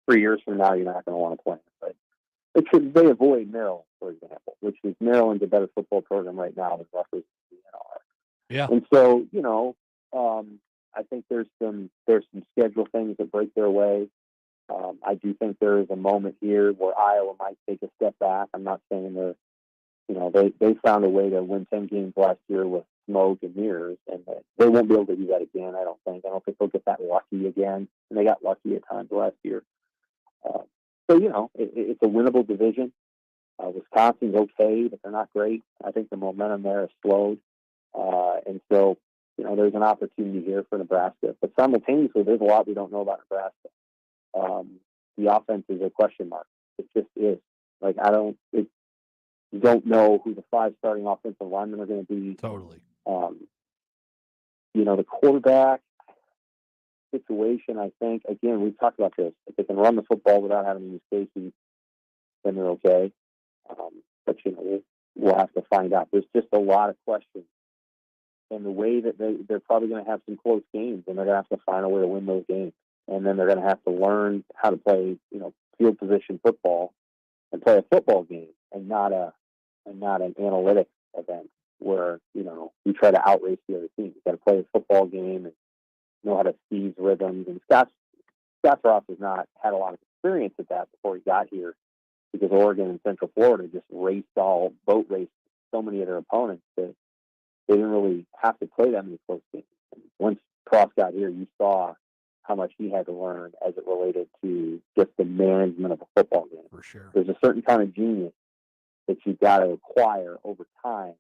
3 years from now, you're not going to want to play them. But they avoid Maryland, for example, which is Maryland's a better football program right now than Rutgers are. Yeah. And so, I think there's some schedule things that break their way. I do think there is a moment here where Iowa might take a step back. I'm not saying they found a way to win 10 games last year with smoke and mirrors, and they won't be able to do that again. I don't think they'll get that lucky again. And they got lucky at times last year. So it's a winnable division. Wisconsin's okay, but they're not great. I think the momentum there has slowed, and so there's an opportunity here for Nebraska. But simultaneously, there's a lot we don't know about Nebraska. The offense is a question mark. It just is. You don't know who the 5 starting offensive linemen are going to be. Totally. The quarterback situation, I think, again, we've talked about this. If they can run the football without having to use safety, then they're okay. But, we'll have to find out. There's just a lot of questions. And the way that they're probably going to have some close games, and they're going to have to find a way to win those games. And then they're going to have to learn how to play, field position football and play a football game and not an analytics event where, you try to outrace the other team. You got to play a football game and know how to seize rhythms. And Scott Frost has not had a lot of experience at that before he got here, because Oregon and Central Florida just boat raced so many of their opponents that they didn't really have to play that many close games. And once Frost got here, you saw how much he had to learn as it related to just the management of a football game. For sure. There's a certain kind of genius that you've got to acquire over time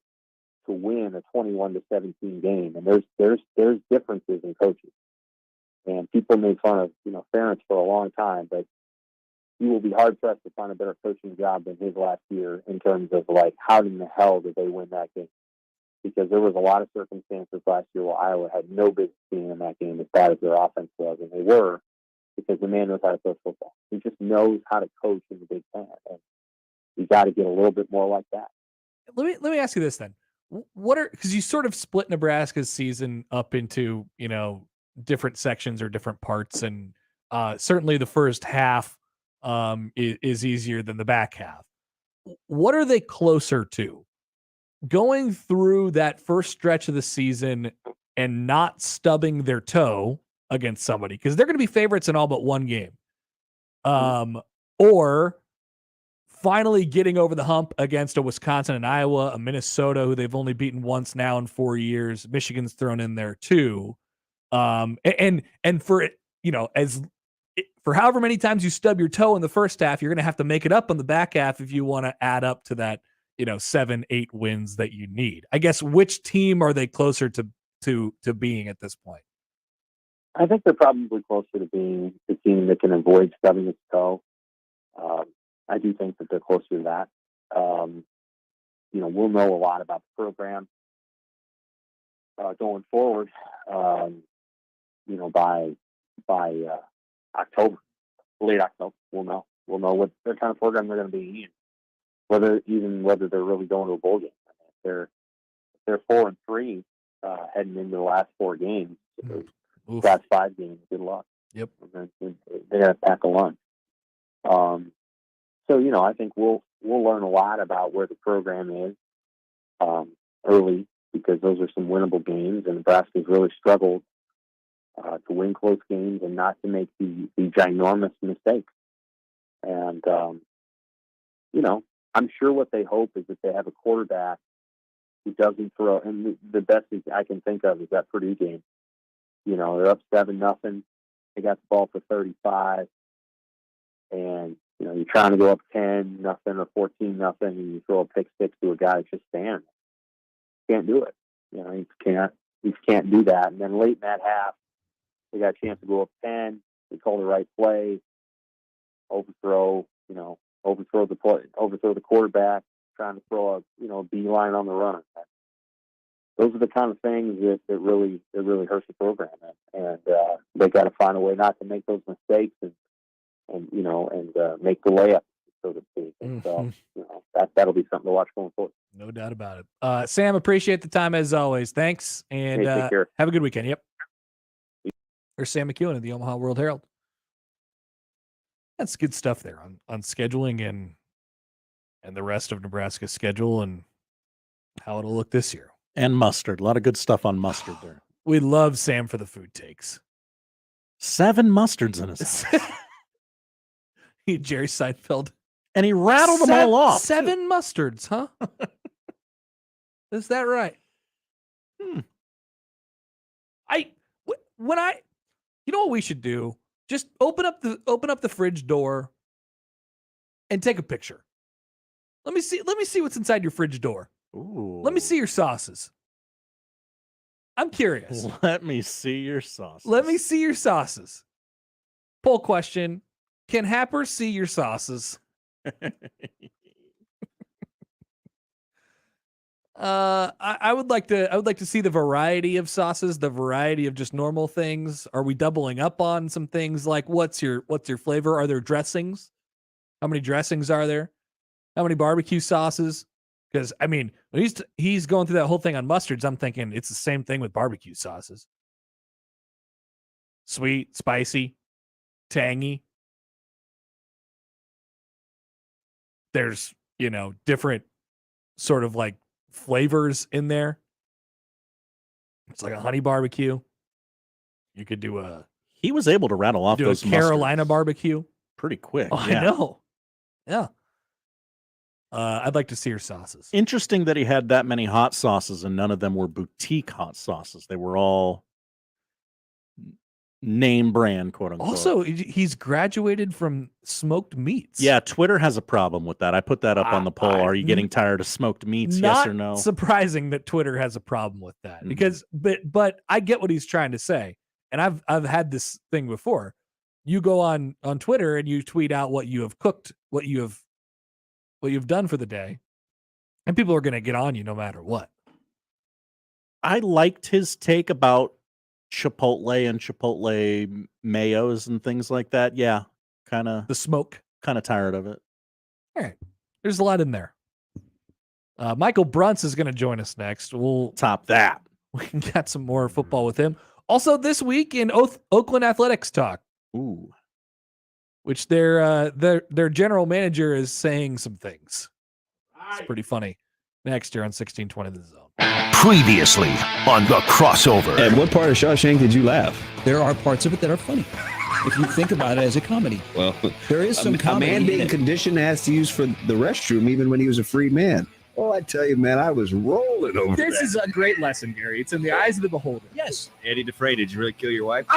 to win a 21-17 game. And there's differences in coaching. And people made fun of, Ferentz for a long time, but you will be hard pressed to find a better coaching job than his last year in terms of like, how in the hell did they win that game? Because there was a lot of circumstances last year where Iowa had no business being in that game as bad as their offense was, and they were, because the man knows how to coach football. He just knows how to coach in the Big Ten, and you got to get a little bit more like that. Let me ask you this then: because you sort of split Nebraska's season up into different sections or different parts, and certainly the first half is easier than the back half. What are they closer to? Going through that first stretch of the season and not stubbing their toe against somebody, because they're going to be favorites in all but one game, or finally getting over the hump against a Wisconsin and Iowa, a Minnesota who they've only beaten once now in 4 years. Michigan's thrown in there too, and for for however many times you stub your toe in the first half, you're going to have to make it up on the back half if you want to add up to that 7-8 wins that you need. I guess, which team are they closer to being at this point? I think they're probably closer to being the team that can avoid stubbing its toe. I do think that they're closer to that. We'll know a lot about the program going forward. By October, late October, we'll know what their kind of program they're going to be, whether they're really going to a bowl game. If they're 4-3 heading into the last 4 games. Last 5 games, good luck. Yep. They got to pack a lunch. So I think we'll learn a lot about where the program is early, because those are some winnable games, and Nebraska's really struggled to win close games and not to make the ginormous mistakes. And I'm sure what they hope is that they have a quarterback who doesn't throw. And the best I can think of is that Purdue game. They're up 7-0. They got the ball for 35, and you're trying to go up 10-0 or 14-0, and you throw a pick six to a guy that's just standing. Can't do it. You can't do that. And then late in that half, they got a chance to go up 10. They call the right play, overthrow the quarterback, trying to throw a beeline on the runner. Those are the kind of things that really hurts the program, and they got to find a way not to make those mistakes and make the layup, so to speak. And so that'll be something to watch going forward. No doubt about it. Sam, appreciate the time as always. Thanks, and Hey, take care. have a good weekend. Yep. There's Sam McKewon of the Omaha World Herald. That's good stuff there on scheduling and the rest of Nebraska's schedule and how it'll look this year. And mustard. A lot of good stuff on mustard there. We love Sam for the food takes. 7 mustards in his house. Jerry Seinfeld. And he rattled them all off. 7 mustards, huh? Is that right? You know what we should do? Just open up the fridge door and take a picture. Let me see what's inside your fridge door. Ooh. Let me see your sauces. I'm curious. Let me see your sauces. Let me see your sauces. Poll question: can Happer see your sauces? I would like to see the variety of sauces, the variety of just normal things. Are we doubling up on some things? Like what's your flavor? Are there dressings? How many dressings are there? How many barbecue sauces? Because when he's going through that whole thing on mustards, I'm thinking it's the same thing with barbecue sauces. Sweet, spicy, tangy. There's, different sort of like flavors in there. It's like a honey barbecue. You could do he was able to rattle off those Carolina barbecue pretty quick. Oh, yeah. I know. Yeah. I'd like to see your sauces. Interesting that he had that many hot sauces and none of them were boutique hot sauces. They were all name brand, quote unquote. Also, he's graduated from smoked meats. Yeah, Twitter has a problem with that. I put that up on the poll. Are you getting tired of smoked meats? Yes or no? Surprising that Twitter has a problem with that because, but I get what he's trying to say, and I've had this thing before. You go on Twitter and you tweet out what you have cooked, what you've done for the day, and people are going to get on you no matter what. I liked his take about Chipotle and Chipotle mayos and things like that. Yeah, kind of the smoke. Kind of tired of it. All right, there's a lot in there. Michael Bruntz is going to join us next. We'll top that. We got some more football with him. Also, this week in Oakland Athletics talk. Ooh, which their general manager is saying some things. It's pretty funny. Next year on 1620 The Zone. Previously on The Crossover. At what part of Shawshank did you laugh? There are parts of it that are funny. If you think about it as a comedy. Well, there is some comedy. A man being conditioned has to use for the restroom even when he was a free man. Oh, I tell you, man, I was rolling over This that. is a great lesson, Gary. It's in the eyes of the beholder. Yes. Eddie Dufresne, did you really kill your wife?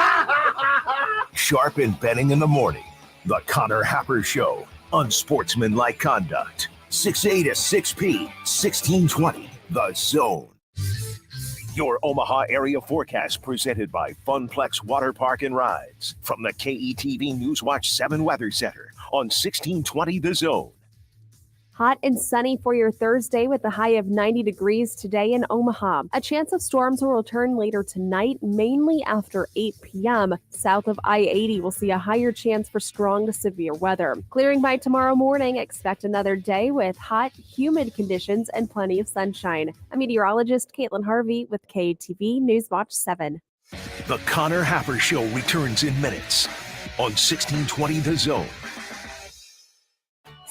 Sharp and Benning in the morning. The Connor Happer Show. Unsportsmanlike conduct. 6A to 6P. 1620. The Zone. Your Omaha area forecast presented by Funplex Water Park and Rides. From the KETV Newswatch 7 Weather Center on 1620 The Zone. Hot and sunny for your Thursday with a high of 90 degrees today in Omaha. A chance of storms will return later tonight, mainly after 8 p.m. South of I-80 will see a higher chance for strong to severe weather. Clearing by tomorrow morning, expect another day with hot, humid conditions and plenty of sunshine. I'm meteorologist Caitlin Harvey with KTV Newswatch 7. The Connor Happer Show returns in minutes on 1620 The Zone.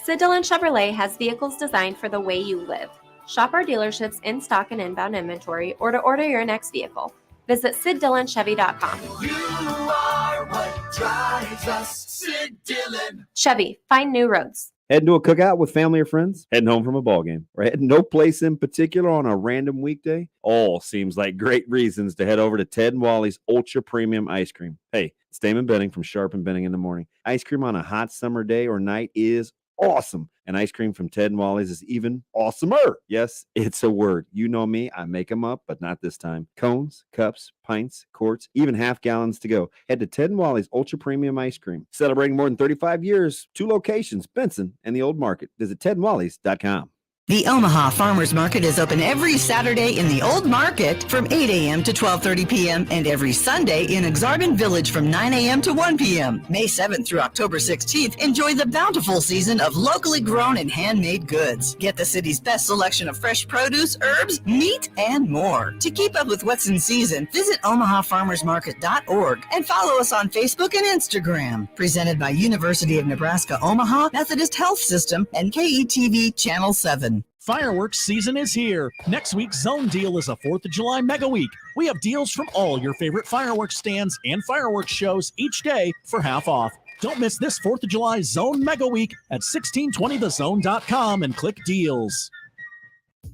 Sid Dillon Chevrolet has vehicles designed for the way you live. Shop our dealerships in stock and inbound inventory or to order your next vehicle. Visit SidDillonChevy.com. You are what drives us, Sid Dillon. Chevy, find new roads. Heading to a cookout with family or friends? Heading home from a ball game? Or heading no place in particular on a random weekday? All seems like great reasons to head over to Ted and Wally's Ultra Premium Ice Cream. Hey, it's Damon Benning from Sharp and Benning in the Morning. Ice cream on a hot summer day or night is awesome. And ice cream from Ted and Wally's is even awesomer. Yes, it's a word. You know me. I make them up, but not this time. Cones, cups, pints, quarts, even half gallons to go. Head to Ted and Wally's Ultra Premium Ice Cream. Celebrating more than 35 years, 2 locations, Benson and the Old Market. Visit tedandwallys.com. The Omaha Farmers Market is open every Saturday in the Old Market from 8 a.m. to 12:30 p.m. and every Sunday in Exarban Village from 9 a.m. to 1 p.m. May 7th through October 16th, enjoy the bountiful season of locally grown and handmade goods. Get the city's best selection of fresh produce, herbs, meat, and more. To keep up with what's in season, visit omahafarmersmarket.org and follow us on Facebook and Instagram. Presented by University of Nebraska Omaha, Methodist Health System, and KETV Channel 7. Fireworks season is here. Next week's Zone Deal is a 4th of July mega week. We have deals from all your favorite fireworks stands and fireworks shows each day for half off. Don't miss this 4th of July Zone mega week at 1620thezone.com and click deals.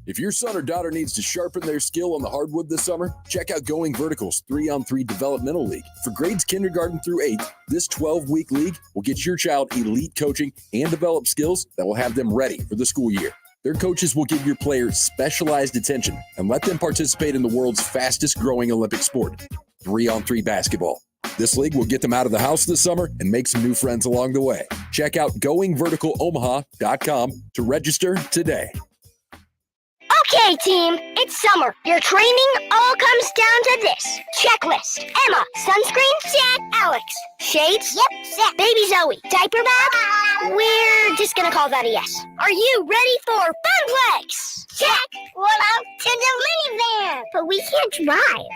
If your son or daughter needs to sharpen their skill on the hardwood this summer, check out Going Vertical's 3-on-3 Developmental League. For grades kindergarten through 8, this 12-week league will get your child elite coaching and develop skills that will have them ready for the school year. Their coaches will give your players specialized attention and let them participate in the world's fastest growing Olympic sport, 3-on-3 basketball. This league will get them out of the house this summer and make some new friends along the way. Check out goingverticalomaha.com to register today. Okay, team, it's summer. Your training all comes down to this. Checklist. Emma, sunscreen? Check. Alex, shades? Yep, check. Baby Zoe, diaper bag? We're just gonna call that a yes. Are you ready for Funplex? Check. What out to the minivan? But we can't drive.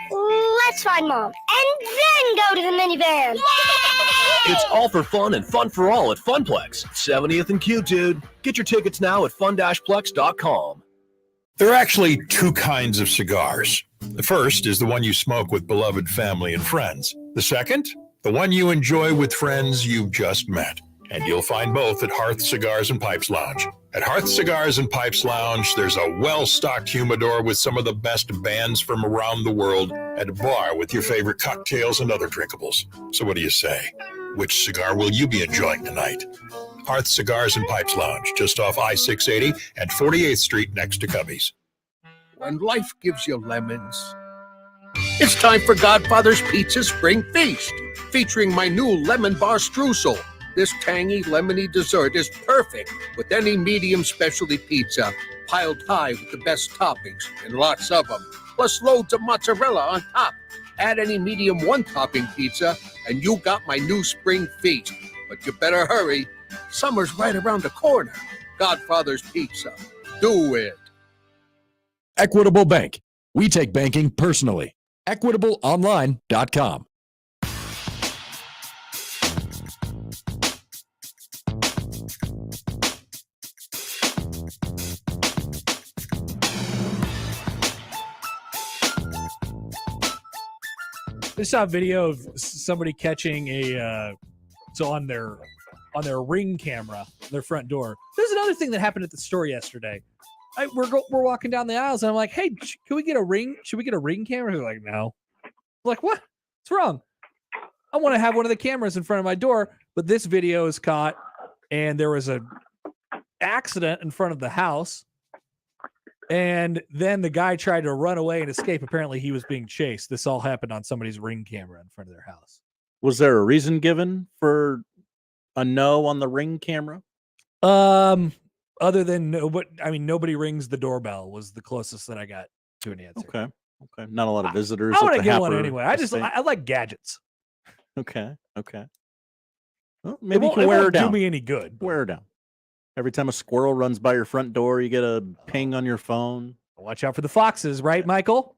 Let's find Mom and then go to the minivan. Yay! It's all for fun and fun for all at Funplex, 70th and Q, dude. Get your tickets now at fun-plex.com. There are actually 2 kinds of cigars. The first is the one you smoke with beloved family and friends. The second, the one you enjoy with friends you've just met. And you'll find both at Hearth Cigars and Pipes Lounge. At Hearth Cigars and Pipes Lounge, there's a well-stocked humidor with some of the best bands from around the world and a bar with your favorite cocktails and other drinkables. So what do you say? Which cigar will you be enjoying tonight? Hearth Cigars and Pipes Lounge, just off I-680 and 48th Street next to Cubby's. When life gives you lemons, it's time for Godfather's Pizza Spring Feast, featuring my new lemon bar streusel. This tangy, lemony dessert is perfect with any medium specialty pizza, piled high with the best toppings, and lots of them, plus loads of mozzarella on top. Add any medium one-topping pizza, and you got my new spring feast. But you better hurry. Summer's right around the corner. Godfather's Pizza. Do it. Equitable Bank. We take banking personally. EquitableOnline.com. I saw a video of somebody catching on their Ring camera, their front door. There's another thing that happened at the store yesterday. We're walking down the aisles and I'm like, hey, can we get a Ring? Should we get a Ring camera? They're like, no. I'm like, what? What's wrong? I want to have one of the cameras in front of my door, but this video is caught and there was a accident in front of the house. And then the guy tried to run away and escape. Apparently he was being chased. This all happened on somebody's Ring camera in front of their house. Was there a reason given for a no on the Ring camera? Other than nobody rings the doorbell was the closest that I got to an answer. Okay. Not a lot of visitors. I want at to the get one Happer anyway. I like gadgets. Okay. Well, It maybe you won't, can wear her do down. me any good. Wear her down. Every time a squirrel runs by your front door, you get a ping on your phone. Watch out for the foxes, right, Michael?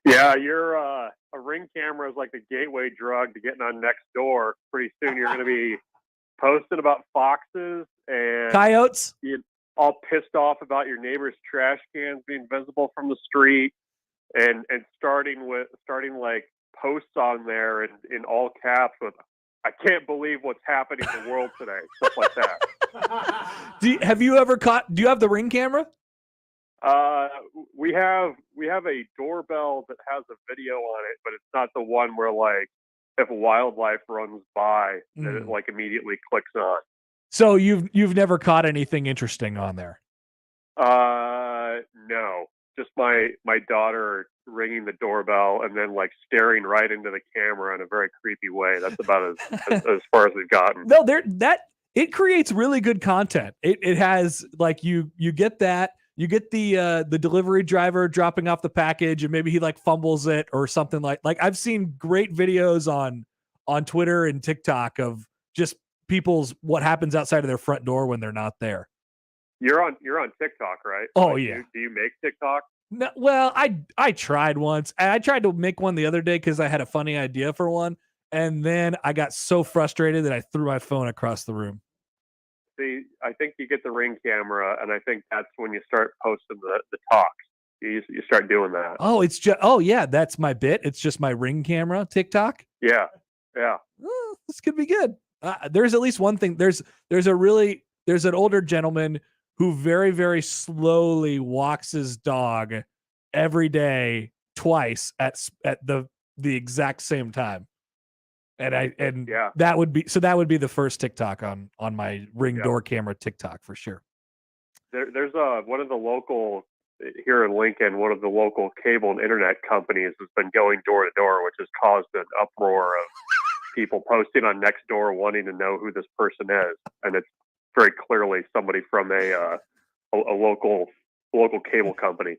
Yeah, a Ring camera is like the gateway drug to getting on Nextdoor. Pretty soon you're going to be posting about foxes and coyotes. You all pissed off about your neighbor's trash cans being visible from the street, and starting like posts on there in all caps with "I can't believe what's happening in the world today," stuff like that. Do you have the Ring camera? We have a doorbell that has a video on it, but it's not the one where like if wildlife runs by, that it like immediately clicks on. So you've never caught anything interesting on there? No. Just my daughter ringing the doorbell and then like staring right into the camera in a very creepy way. That's about as far as we've gotten. No, it creates really good content. It has like you get that. You get the delivery driver dropping off the package and maybe he like fumbles it or something like I've seen great videos on Twitter and TikTok of just people's what happens outside of their front door when they're not there. You're on TikTok, right? Oh, yeah. Do you make TikTok? No, well, I tried once. I tried to make one the other day because I had a funny idea for one, and then I got so frustrated that I threw my phone across the room. See, I think you get the Ring camera, and I think that's when you start posting the talks. You start doing that. Oh, that's my bit. It's just my Ring camera TikTok. Yeah. Oh, this could be good. There's at least one thing. There's an older gentleman who very, very slowly walks his dog every day twice at the exact same time. And that would be the first TikTok on my Ring door camera TikTok for sure. There's one of the local here in Lincoln, one of the local cable and internet companies has been going door to door, which has caused an uproar of people posting on Nextdoor wanting to know who this person is, and it's very clearly somebody from a local cable company.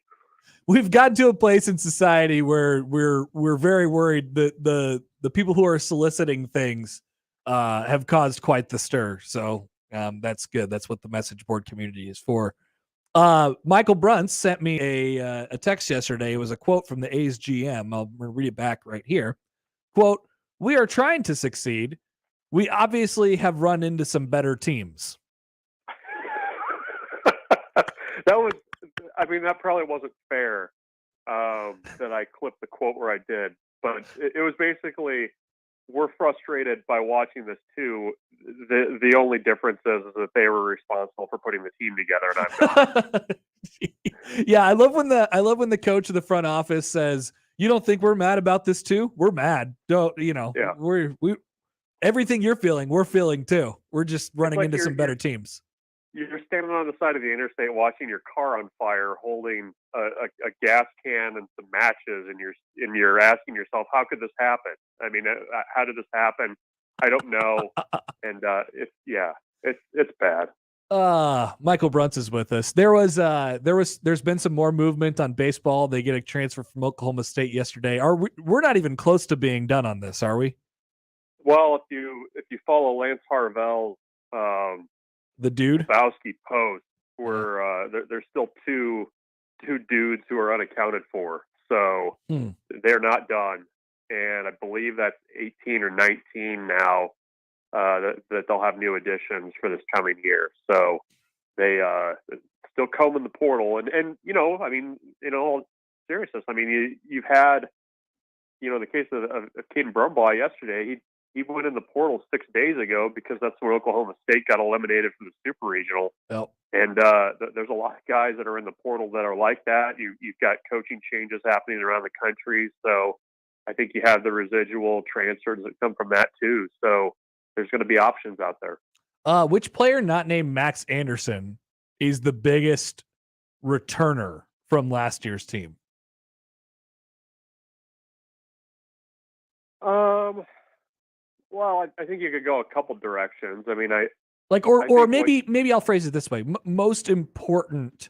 We've gotten to a place in society where we're very worried that the people who are soliciting things have caused quite the stir. So that's good. That's what the message board community is for. Michael Bruntz sent me a text yesterday. It was a quote from the A's GM. I'll read it back right here. Quote, "We are trying to succeed. We obviously have run into some better teams." That probably wasn't fair that I clipped the quote where I did, but it was basically we're frustrated by watching this too. The only difference is that they were responsible for putting the team together, and I'm not. Yeah, I love when the coach of the front office says, "You don't think we're mad about this too? We're mad. Don't Yeah. we everything you're feeling, we're feeling too. We're just running like into some better teams." You're standing on the side of the interstate watching your car on fire, holding a gas can and some matches, and you're asking yourself, how could this happen? I mean, how did this happen? I don't know. And it's bad. Michael Bruntz is with us. There's been some more movement on baseball. They get a transfer from Oklahoma State yesterday. We're not even close to being done on this, are we? Well, if you follow Lance Harvell's the dude Bowski post, where there's still two dudes who are unaccounted for, so they're not done, and I believe that's 18 or 19 now that they'll have new additions for this coming year. So they still combing the portal, and I mean, in all seriousness, I mean, you've had the case of Caden Brumbaugh yesterday. He went in the portal 6 days ago because that's where Oklahoma State got eliminated from the Super Regional. Yep. And there's a lot of guys that are in the portal that are like that. You've got coaching changes happening around the country. So I think you have the residual transfers that come from that too. So there's going to be options out there. Which player not named Max Anderson is the biggest returner from last year's team? Well, I think you could go a couple directions. I mean, maybe I'll phrase it this way: most important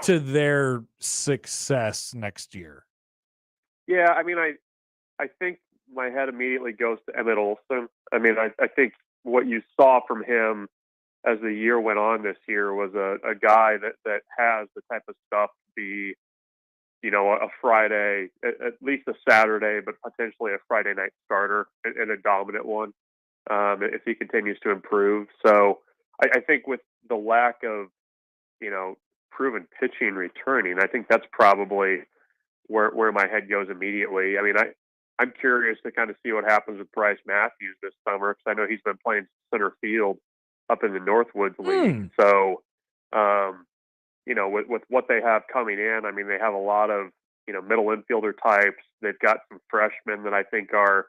to their success next year. Yeah, I mean, I think my head immediately goes to Emmett Olson. I mean, I think what you saw from him as the year went on this year was a guy that has the type of stuff to be, a Friday, at least a Saturday, but potentially a Friday night starter and a dominant one if he continues to improve. So I think with the lack of, proven pitching returning, I think that's probably where my head goes immediately. I mean, I'm curious to kind of see what happens with Bryce Matthews this summer because I know he's been playing center field up in the Northwoods League. So, with what they have coming in, I mean, they have a lot of, middle infielder types. They've got some freshmen that I think are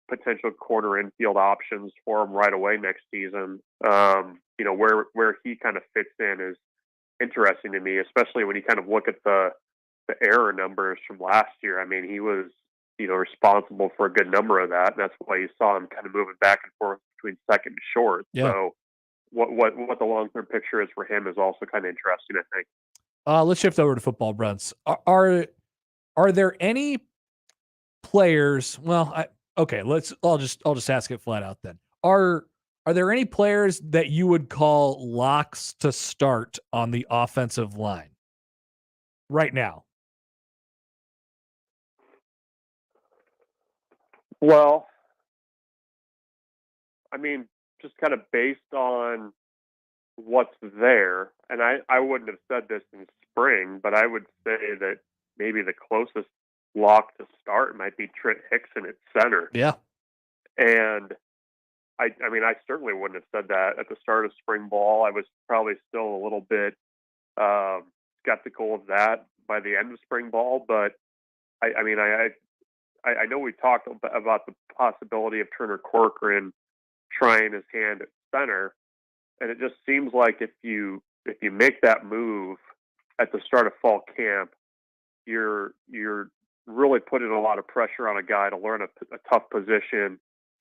potential corner infield options for them right away next season. Where he kind of fits in is interesting to me, especially when you kind of look at the error numbers from last year. I mean, he was, responsible for a good number of that. And that's why you saw him kind of moving back and forth between second and short. Yeah. So what the long-term picture is for him is also kind of interesting, I think. Let's shift over to football, Bruntz. Are there any players? Well, I'll just ask it flat out then. Are there any players that you would call locks to start on the offensive line right now? Well, I mean, just kind of based on what's there, and I wouldn't have said this in spring, but I would say that maybe the closest lock to start might be Trent Hickson at center. Yeah. And I mean, I certainly wouldn't have said that at the start of spring ball. I was probably still a little bit skeptical of that by the end of spring ball, but I know we talked about the possibility of Turner Corcoran trying his hand at center, and it just seems like if you make that move at the start of fall camp, you're really putting a lot of pressure on a guy to learn a tough position,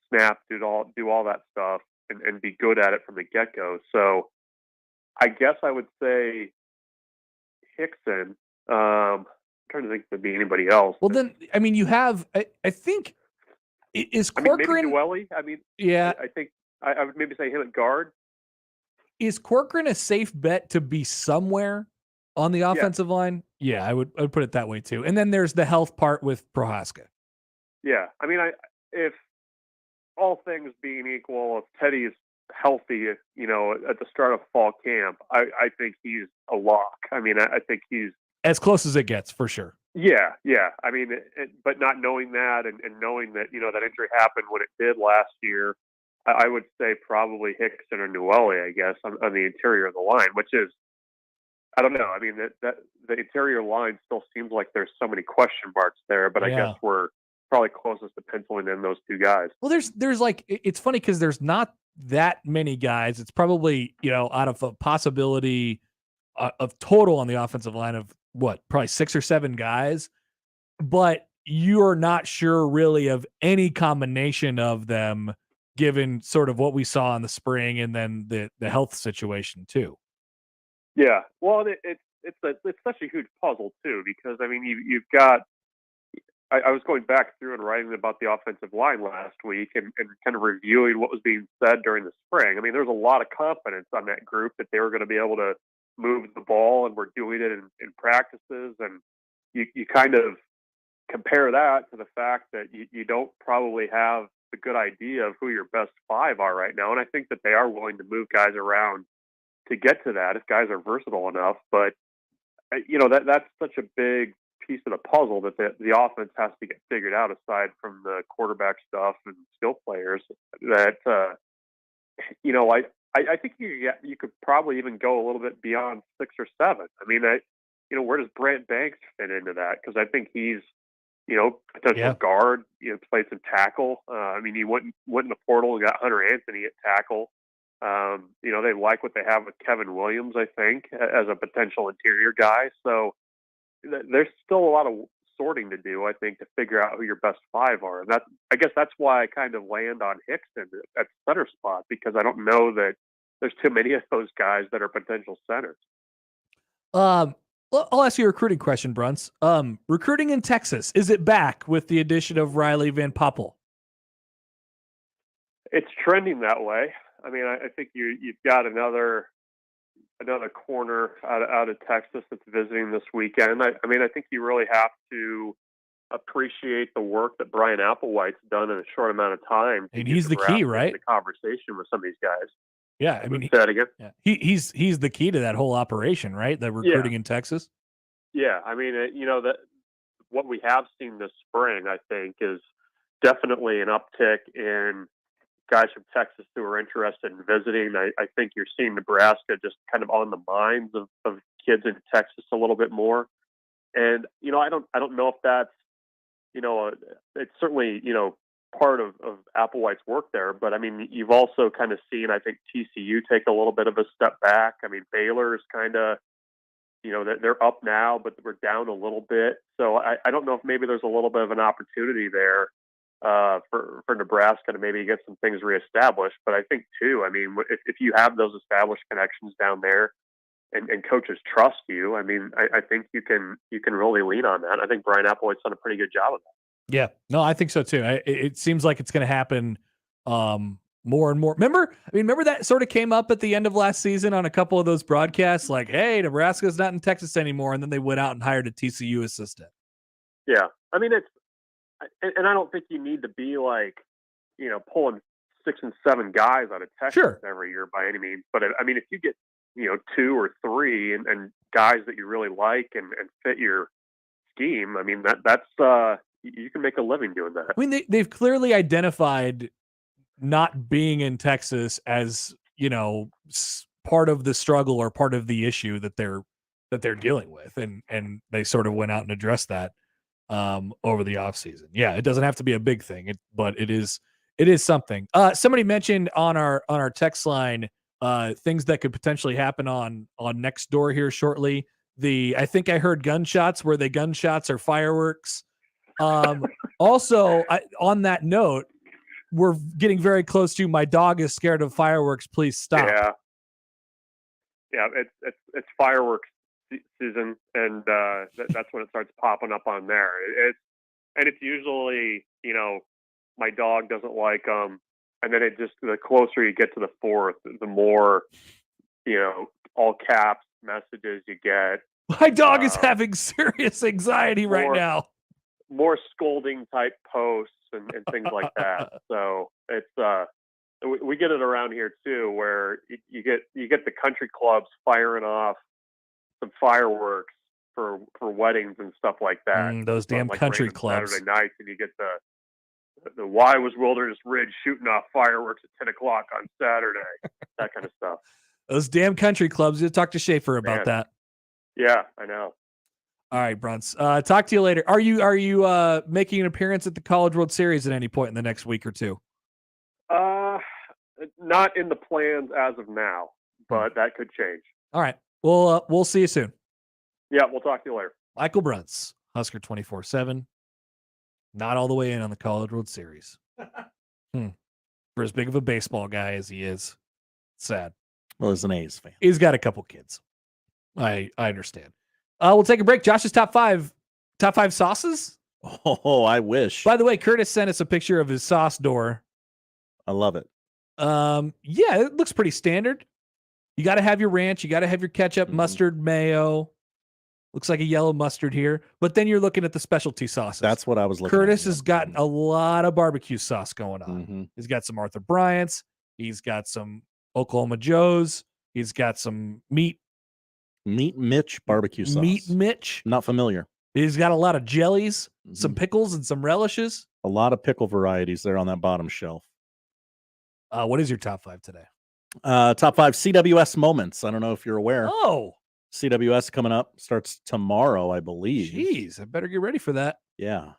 snap, do all that stuff, and be good at it from the get-go. So I guess I would say Hickson. I'm trying to think if there'd be anybody else. Well, then, I mean, you have, I think, is Corcoran... maybe Dwelly. I mean, yeah. I think I would maybe say him at guard. Is Corcoran a safe bet to be somewhere on the offensive line? Yeah, I would put it that way too. And then there's the health part with Prohaska. Yeah, I mean, if all things being equal, if Teddy is healthy, at the start of fall camp, I think he's a lock. I mean, I think he's as close as it gets for sure. Yeah. I mean, but not knowing that and knowing that, that injury happened when it did last year, I would say probably Hickson or Newelly, I guess, on the interior of the line, which is, I don't know. I mean, that the interior line still seems like there's so many question marks there, but I guess we're probably closest to penciling in those two guys. Well, there's like, it's funny because there's not that many guys. It's probably, out of a possibility of total on the offensive line of probably 6 or 7 guys, but you're not sure really of any combination of them given sort of what we saw in the spring and then the health situation too. Yeah. Well, it's such a huge puzzle too, because I mean, you've got, I was going back through and writing about the offensive line last week and kind of reviewing what was being said during the spring. I mean, there's a lot of confidence on that group that they were going to be able to move the ball and we're doing it in practices. And you kind of compare that to the fact that you don't probably have a good idea of who your best 5 are right now. And I think that they are willing to move guys around to get to that if guys are versatile enough. But, that's such a big piece of the puzzle that the offense has to get figured out aside from the quarterback stuff and skill players that, I think you could probably even go a little bit beyond 6 or 7. I mean, where does Brant Banks fit into that? Because I think he's, potential guard, played some tackle. I mean, he went in the portal and got Hunter Anthony at tackle. They like what they have with Kevin Williams, I think, as a potential interior guy. So there's still a lot of sorting to do, I think, to figure out who your best 5 are. And I guess that's why I kind of land on Hickson at center spot, because I don't know that there's too many of those guys that are potential centers. I'll ask you a recruiting question, Bruntz. Recruiting in Texas, is it back with the addition of Riley Van Poppel? It's trending that way. I mean, I think you've got another corner out of Texas that's visiting this weekend. I mean, I think you really have to appreciate the work that Brian Applewhite's done in a short amount of time. And he's the key, right? The conversation with some of these guys. Yeah, I mean, say that again. Yeah, he's the key to that whole operation, right? The recruiting in Texas. Yeah, I mean, that what we have seen this spring, I think, is definitely an uptick in guys from Texas who are interested in visiting. I think you're seeing Nebraska just kind of on the minds of kids in Texas a little bit more. And, I don't know if that's, it's certainly, part of Applewhite's work there, but I mean, you've also kind of seen, I think, TCU take a little bit of a step back. I mean, Baylor's kind of, they're up now, but we're down a little bit. So I don't know if maybe there's a little bit of an opportunity there for Nebraska to maybe get some things reestablished. But I think too, I mean, if you have those established connections down there and coaches trust you, I mean, I think you can really lean on that. I think Brian Applewhite's done a pretty good job of that. Yeah, no, I think so too. It seems like it's going to happen more and more. Remember that sort of came up at the end of last season on a couple of those broadcasts, like, hey, Nebraska's not in Texas anymore. And then they went out and hired a TCU assistant. Yeah. I mean, and I don't think you need to be like, pulling 6 and 7 guys out of Texas every year by any means. But I mean, if you get, 2 or 3 and guys that you really like and fit your scheme, I mean, that's you can make a living doing that. I mean, they've clearly identified not being in Texas as, part of the struggle or part of the issue that they're dealing with. And they sort of went out and addressed that over the offseason. Yeah, it doesn't have to be a big thing, but it is something. Somebody mentioned on our text line things that could potentially happen on next door here shortly. I think I heard gunshots. Were they gunshots or fireworks? Also, on that note, we're getting very close to my dog is scared of fireworks. Please stop. Yeah. It's fireworks season, and that's when it starts popping up on there. It's usually, my dog doesn't like them, and then the closer you get to the 4th, the more, all caps messages you get. My dog is having serious anxiety right now. More scolding type posts and things like that. So it's we get it around here too, where you get the country clubs firing off some fireworks for weddings and stuff like that. Those damn Like country random clubs. Saturday nights, and you get the Y was Wilderness Ridge shooting off fireworks at 10 o'clock on Saturday, that kind of stuff. Those damn country clubs. You talk to Schaefer about that. Yeah, I know. All right, Bruntz. Talk to you later. Are you making an appearance at the College World Series at any point in the next week or two? Not in the plans as of now, but that could change. All right. We'll see you soon. Yeah, we'll talk to you later. Michael Bruntz, Husker 24/7. Not all the way in on the College World Series. For as big of a baseball guy as he is, sad. Well, he's an A's fan. He's got a couple kids. I understand. We'll take a break. Josh's top five sauces. Oh, I wish. By the way, Curtis sent us a picture of his sauce door. I love it. Yeah, it looks pretty standard. You got to have your ranch. You got to have your ketchup, mustard, mayo. Looks like a yellow mustard here. But then you're looking at the specialty sauces. That's what I was looking Curtis at. has got a lot of barbecue sauce going on. He's got some Arthur Bryant's. He's got some Oklahoma Joe's. He's got some Meat Mitch barbecue sauce. Meat Mitch. Not familiar. He's got a lot of jellies, some pickles, and some relishes. A lot of pickle varieties there on that bottom shelf. What is your top five today? Top five CWS moments. I don't know if you're aware. Oh, CWS coming up. Starts tomorrow, I believe. Jeez, I better get ready for that. Yeah.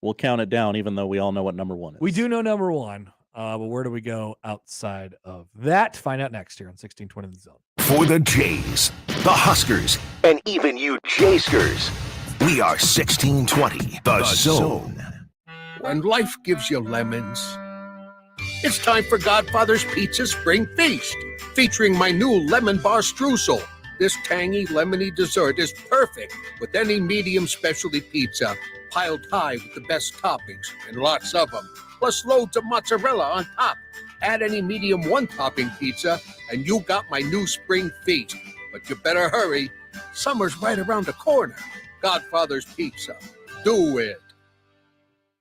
We'll count it down, even though we all know what number one is. We do know number one. But where do we go outside of that? Find out next year on 1620 The Zone. For the Jays, the Huskers, and even you Jayskers, we are 1620 The Zone. When life gives you lemons, it's time for Godfather's Pizza Spring Feast, featuring my new lemon bar streusel. This tangy, lemony dessert is perfect with any medium specialty pizza, piled high with the best toppings, and lots of them, plus loads of mozzarella on top. Add any medium one-topping pizza, and you got my new spring feast. But you better hurry. Summer's right around the corner. Godfather's Pizza. Do it.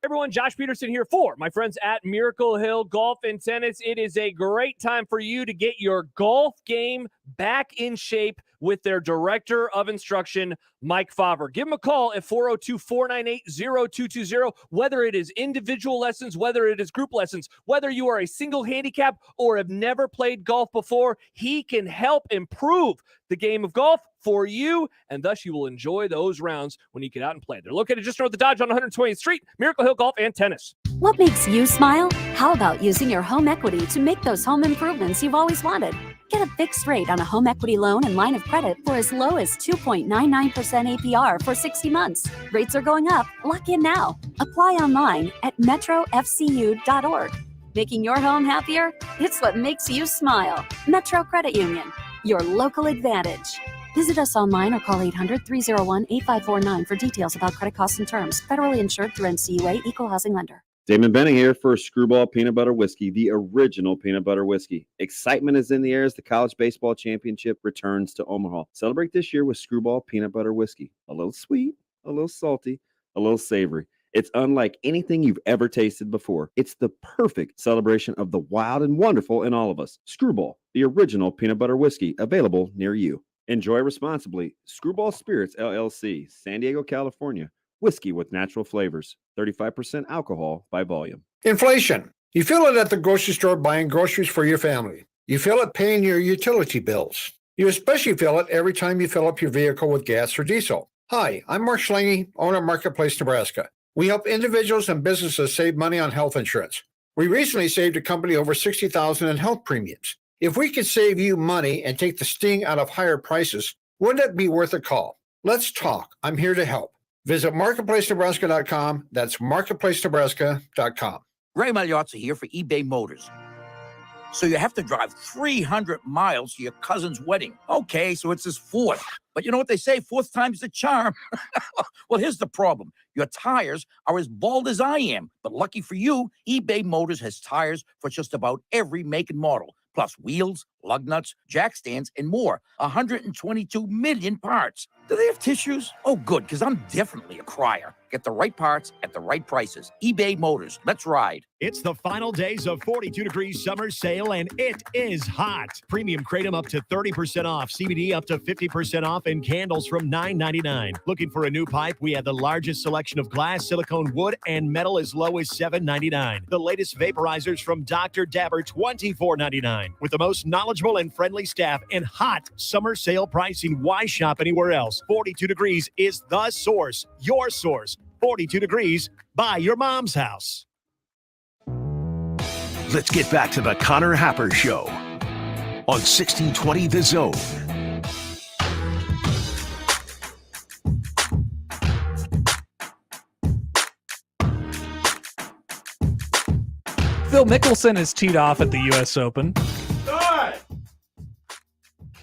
Everyone, Josh Peterson here for my friends at Miracle Hill Golf and Tennis. It is a great time for you to get your golf game back in shape with their director of instruction, Mike Favre. Give him a call at 402-498-0220. Whether it is individual lessons, whether it is group lessons, whether you are a single handicap or have never played golf before, he can help improve the game of golf for you, and thus you will enjoy those rounds when you get out and play. They're located just north of the Dodge on 120th Street, Miracle Hill Golf and Tennis. What makes you smile? How about using your home equity to make those home improvements you've always wanted? Get a fixed rate on a home equity loan and line of credit for as low as 2.99% APR for 60 months. Rates are going up. Lock in now. Apply online at metrofcu.org. Making your home happier? It's what makes you smile. Metro Credit Union, your local advantage. Visit us online or call 800-301-8549 for details about credit costs and terms. Federally insured through NCUA, Equal Housing Lender. Damon Benning here for Screwball Peanut Butter Whiskey, the original peanut butter whiskey. Excitement is in the air as the College Baseball Championship returns to Omaha. Celebrate this year with Screwball Peanut Butter Whiskey. A little sweet, a little salty, a little savory. It's unlike anything you've ever tasted before. It's the perfect celebration of the wild and wonderful in all of us. Screwball, the original peanut butter whiskey, available near you. Enjoy responsibly. Screwball Spirits, LLC, San Diego, California. Whiskey with natural flavors. 35% alcohol by volume. Inflation. You feel it at the grocery store buying groceries for your family. You feel it paying your utility bills. You especially feel it every time you fill up your vehicle with gas or diesel. Hi, I'm Mark Schlange, owner of Marketplace Nebraska. We help individuals and businesses save money on health insurance. We recently saved a company over $60,000 in health premiums. If we could save you money and take the sting out of higher prices, wouldn't it be worth a call? Let's talk. I'm here to help. Visit marketplacenebraska.com. That's marketplacenebraska.com. Ray Magliozzi here for eBay Motors. So you have to drive 300 miles to your cousin's wedding. Okay, so it's his fourth. But you know what they say? Fourth time's the charm. Well, here's the problem. Your tires are as bald as I am. But lucky for you, eBay Motors has tires for just about every make and model. Plus wheels, lug nuts, jack stands, and more. 122 million parts. Do they have tissues? Oh, good, because I'm definitely a crier. Get the right parts at the right prices. eBay Motors. Let's ride. It's the final days of 42 Degrees Summer Sale, and it is hot. Premium Kratom up to 30% off, CBD up to 50% off, and candles from $9.99. Looking for a new pipe? We have the largest selection of glass, silicone, wood, and metal as low as $7.99. The latest vaporizers from Dr. Dabber, $24.99. With the most knowledgeable and friendly staff and hot summer sale pricing, why shop anywhere else? 42 Degrees is the source, your source. 42 Degrees, buy your mom's house. Let's get back to the Connor Happer Show on 1620 The Zone. Phil Mickelson is teed off at the U.S. Open.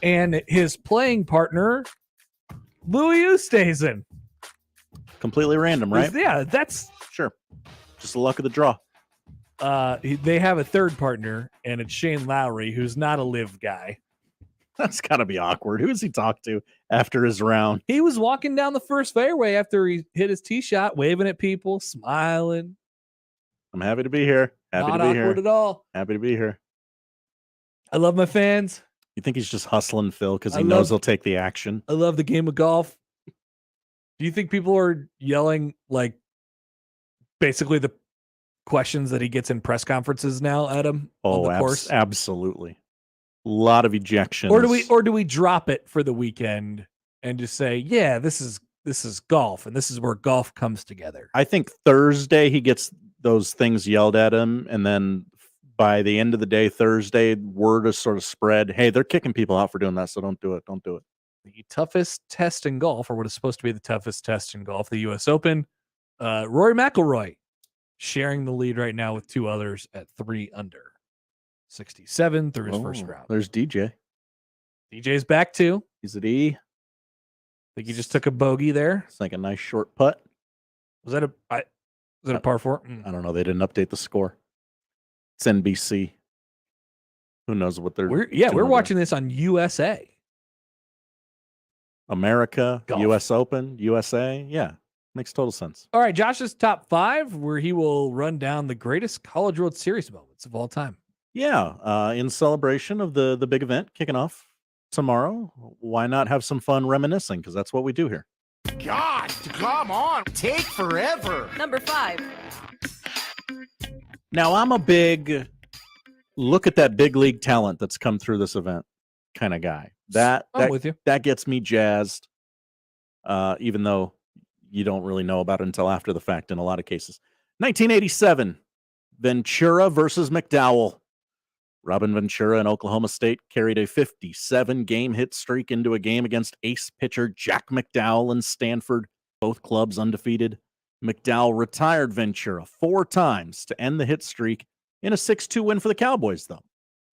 And his playing partner, Louis Oosthuizen. Completely random, right? Yeah, that's... Sure. Just the luck of the draw. They have a third partner, and it's Shane Lowry, who's not a live guy. That's got to be awkward. Who does he talk to after his round? He was walking down the first fairway after he hit his tee shot, waving at people, smiling. I'm happy to be here. Happy Not to be awkward here. at all. Happy to be here. I love my fans. You think he's just hustling Phil because I he love- knows he'll take the action? I love the game of golf. Do you think people are yelling like basically the questions that he gets in press conferences now at him on the course? Absolutely. A lot of ejections. Or do we drop it for the weekend and just say, yeah, this is golf and this is where golf comes together? I think Thursday he gets those things yelled at him, and then by the end of the day, Thursday, word is sort of spread. Hey, they're kicking people out for doing that, so don't do it. Don't do it. The toughest test in golf, or what is supposed to be the toughest test in golf, the U.S. Open. Rory McIlroy sharing the lead right now with two others at 3 under. 67 through his first round. There's DJ. DJ's back too. He's at E. Think he just took a bogey there. It's like a nice short putt. Was that a par 4? I don't know. They didn't update the score. It's NBC. Who knows what they're We're doing watching this on USA. America, Golf. US Open, USA. Yeah. Makes total sense. All right, Josh's top 5, where he will run down the greatest College World Series moments of all time. Yeah. In celebration of the big event kicking off tomorrow, why not have some fun reminiscing? Because that's what we do here. God, come on. Take forever. Number 5. Now, I'm a big look at that big league talent that's come through this event kind of guy. I'm with you. That gets me jazzed, even though you don't really know about it until after the fact in a lot of cases. 1987, Ventura versus McDowell. Robin Ventura in Oklahoma State carried a 57-game hit streak into a game against ace pitcher Jack McDowell in Stanford, both clubs undefeated. McDowell retired Ventura 4 times to end the hit streak in a 6-2 win for the Cowboys, though.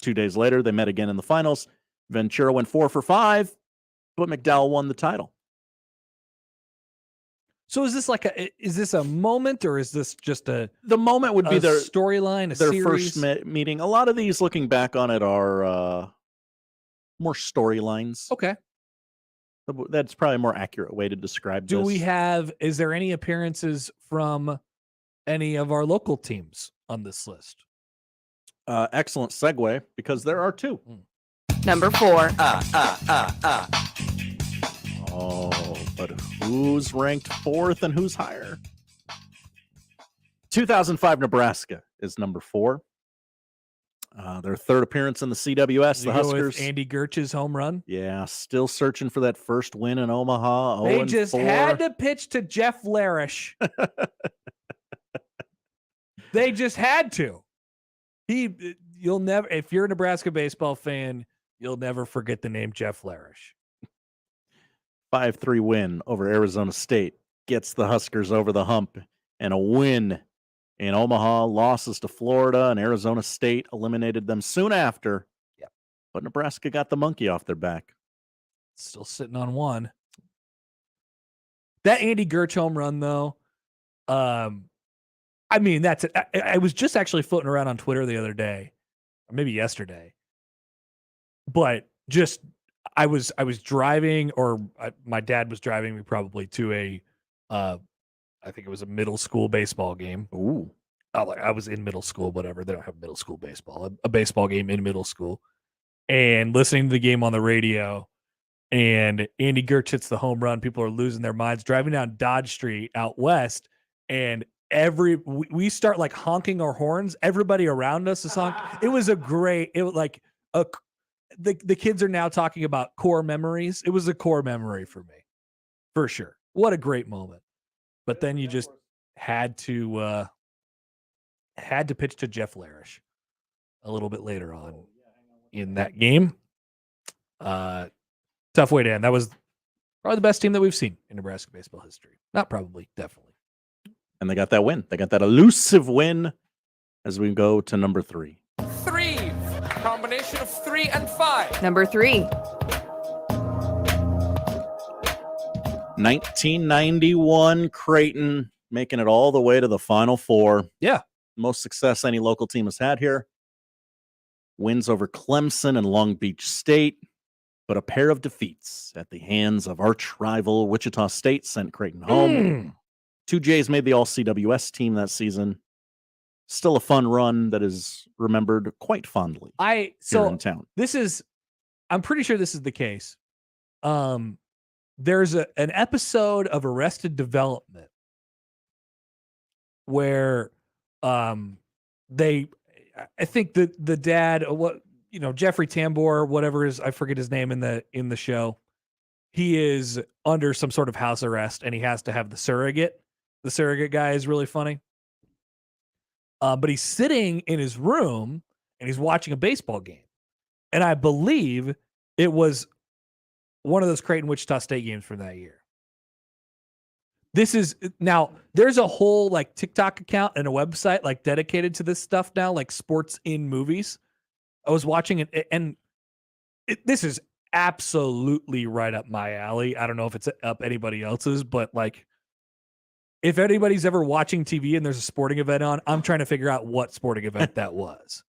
2 days later, they met again in the finals. Ventura went 4 for 5, but McDowell won the title. So is this a moment, or is this just the moment would be their storyline, their series? first meeting. A lot of these, looking back on it, are more storylines. Okay. That's probably a more accurate way to describe Do this. we have, is there any appearances from any of our local teams on this list? Excellent segue, because there are 2. Number 4. Oh, but who's ranked 4th and who's higher? 2005 Nebraska is number 4. Their 3rd appearance in the CWS, the Huskers. Andy Gertch's home run. Yeah, still searching for that first win in Omaha. They just 0-4. had to pitch to Jeff Larish. They just had to. You'll never, if you're a Nebraska baseball fan, you'll never forget the name Jeff Larish. 5-3 win over Arizona State gets the Huskers over the hump, and a win in Omaha. Losses to Florida, and Arizona State eliminated them soon after. Yep. But Nebraska got the monkey off their back. Still sitting on 1. That Andy Gertch home run, though, I mean, that's it. I was just actually floating around on Twitter the other day, or maybe yesterday. but just I was driving, or my dad was driving me probably to a I think it was a middle school baseball game. Ooh. I was in middle school, whatever. They don't have middle school baseball. A baseball game in middle school, and listening to the game on the radio. And Andy Gertz hits the home run. People are losing their minds. Driving down Dodge Street out west, and we start like honking our horns. Everybody around us is honking. It was like the kids are now talking about core memories. It was a core memory for me, for sure. What a great moment. But then you just had to pitch to Jeff Larish a little bit later on in that game. Tough way to end. That was probably the best team that we've seen in Nebraska baseball history. Not probably, definitely. And they got that win. They got that elusive win as we go to number 3. 3. Combination of 3 and 5. Number 3. 1991 Creighton making it all the way to the Final Four. Yeah. Most success any local team has had here. Wins over Clemson and Long Beach State, but a pair of defeats at the hands of arch rival Wichita State sent Creighton home. 2 J's made the All-CWS team that season. Still a fun run that is remembered quite fondly here in town. I'm pretty sure this is the case. There's an episode of Arrested Development where I think the dad, Jeffrey Tambor, whatever I forget his name in the show, he is under some sort of house arrest and he has to have the surrogate. The surrogate guy is really funny. But he's sitting in his room and he's watching a baseball game. And I believe it was one of those Creighton Wichita State games from that year. There's a whole like TikTok account and a website like dedicated to this stuff now, like sports in movies. I was watching it, and this is absolutely right up my alley. I don't know if it's up anybody else's, but like, if anybody's ever watching TV and there's a sporting event on, I'm trying to figure out what sporting event that was.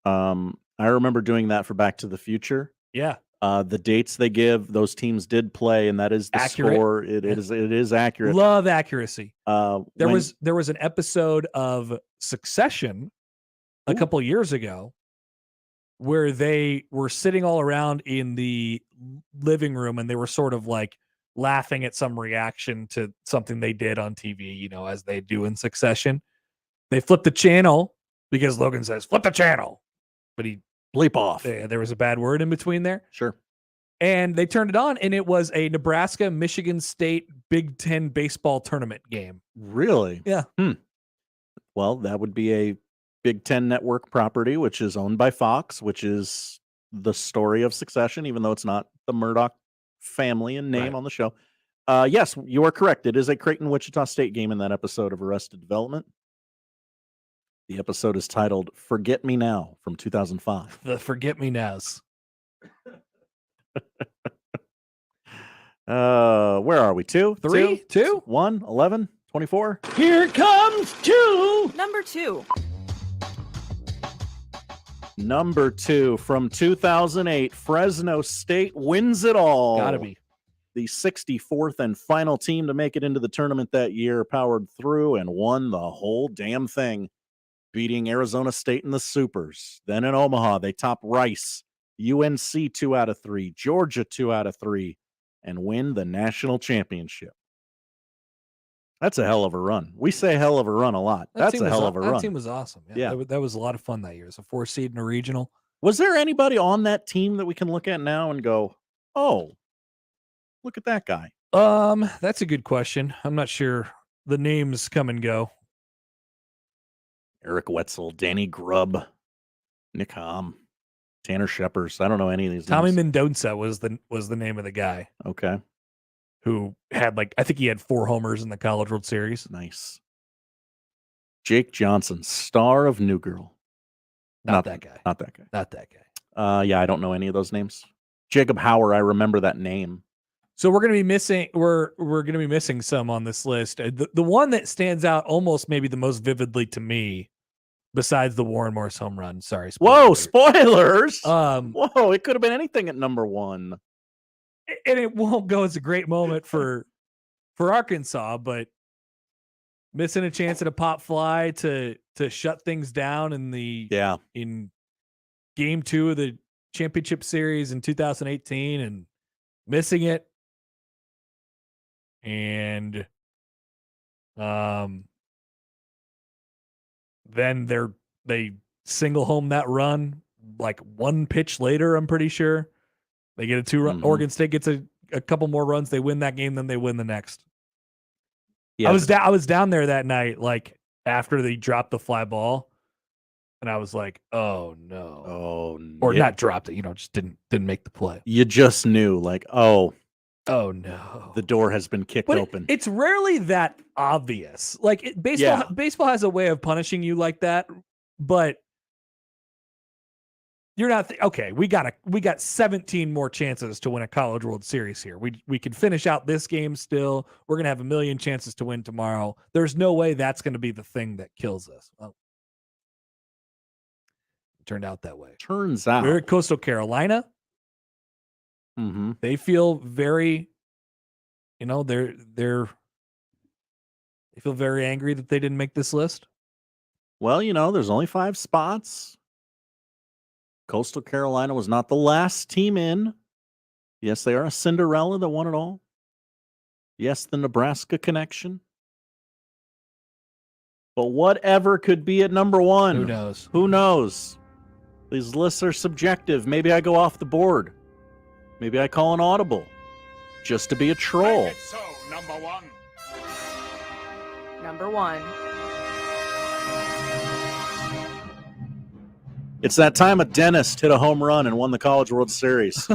I remember doing that for Back to the Future. Yeah. The dates they give, those teams did play, and that is the accurate score. It is accurate. Love accuracy. There When- was an episode of Succession a couple years ago where they were sitting all around in the living room and they were sort of like laughing at some reaction to something they did on TV, as they do in Succession. They flipped the channel because Logan says, flip the channel. But he bleep off. There was a bad word in between there. Sure. And they turned it on and it was a Nebraska-Michigan State Big Ten baseball tournament game. Really? Yeah. Well, that would be a Big Ten network property, which is owned by Fox, which is the story of Succession, even though it's not the Murdoch family and name on the show. Yes, you are correct. It is a Creighton Wichita State game in that episode of Arrested Development. The episode is titled Forget Me Now from 2005. The Forget Me Nows. Where are we? 2? 3? 2? 1? 11? 24? Here comes 2. Number 2. Number 2 from 2008, Fresno State wins it all. Gotta be. The 64th and final team to make it into the tournament that year, powered through and won the whole damn thing, beating Arizona State in the Supers. Then in Omaha, they top Rice, UNC 2 out of 3, Georgia 2 out of 3, and win the national championship. That's a hell of a run. We say hell of a run a lot. That's a hell of a run. That team was awesome. Yeah. That was a lot of fun that year. It's a 4 seed in a regional. Was there anybody on that team that we can look at now and go, oh, look at that guy? That's a good question. I'm not sure. The names come and go. Eric Wetzel, Danny Grubb, Nick Hom, Tanner Shepers. I don't know any of these Tommy names. Mendonça was the name of the guy. Okay. Who had I think he had 4 homers in the College World Series. Nice. Jake Johnson, star of New Girl. Not that guy. Not that guy. Not that guy. Yeah, I don't know any of those names. Jacob Hauer, I remember that name. So we're gonna be missing. We're gonna be missing some on this list. The one that stands out almost maybe the most vividly to me besides the Warren Morris home run. Sorry. Whoa, spoilers. Whoa, it could have been anything at number 1. And it won't go as a great moment for Arkansas, but missing a chance at a pop fly to shut things down in game 2 of the championship series in 2018 and missing it. And then they single home that run like one pitch later, I'm pretty sure. They get a 2-run. Oregon State gets a couple more runs. They win that game, then they win the next. Yeah. I was down there that night, like after they dropped the fly ball, and I was like, "Oh no!" Oh, or not dropped it. Just didn't make the play. You just knew, like, oh no, the door has been kicked open. It's rarely that obvious. Like baseball has a way of punishing you like that, but you're not okay. We got 17 more chances to win a College World Series here. We could finish out this game still. We're gonna have a million chances to win tomorrow. There's no way that's gonna be the thing that kills us. Well, it turned out that way. Turns out we're at Coastal Carolina. They feel very, they feel very angry that they didn't make this list. Well, there's only 5 spots. Coastal Carolina was not the last team in. Yes, they are a Cinderella that won it all. Yes, the Nebraska connection. But whatever could be at number 1. Who knows? Who knows? These lists are subjective. Maybe I go off the board. Maybe I call an audible just to be a troll. So, number 1. Number 1. It's that time a dentist hit a home run and won the College World Series.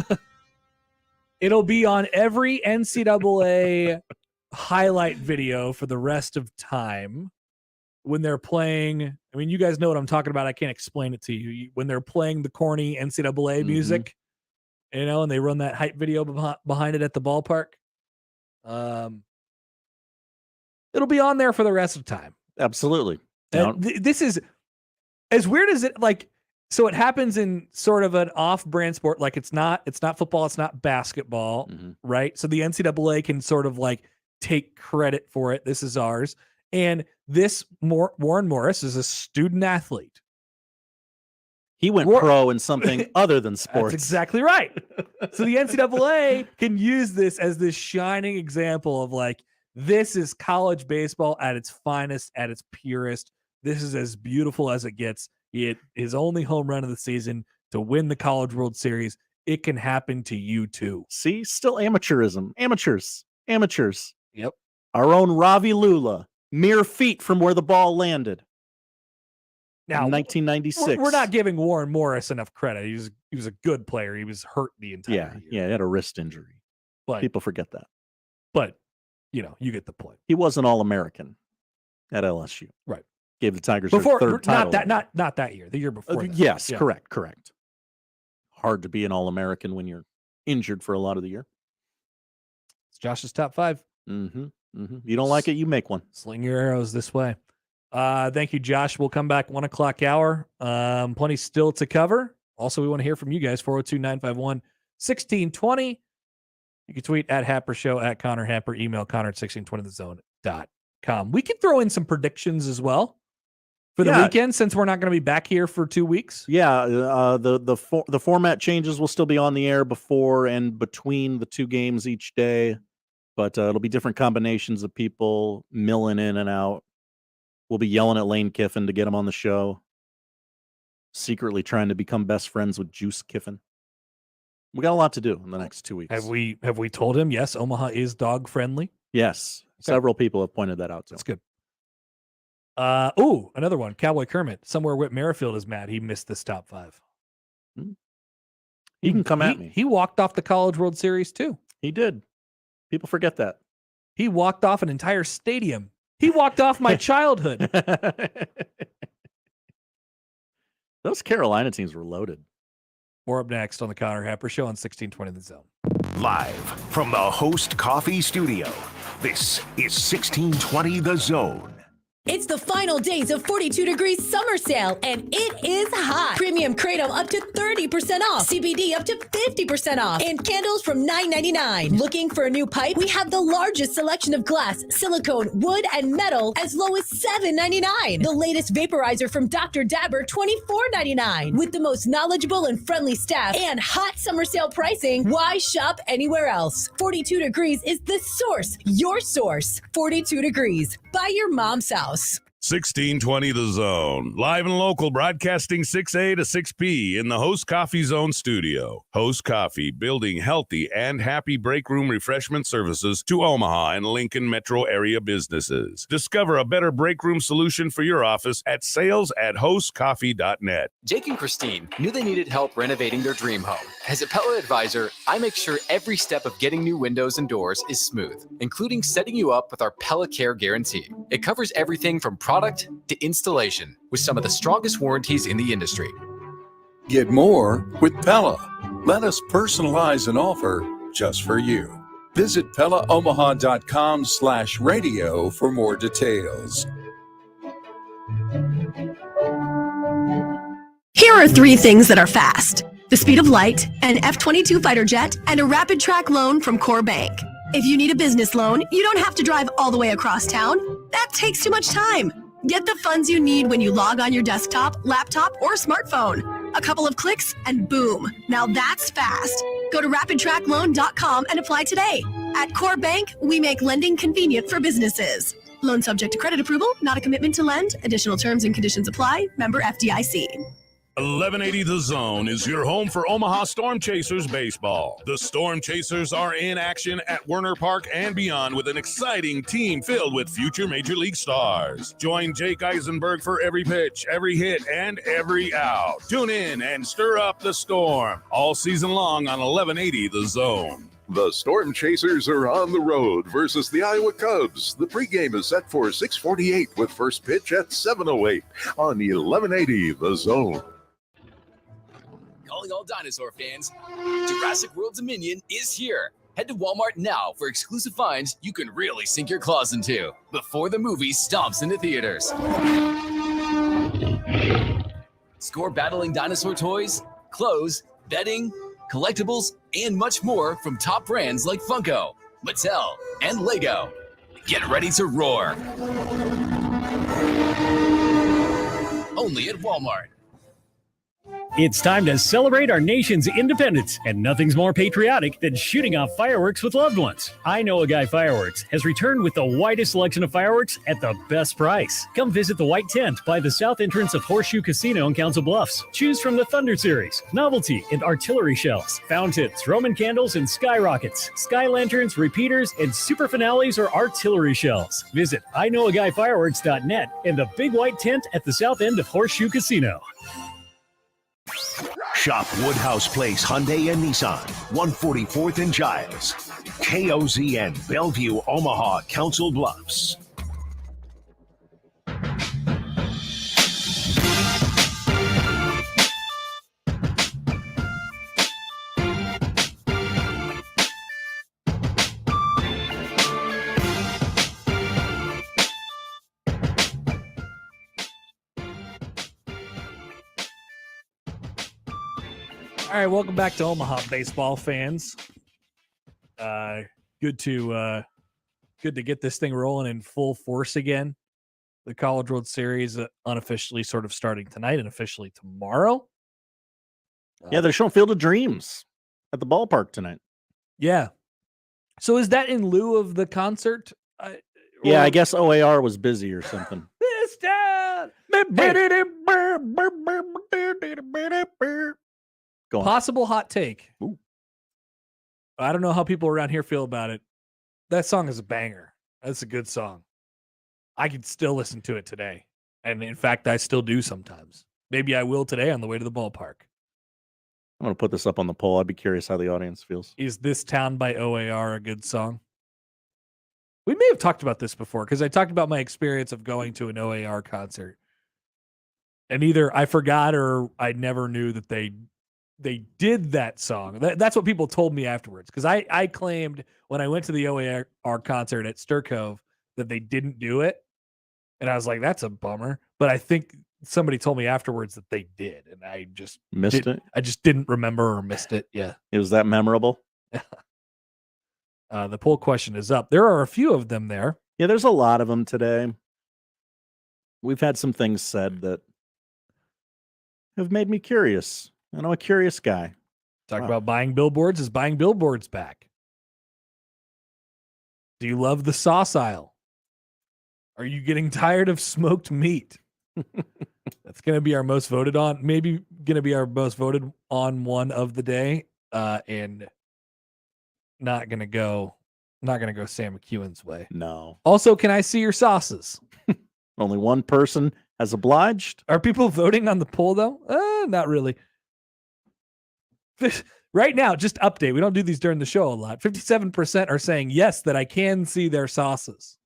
It'll be on every NCAA highlight video for the rest of time when they're playing. I mean, you guys know what I'm talking about. I can't explain it to you. When they're playing the corny NCAA music, and they run that hype video behind it at the ballpark. It'll be on there for the rest of time. Absolutely. This is as weird as it like. So it happens in sort of an off-brand sport. Like it's not football. It's not basketball, right? So the NCAA can sort of like take credit for it. This is ours. And this Warren Morris is a student athlete. He went pro in something other than sports. That's exactly right. So the NCAA can use this as this shining example of like, this is college baseball at its finest, at its purest. This is as beautiful as it gets. His only home run of the season to win the College World Series. It can happen to you too. See, still amateurism. Amateurs. Yep. Our own Ravi Lula, mere feet from where the ball landed. Now, in 1996. We're not giving Warren Morris enough credit. He was a good player. He was hurt the entire year. Yeah, he had a wrist injury. But people forget that. But you get the point. He was an All-American at LSU. Right. Gave the Tigers their third title. Not that year. The year before. Yes, yeah. Correct. Hard to be an All-American when you're injured for a lot of the year. It's Josh's top 5. You don't like it, you make one. Sling your arrows this way. Thank you, Josh. We'll come back 1 o'clock hour. Plenty still to cover. Also, we want to hear from you guys. 402-951-1620. You can tweet at Happer Show, at Connor Happer, email Connor at 1620thezone.com. We can throw in some predictions as well for the weekend, since we're not going to be back here for 2 weeks. Yeah, the format changes will still be on the air before and between the 2 games each day, but it'll be different combinations of people milling in and out. We'll be yelling at Lane Kiffin to get him on the show. Secretly trying to become best friends with Juice Kiffin. We got a lot to do in the next 2 weeks. Have we told him, yes, Omaha is dog friendly? Yes. Okay. Several people have pointed that out to him. That's good. Another one. Cowboy Kermit. Somewhere Whit Merrifield is mad. He missed this top 5. He can come at me. He walked off the College World Series too. He did. People forget that. He walked off an entire stadium. He walked off my childhood. Those Carolina teams were loaded. More up next on the Connor Happer Show on 1620 The Zone. Live from the Host Coffee Studio, this is 1620 The Zone. It's the final days of 42 Degrees Summer Sale, and it is hot. Premium Kratom up to 30% off. CBD up to 50% off. And candles from $9.99. Looking for a new pipe? We have the largest selection of glass, silicone, wood, and metal as low as $7.99. The latest vaporizer from Dr. Dabber, $24.99. With the most knowledgeable and friendly staff and hot summer sale pricing, why shop anywhere else? 42 Degrees is the source, your source. 42 Degrees. Buy your mom's house. 1620 The Zone. Live and local, broadcasting 6A to 6P in the Host Coffee Zone studio. Host Coffee, building healthy and happy break room refreshment services to Omaha and Lincoln metro area businesses. Discover a better break room solution for your office at sales@hostcoffee.net. Jake and Christine knew they needed help renovating their dream home. As a Pella advisor, I make sure every step of getting new windows and doors is smooth, including setting you up with our Pella Care Guarantee. It covers everything from product to installation with some of the strongest warranties in the industry. Get more with Pella. Let us personalize an offer just for you. Visit PellaOmaha.com/radio for more details. Here are 3 things that are fast: the speed of light, an F-22 fighter jet, and a rapid track loan from Core Bank. If you need a business loan, you don't have to drive all the way across town. That takes too much time. Get the funds you need when you log on your desktop, laptop, or smartphone. A couple of clicks and boom. Now that's fast. Go to rapidtrackloan.com and apply today. At Core Bank, we make lending convenient for businesses. Loan subject to credit approval, not a commitment to lend. Additional terms and conditions apply. Member FDIC. 1180 The Zone is your home for Omaha Storm Chasers baseball. The Storm Chasers are in action at Werner Park and beyond with an exciting team filled with future Major League stars. Join Jake Eisenberg for every pitch, every hit, and every out. Tune in and stir up the Storm all season long on 1180 The Zone. The Storm Chasers are on the road versus the Iowa Cubs. The pregame is set for 6:48 with first pitch at 7:08 on 1180 The Zone. Calling all dinosaur fans, Jurassic World Dominion is here. Head to Walmart now for exclusive finds you can really sink your claws into before the movie stomps into theaters. Score battling dinosaur toys, clothes, bedding, collectibles, and much more from top brands like Funko, Mattel, and Lego. Get ready to roar. Only at Walmart. It's time to celebrate our nation's independence, and nothing's more patriotic than shooting off fireworks with loved ones. I Know a Guy Fireworks has returned with the widest selection of fireworks at the best price. Come visit the White Tent by the south entrance of Horseshoe Casino in Council Bluffs. Choose from the Thunder Series, novelty and artillery shells, fountains, Roman candles, and skyrockets, sky lanterns, repeaters, and super finales or artillery shells. Visit iknowaguyfireworks.net and the Big White Tent at the south end of Horseshoe Casino. Shop Woodhouse Place Hyundai and Nissan, 144th and Giles. KOZN, Bellevue, Omaha, Council Bluffs. All right, welcome back to Omaha baseball fans. Good to get this thing rolling in full force again. The College World Series unofficially sort of starting tonight and officially tomorrow. Yeah, they're showing Field of Dreams at the ballpark tonight. Yeah. So is that in lieu of the concert? Yeah, I guess OAR was busy or something. This down. Possible hot take. Ooh. I don't know how people around here feel about it. That song is a banger. That's a good song. I could still listen to it today. And in fact, I still do sometimes. Maybe I will today on the way to the ballpark. I'm going to put this up on the poll. I'd be curious how the audience feels. Is This Town by OAR a good song? We may have talked about this before because I talked about my experience of going to an OAR concert. And either I forgot or I never knew that they did that song. That's what people told me afterwards. Because I claimed when I went to the OAR concert at Sturcove that they didn't do it. And I was like, that's a bummer. But I think somebody told me afterwards that they did, and I just Missed it? I just didn't remember or missed it. Yeah. It was that memorable? The poll question is up. There are a few of them there. Yeah, there's a lot of them today. We've had some things said that have made me curious. I'm a curious guy. Talk about buying billboards. Is buying billboards back? Do you love the sauce aisle? Are you getting tired of smoked meat? That's going to be our most voted on. Maybe going to be our most voted on one of the day. And not going to go Sam McKewon's way. No. Also, can I see your sauces? Only one person has obliged. Are people voting on the poll though? Not really. Right now, just update. We don't do these during the show a lot. 57% are saying yes, that I can see their sauces.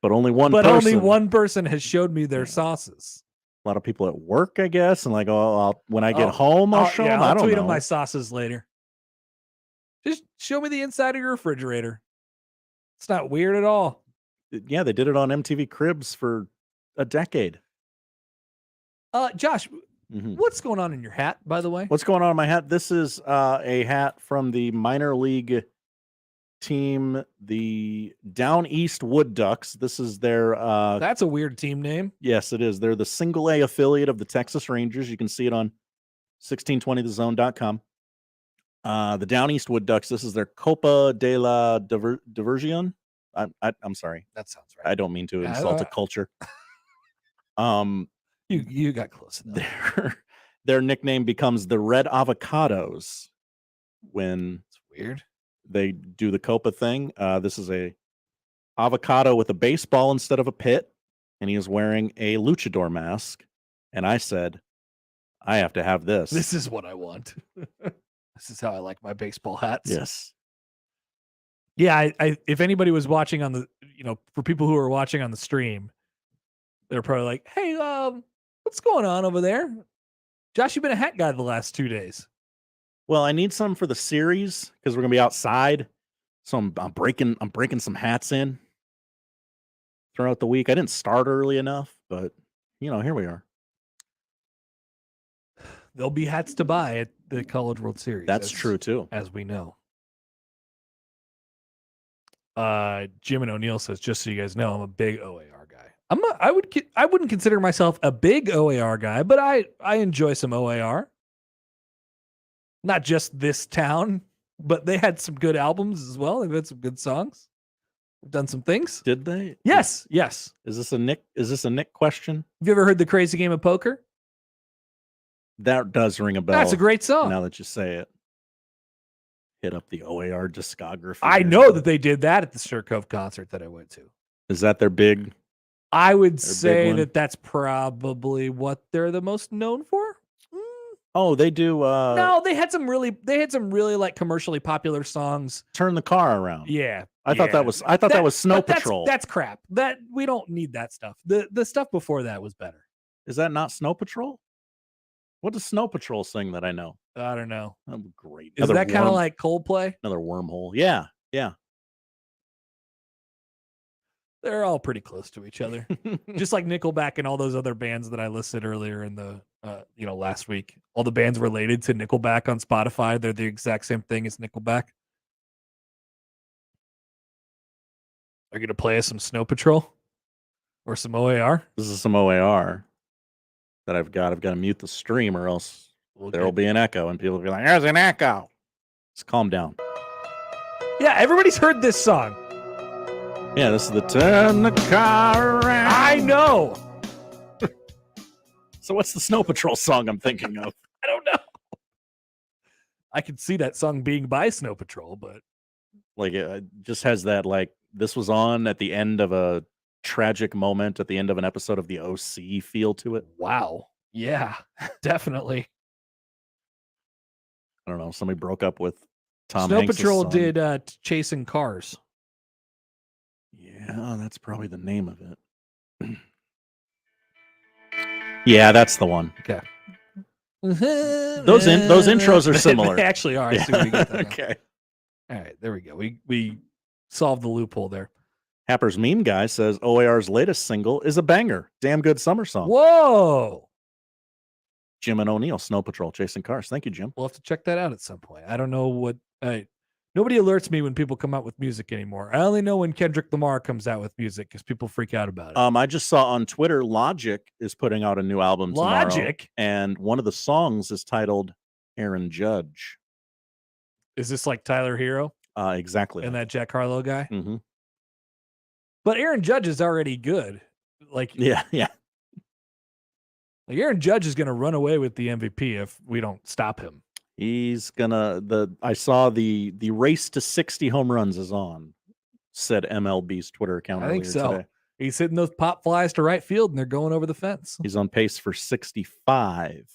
But only one Only one person has showed me their sauces. A lot of people at work, I guess, and like, when I get home, I'll show them. I'll I don't tweet know. them my sauces later. Just show me the inside of your refrigerator. It's not weird at all. Yeah, they did it on MTV Cribs for a decade. Josh, what's going on in your hat, by the way? What's going on in my hat? This is a hat from the minor league team, the Down East Wood Ducks. This is their That's a weird team name. Yes, it is. They're the single A affiliate of the Texas Rangers. You can see it on 1620thezone.com. The Down East Wood Ducks, this is their Copa de la Diversion. I'm sorry. That sounds right. I don't mean to insult a culture. You got close enough. Their nickname becomes the Red Avocados when it's weird. They do the Copa thing. This is a avocado with a baseball instead of a pit, and he is wearing a luchador mask. And I said, I have to have this. This is what I want. This is how I like my baseball hats. Yes. Yeah, I if anybody was watching on the, for people who are watching on the stream, they're probably like, hey, what's going on over there? Josh, you've been a hat guy the last 2 days. Well, I need some for the series because we're gonna be outside. So I'm breaking some hats in throughout the week. I didn't start early enough, but here we are. There'll be hats to buy at the College World Series. That's true too, as we know. Jim and O'Neill says, just so you guys know, I'm a big OAR guy. I wouldn't consider myself a big OAR guy, but I enjoy some OAR. Not just this town, but they had some good albums as well. They've had some good songs. They've done some things. Did they? Yes. Is this a Nick question? Have you ever heard The Crazy Game of Poker? That does ring a bell. That's a great song. Now that you say it. Hit up the OAR discography. I know that they did that at the Stir Cove concert that I went to. Is that their big? I would say that that's probably what they're the most known for. Oh, they do. No, they had some really like commercially popular songs. Turn the Car Around. Yeah, I thought that was Snow Patrol. That's crap. That we don't need that stuff. The stuff before that was better. Is that not Snow Patrol? What does Snow Patrol sing that I know? I don't know. Oh, great. Is that kind of like Coldplay? Another wormhole. Yeah. They're all pretty close to each other. Just like Nickelback and all those other bands that I listed earlier in the last week. All the bands related to Nickelback on Spotify, they're the exact same thing as Nickelback. Are you going to play us some Snow Patrol or some OAR? This is some OAR that I've got to mute the stream or else there will be an echo and people will be like, there's an echo. Just calm down. Yeah, everybody's heard this song. Yeah, this is the Turn the Car Around. I know. So what's the Snow Patrol song I'm thinking of? I don't know. I could see that song being by Snow Patrol, but like it just has that like this was on at the end of a tragic moment at the end of an episode of the OC feel to it. Wow. Yeah, definitely. I don't know. Somebody broke up with Tom Snow Hanks' Patrol son. did Chasing Cars. Yeah, that's probably the name of it. Yeah, that's the one. Okay. Those intros are similar. They actually are. I see where you get that. Okay. All right, there we go. We solved the loophole there. Happer's meme guy says OAR's latest single is a banger. Damn good summer song. Whoa. Jim and O'Neill, Snow Patrol, chasing cars. Thank you, Jim. We'll have to check that out at some point. I don't know what. Nobody alerts me when people come out with music anymore. I only know when Kendrick Lamar comes out with music because people freak out about it. I just saw on Twitter Logic is putting out a new album tomorrow. Logic? And one of the songs is titled Aaron Judge. Is this like Tyler Hero? Exactly. And that Jack Harlow guy? Mm-hmm. But Aaron Judge is already good. Like, yeah. Like Aaron Judge is going to run away with the MVP if we don't stop him. He's gonna. I saw the race to 60 home runs is on, said MLB's Twitter account. I think so. Today. He's hitting those pop flies to right field, and they're going over the fence. He's on pace for 65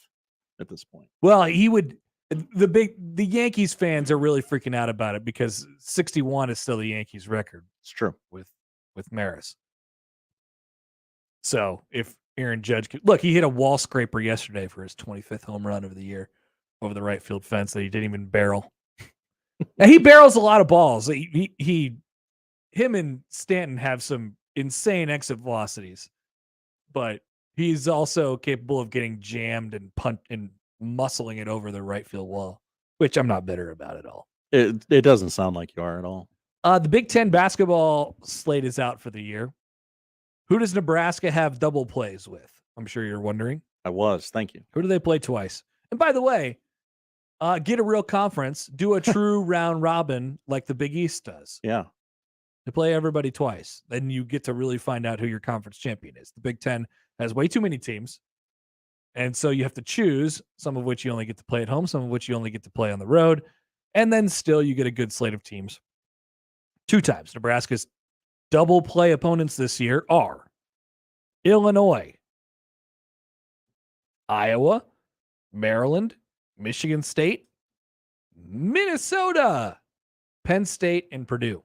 at this point. Well, he would. The Yankees fans are really freaking out about it because 61 is still the Yankees record. It's true with Maris. So if Aaron Judge could look, he hit a wall scraper yesterday for his 25th home run of the year over the right field fence that he didn't even barrel. Now, he barrels a lot of balls. Him and Stanton have some insane exit velocities, but he's also capable of getting jammed and muscling it over the right field wall, which I'm not bitter about at all. It doesn't sound like you are at all. The Big Ten basketball slate is out for the year. Who does Nebraska have double plays with? I'm sure you're wondering. I was. Thank you. Who do they play twice? And by the way, get a real conference. Do a true round robin like the Big East does. Yeah. They play everybody twice. Then you get to really find out who your conference champion is. The Big Ten has way too many teams. And so you have to choose, some of which you only get to play at home, some of which you only get to play on the road. And then still you get a good slate of teams. 2 times. Nebraska's double play opponents this year are Illinois, Iowa, Maryland, Michigan State, Minnesota, Penn State, and Purdue.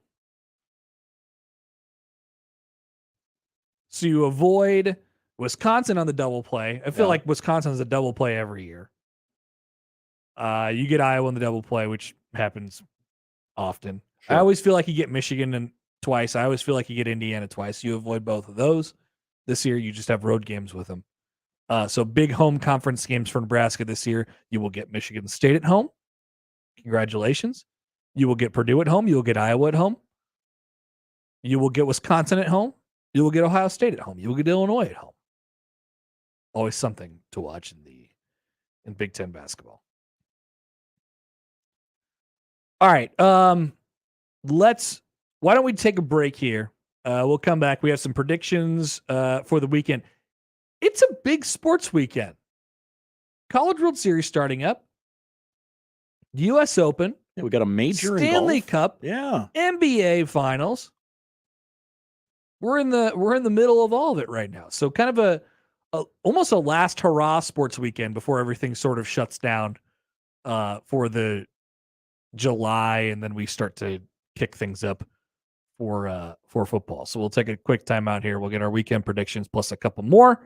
So you avoid Wisconsin on the double play. I feel like Wisconsin's a double play every year. You get Iowa on the double play, which happens often. Sure. I always feel like you get Michigan twice. I always feel like you get Indiana twice. You avoid both of those. This year, you just have road games with them. So big home conference games for Nebraska this year. You will get Michigan State at home. Congratulations. You will get Purdue at home. You will get Iowa at home. You will get Wisconsin at home. You will get Ohio State at home. You will get Illinois at home. Always something to watch in Big Ten basketball. All right. Why don't we take a break here? We'll come back. We have some predictions for the weekend. It's a big sports weekend. College World Series starting up. U.S. Open. Yeah, we got a major Stanley Cup. Yeah. NBA Finals. We're in the middle of all of it right now. So kind of almost a last hurrah sports weekend before everything sort of shuts down for the July, and then we start to kick things up for football. So we'll take a quick timeout here. We'll get our weekend predictions plus a couple more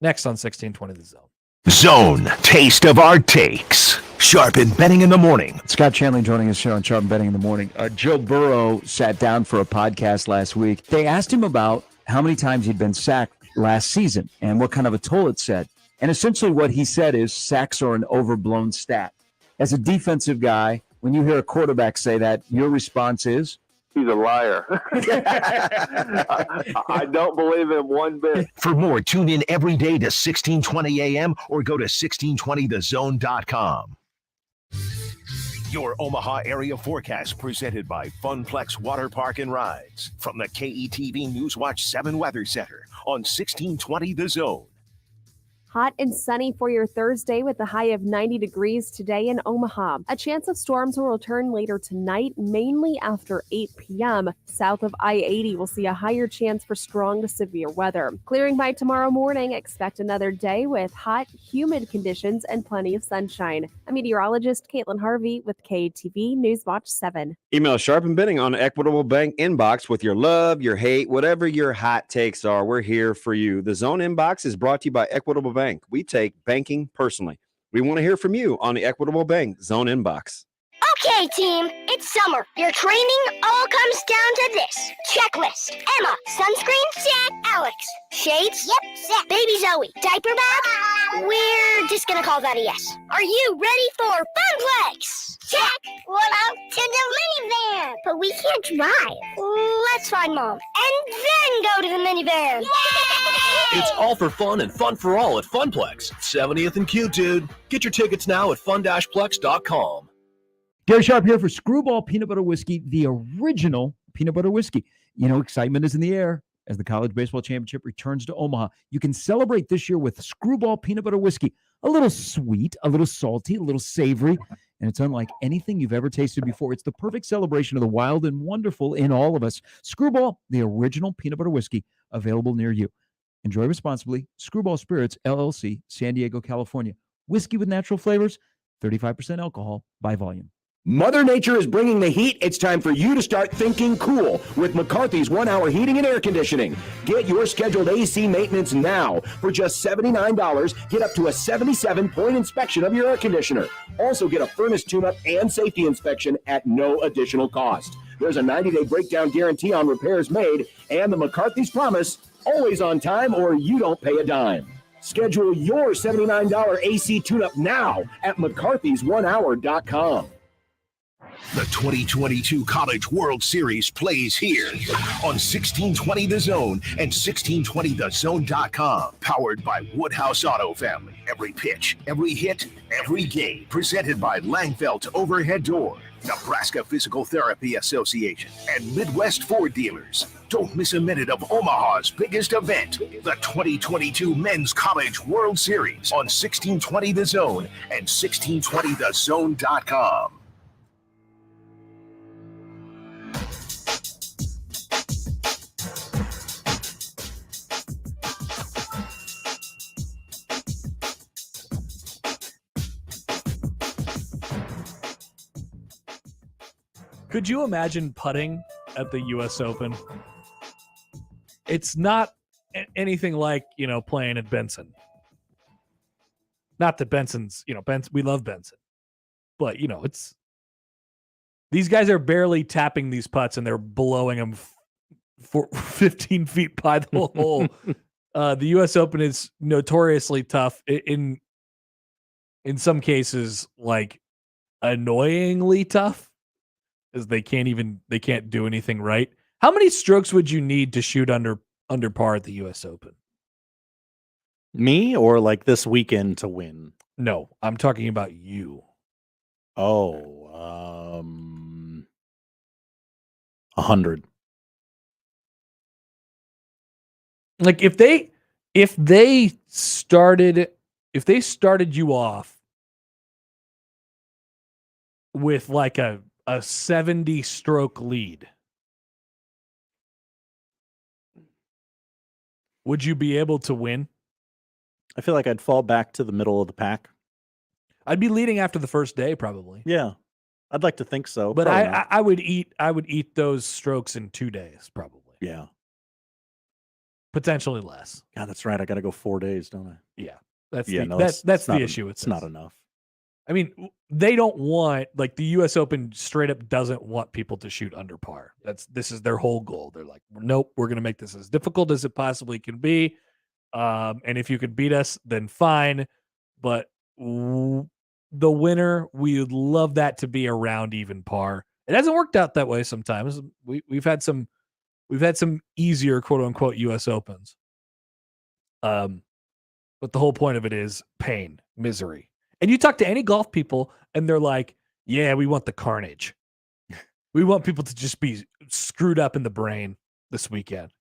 next on 1620 The Zone. Zone, taste of our takes. Sharpen Betting in the Morning. Scott Chanley joining us here on Sharpen Betting in the Morning. Joe Burrow sat down for a podcast last week. They asked him about how many times he'd been sacked last season and what kind of a toll it said. And essentially what he said is sacks are an overblown stat. As a defensive guy, when you hear a quarterback say that, your response is? He's a liar. I don't believe him one bit. For more, tune in every day to 1620 AM or go to 1620thezone.com. Your Omaha area forecast presented by Funplex Water Park and Rides from the KETV Newswatch 7 Weather Center on 1620 The Zone. Hot and sunny for your Thursday with a high of 90 degrees today in Omaha. A chance of storms will return later tonight, mainly after 8 p.m. South of I-80 will see a higher chance for strong to severe weather. Clearing by tomorrow morning, expect another day with hot, humid conditions and plenty of sunshine. I'm meteorologist Caitlin Harvey with KTV Newswatch 7. Email Sharpen Betting on Equitable Bank inbox with your love, your hate, whatever your hot takes are. We're here for you. The Zone inbox is brought to you by Equitable Bank. We take banking personally. We want to hear from you on the Equitable Bank Zone inbox. Okay, team, it's summer. Your training all comes down to this. Checklist. Emma, sunscreen? Check. Alex, shades? Yep, set. Baby Zoe, diaper bag? We're just gonna call that a yes. Are you ready for Funplex? Check. What out to the minivan? But we can't drive. Let's find Mom, and then go to the minivan. Yay! It's all for fun and fun for all at Funplex, 70th and Q, dude. Get your tickets now at fun-plex.com. Gary Sharp here for Screwball Peanut Butter Whiskey, the original peanut butter whiskey. You know, excitement is in the air as the College Baseball Championship returns to Omaha. You can celebrate this year with Screwball Peanut Butter Whiskey. A little sweet, a little salty, a little savory, and it's unlike anything you've ever tasted before. It's the perfect celebration of the wild and wonderful in all of us. Screwball, the original peanut butter whiskey, available near you. Enjoy responsibly. Screwball Spirits, LLC, San Diego, California. Whiskey with natural flavors, 35% alcohol by volume. Mother Nature is bringing the heat. It's time for you to start thinking cool with McCarthy's 1-hour heating and air conditioning. Get your scheduled AC maintenance now. For just $79, get up to a 77-point inspection of your air conditioner. Also get a furnace tune-up and safety inspection at no additional cost. There's a 90-day breakdown guarantee on repairs made, and the McCarthy's promise, always on time or you don't pay a dime. Schedule your $79 AC tune-up now at mccarthys1hour.com. The 2022 College World Series plays here on 1620 The Zone and 1620thezone.com. Powered by Woodhouse Auto Family. Every pitch, every hit, every game. Presented by Langfelt Overhead Door, Nebraska Physical Therapy Association, and Midwest Ford Dealers. Don't miss a minute of Omaha's biggest event, the 2022 Men's College World Series on 1620 The Zone and 1620thezone.com. Could you imagine putting at the U.S. Open? It's not anything like, playing at Benson. Not that Benson's, Benson, we love Benson. But, it's... These guys are barely tapping these putts and they're blowing them for 15 feet by the hole. The U.S. Open is notoriously tough. In some cases, like, annoyingly tough. As they can't do anything right. How many strokes would you need to shoot under par at the U.S. Open? Me or like this weekend to win? No, I'm talking about you. Oh, 100. Like if they started you off with like a 70 stroke lead, would you be able to win? I feel like I'd fall back to the middle of the pack. I'd be leading after the first day, probably. Yeah, I'd like to think so. But I would eat those strokes in 2 days, probably. Yeah, potentially less. God, that's right. I got to go 4 days, don't I? Yeah, that's that's the issue. It's not enough. I mean, they don't want, like, the U.S. Open straight up doesn't want people to shoot under par. This is their whole goal. They're like, nope, we're going to make this as difficult as it possibly can be. And if you can beat us, then fine. But the winner, we would love that to be around even par. It hasn't worked out that way sometimes. We've had some easier quote unquote U.S. Opens. But the whole point of it is pain, misery. And you talk to any golf people and they're like, yeah, we want the carnage. We want people to just be screwed up in the brain this weekend.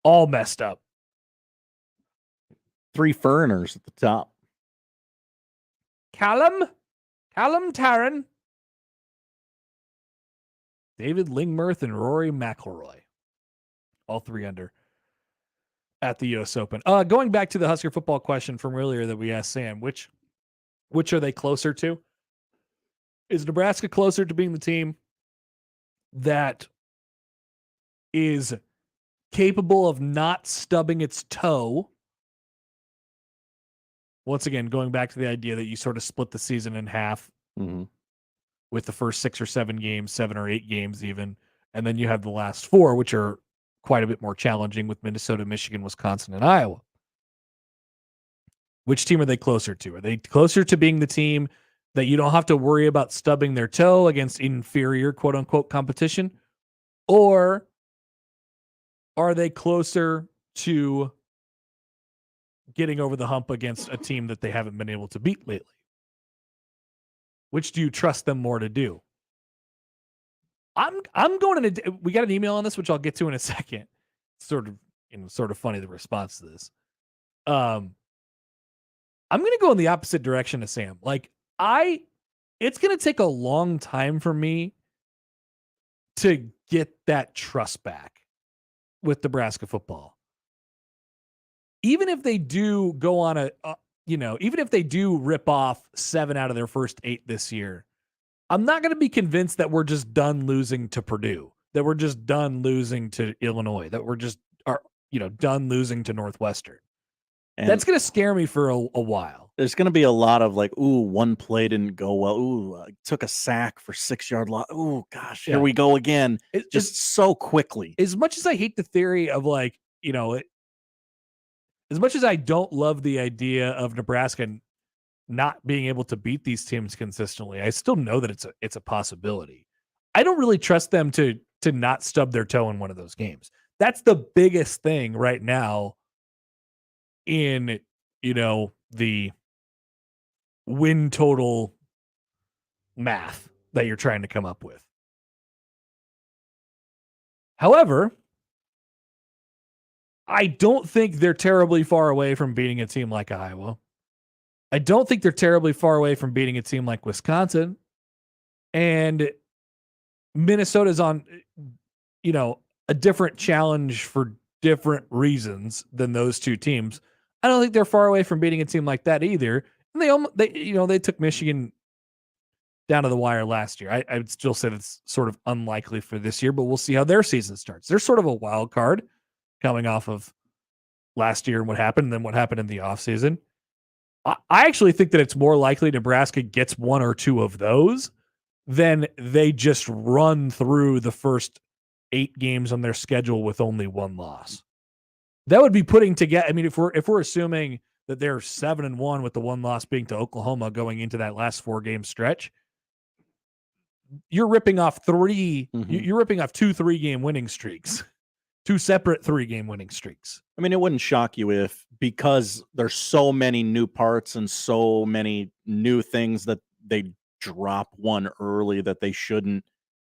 All messed up. 3 foreigners at the top. Callum Tarrant, David Lingmerth, and Rory McIlroy. All 3 under at the U.S. Open. Going back to the Husker football question from earlier that we asked Sam, which are they closer to? Is Nebraska closer to being the team that is capable of not stubbing its toe? Once again, going back to the idea that you sort of split the season in half. Mm-hmm. with the first 6 or 7 games, 7 or 8 games even. And then you have the last 4, which are quite a bit more challenging with Minnesota, Michigan, Wisconsin, and Iowa. Which team are they closer to? Are they closer to being the team that you don't have to worry about stubbing their toe against inferior, quote unquote, competition? Or are they closer to getting over the hump against a team that they haven't been able to beat lately? Which do you trust them more to do? I'm going in we got an email on this, which I'll get to in a second. Sort of funny, the response to this. I'm going to go in the opposite direction of Sam. Like it's going to take a long time for me to get that trust back with Nebraska football. Even if they do go on even if they do rip off 7 out of their first 8 this year, I'm not going to be convinced that we're just done losing to Purdue, that we're just done losing to Illinois, that we're just done losing to Northwestern. And that's going to scare me for a while. There's going to be a lot of like, ooh, one play didn't go well. Ooh, took a sack for 6-yard loss. Ooh, gosh, here we go again. Just so quickly. As much as I hate the theory of like, as much as I don't love the idea of Nebraska not being able to beat these teams consistently, I still know that it's a possibility. I don't really trust them to not stub their toe in one of those games. That's the biggest thing right now in, the win total math that you're trying to come up with. However, I don't think they're terribly far away from beating a team like Iowa. I don't think they're terribly far away from beating a team like Wisconsin. And Minnesota's on, a different challenge for different reasons than those two teams. I don't think they're far away from beating a team like that either. And they took Michigan down to the wire last year. I would still say that's sort of unlikely for this year, but we'll see how their season starts. They're sort of a wild card coming off of last year and what happened, and then what happened in the offseason. I actually think that it's more likely Nebraska gets 1 or 2 of those than they just run through the first 8 games on their schedule with only 1 loss. That would be putting together. I mean, if we're assuming that they're 7-1 with the 1 loss being to Oklahoma going into that last 4-game stretch, you're ripping off 3. You're ripping off 2 3-game winning streaks, 2 separate 3-game winning streaks. I mean, it wouldn't shock you if, because there's so many new parts and so many new things, that they drop one early that they shouldn't,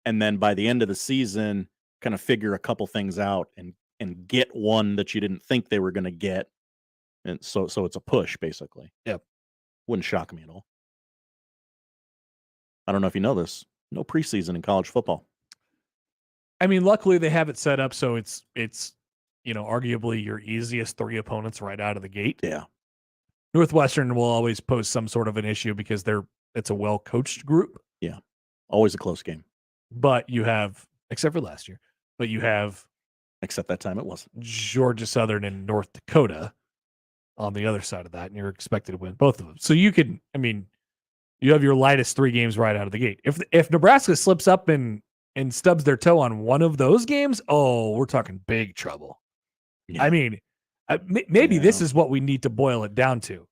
and then by the end of the season, kind of figure a couple things out and get one that you didn't think they were going to get. And so it's a push, basically. Yep. Wouldn't shock me at all. I don't know if you know this. No preseason in college football. I mean, luckily they have it set up so it's arguably your easiest 3 opponents right out of the gate. Yeah. Northwestern will always pose some sort of an issue because it's a well-coached group. Yeah. Always a close game. But you have, except for last year, except that time it wasn't. Georgia Southern and North Dakota on the other side of that, and you're expected to win both of them. So you have your lightest 3 games right out of the gate. If Nebraska slips up and stubs their toe on one of those games, we're talking big trouble. Yeah. I mean, maybe this is what we need to boil it down to.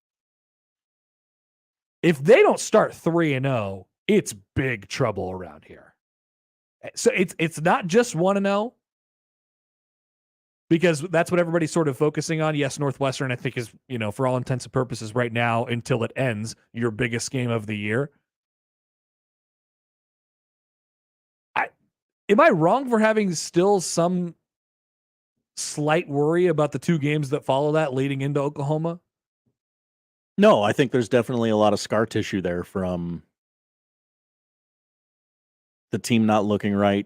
If they don't start 3-0, it's big trouble around here. So it's not just 1-0, because that's what everybody's sort of focusing on. Yes, Northwestern, I think, is, for all intents and purposes right now, until it ends, your biggest game of the year. Am I wrong for having still some slight worry about the 2 games that follow that leading into Oklahoma? No, I think there's definitely a lot of scar tissue there from the team not looking right,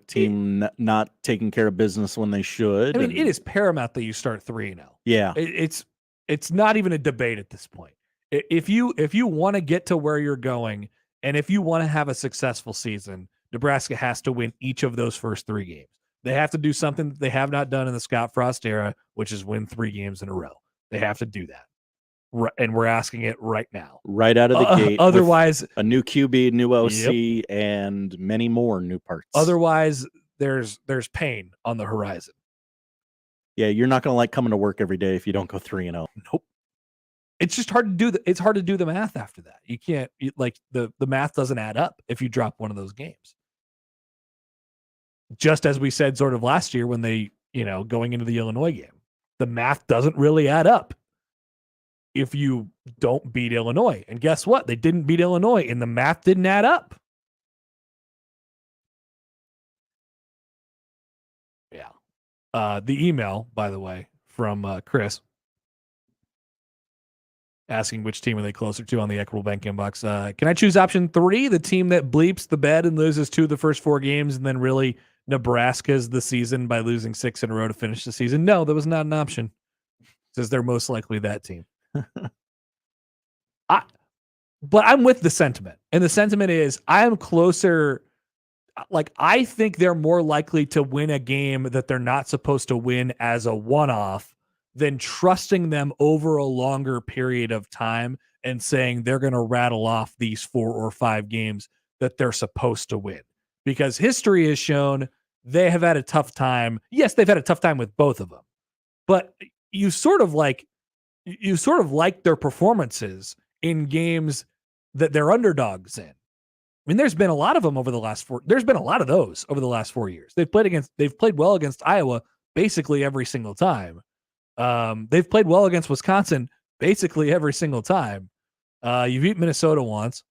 not taking care of business when they should. I mean, it is paramount that you start 3-0. Yeah. It's not even a debate at this point. If you want to get to where you're going, and if you want to have a successful season, Nebraska has to win each of those first 3 games. They have to do something that they have not done in the Scott Frost era, which is win 3 games in a row. They have to do that. and we're asking it right now. Right out of the gate. Otherwise, with a new QB, new OC, and many more new parts. Otherwise, there's pain on the horizon. Yeah, you're not going to like coming to work every day if you don't go 3-0. Nope. It's just hard to do it's hard to do the math after that. You can't the math doesn't add up if you drop one of those games. Just as we said sort of last year when they, going into the Illinois game, the math doesn't really add up if you don't beat Illinois. And guess what? They didn't beat Illinois and the math didn't add up. Yeah. The email, by the way, from Chris asking which team are they closer to on the Equitable Bank inbox. Can I choose option 3, the team that bleeps the bed and loses 2 of the first 4 games, and then really Nebraska's the season by losing 6 in a row to finish the season? No, that was not an option. It says they're most likely that team. But I'm with the sentiment. And the sentiment is I am closer. I think they're more likely to win a game that they're not supposed to win as a one-off than trusting them over a longer period of time and saying they're going to rattle off these 4 or 5 games that they're supposed to win. Because history has shown they have had a tough time. Yes, they've had a tough time with both of them. But you sort of like their performances in games that they're underdogs in. I mean, there's been a lot of them over the last 4. There's been a lot of those over the last 4 years. They've played well against Iowa basically every single time. They've played well against Wisconsin basically every single time. You beat Minnesota once.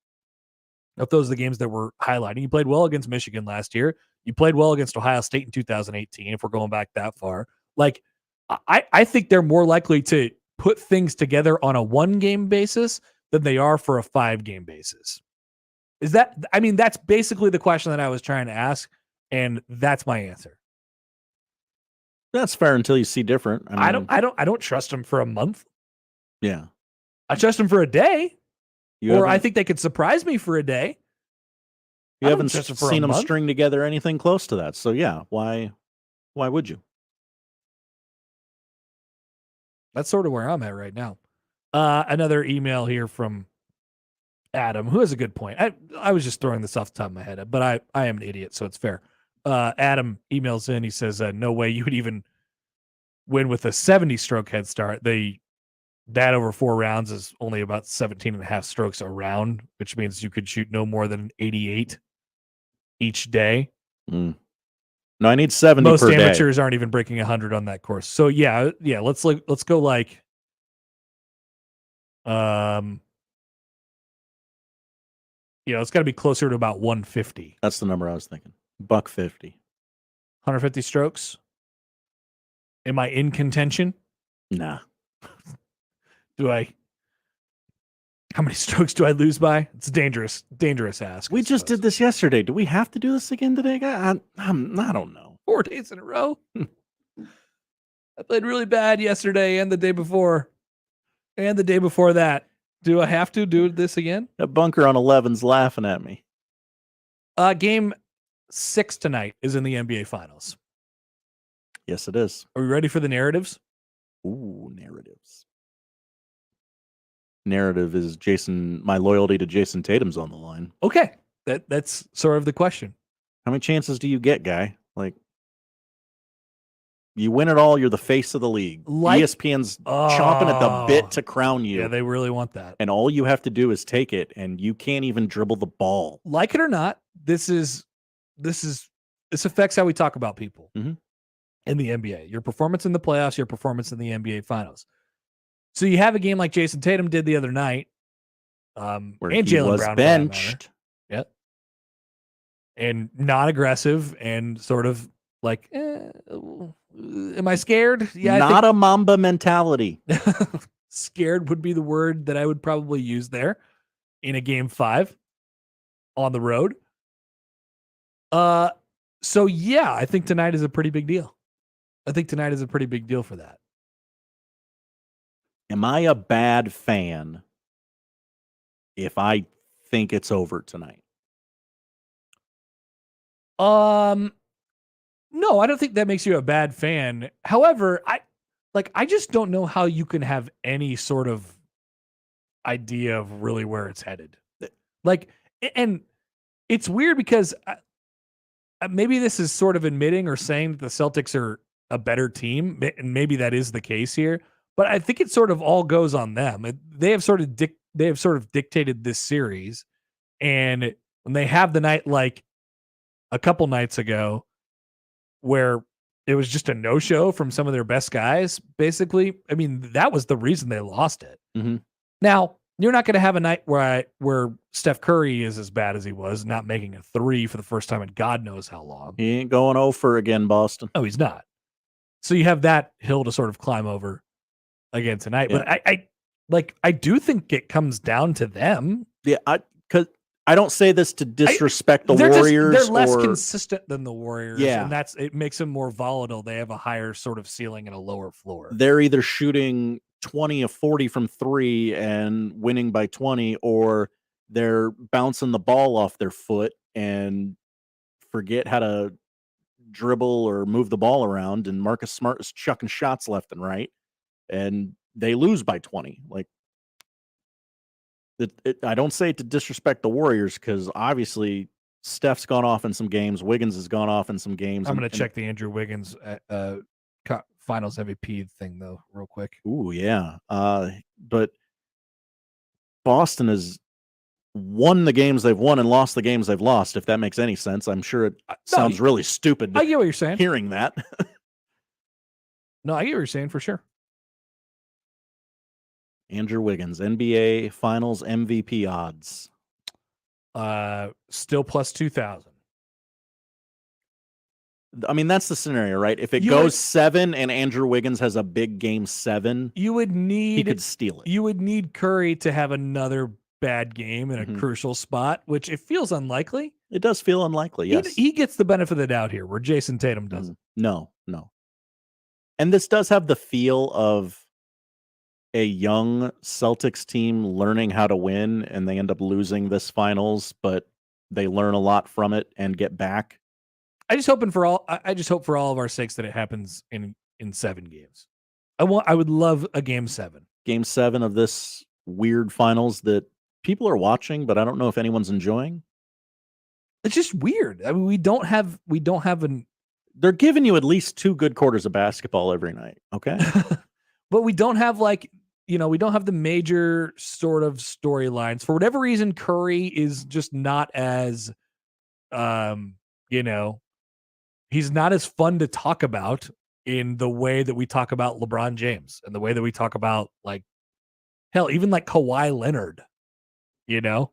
If those are the games that we're highlighting, you played well against Michigan last year. You played well against Ohio State in 2018. If we're going back that far, I think they're more likely to put things together on a 1-game basis than they are for a 5-game basis. That's basically the question that I was trying to ask, and that's my answer. That's fair until you see different. I don't trust them for a month. Yeah. I trust them for a day. I think they could surprise me for a day. You haven't seen them string together anything close to that. So yeah, why would you? That's sort of where I'm at right now. Another email here from Adam, who has a good point. I was just throwing this off the top of my head, but I am an idiot, so it's fair. Adam emails in. He says, no way you would even win with a 70-stroke head start. That over 4 rounds is only about 17.5 strokes a round, which means you could shoot no more than 88 each day. No, I need 70 Most per day. amateurs aren't even breaking 100 on that course. So yeah. Let's go it's got to be closer to about 150. That's the number I was thinking. $150. 150 strokes. Am I in contention? Nah. How many strokes do I lose by? It's a dangerous ask. We just did this yesterday. Do we have to do this again today? I don't know. 4 days in a row. I played really bad yesterday and the day before. And the day before that. Do I have to do this again? That bunker on 11's laughing at me. Game 6 tonight is in the NBA Finals. Yes, it is. Are we ready for the narratives? Ooh, narratives. Narrative is my loyalty to Jason Tatum's on the line. Okay. That's sort of the question. How many chances do you get, guy? You win it all, you're the face of the league. ESPN's chomping at the bit to crown you. Yeah, they really want that. And all you have to do is take it, and you can't even dribble the ball. Like it or not, this affects how we talk about people in the NBA. Your performance in the playoffs, your performance in the NBA Finals. So you have a game like Jason Tatum did the other night, where and he Jaylen was Brown benched. Yep. And not aggressive and sort of like, am I scared? Yeah. Not a Mamba mentality. Scared would be the word that I would probably use there in a game 5 on the road. So yeah, I think tonight is a pretty big deal. For that. Am I a bad fan if I think it's over tonight? No, I don't think that makes you a bad fan. However, I just don't know how you can have any sort of idea of really where it's headed. Like, and it's weird because maybe this is sort of admitting or saying that the Celtics are a better team, and maybe that is the case here. But I think it sort of all goes on them. They have sort of dictated this series, and when they have the night like a couple nights ago, where it was just a no-show from some of their best guys, basically. I mean, that was the reason they lost it. Mm-hmm. Now, you're not going to have a night where Steph Curry is as bad as he was, not making a 3 for the first time in God knows how long. He ain't going over again, Boston. Oh, he's not. So you have that hill to sort of climb over again tonight. Yeah. But I do think it comes down to them. Yeah, because I don't say this to disrespect the Warriors. They're less consistent than the Warriors. Yeah. And it makes them more volatile. They have a higher sort of ceiling and a lower floor. They're either shooting 20 of 40 from 3 and winning by 20, or they're bouncing the ball off their foot and forget how to dribble or move the ball around, and Marcus Smart is chucking shots left and right, and they lose by 20. Like, I don't say it to disrespect the Warriors, because obviously Steph's gone off in some games, Wiggins has gone off in some games. I'm going to check the Andrew Wiggins Finals MVP thing though, real quick. Ooh, yeah. But Boston has won the games they've won and lost the games they've lost, if that makes any sense. I'm sure it sounds really stupid. I get what you're saying. Hearing that. No, I get what you're saying for sure. Andrew Wiggins, NBA Finals MVP odds. Still plus 2,000. I mean, that's the scenario, right? If it goes 7 and Andrew Wiggins has a big game 7, he could steal it. You would need Curry to have another bad game in a crucial spot, which it feels unlikely. It does feel unlikely, yes. He gets the benefit of the doubt here, where Jason Tatum doesn't. No. And this does have the feel of a young Celtics team learning how to win, and they end up losing this finals, but they learn a lot from it and get back. I just hope for all of our sakes that it happens in 7 games. I would love a game 7. Game 7 of this weird finals that people are watching, but I don't know if anyone's enjoying. It's just weird. I mean, we don't have an. They're giving you at least 2 good quarters of basketball every night. Okay. But we don't have we don't have the major sort of storylines. For whatever reason, Curry is just not as, he's not as fun to talk about in the way that we talk about LeBron James and the way that we talk about, like, hell, even like Kawhi Leonard, Yeah,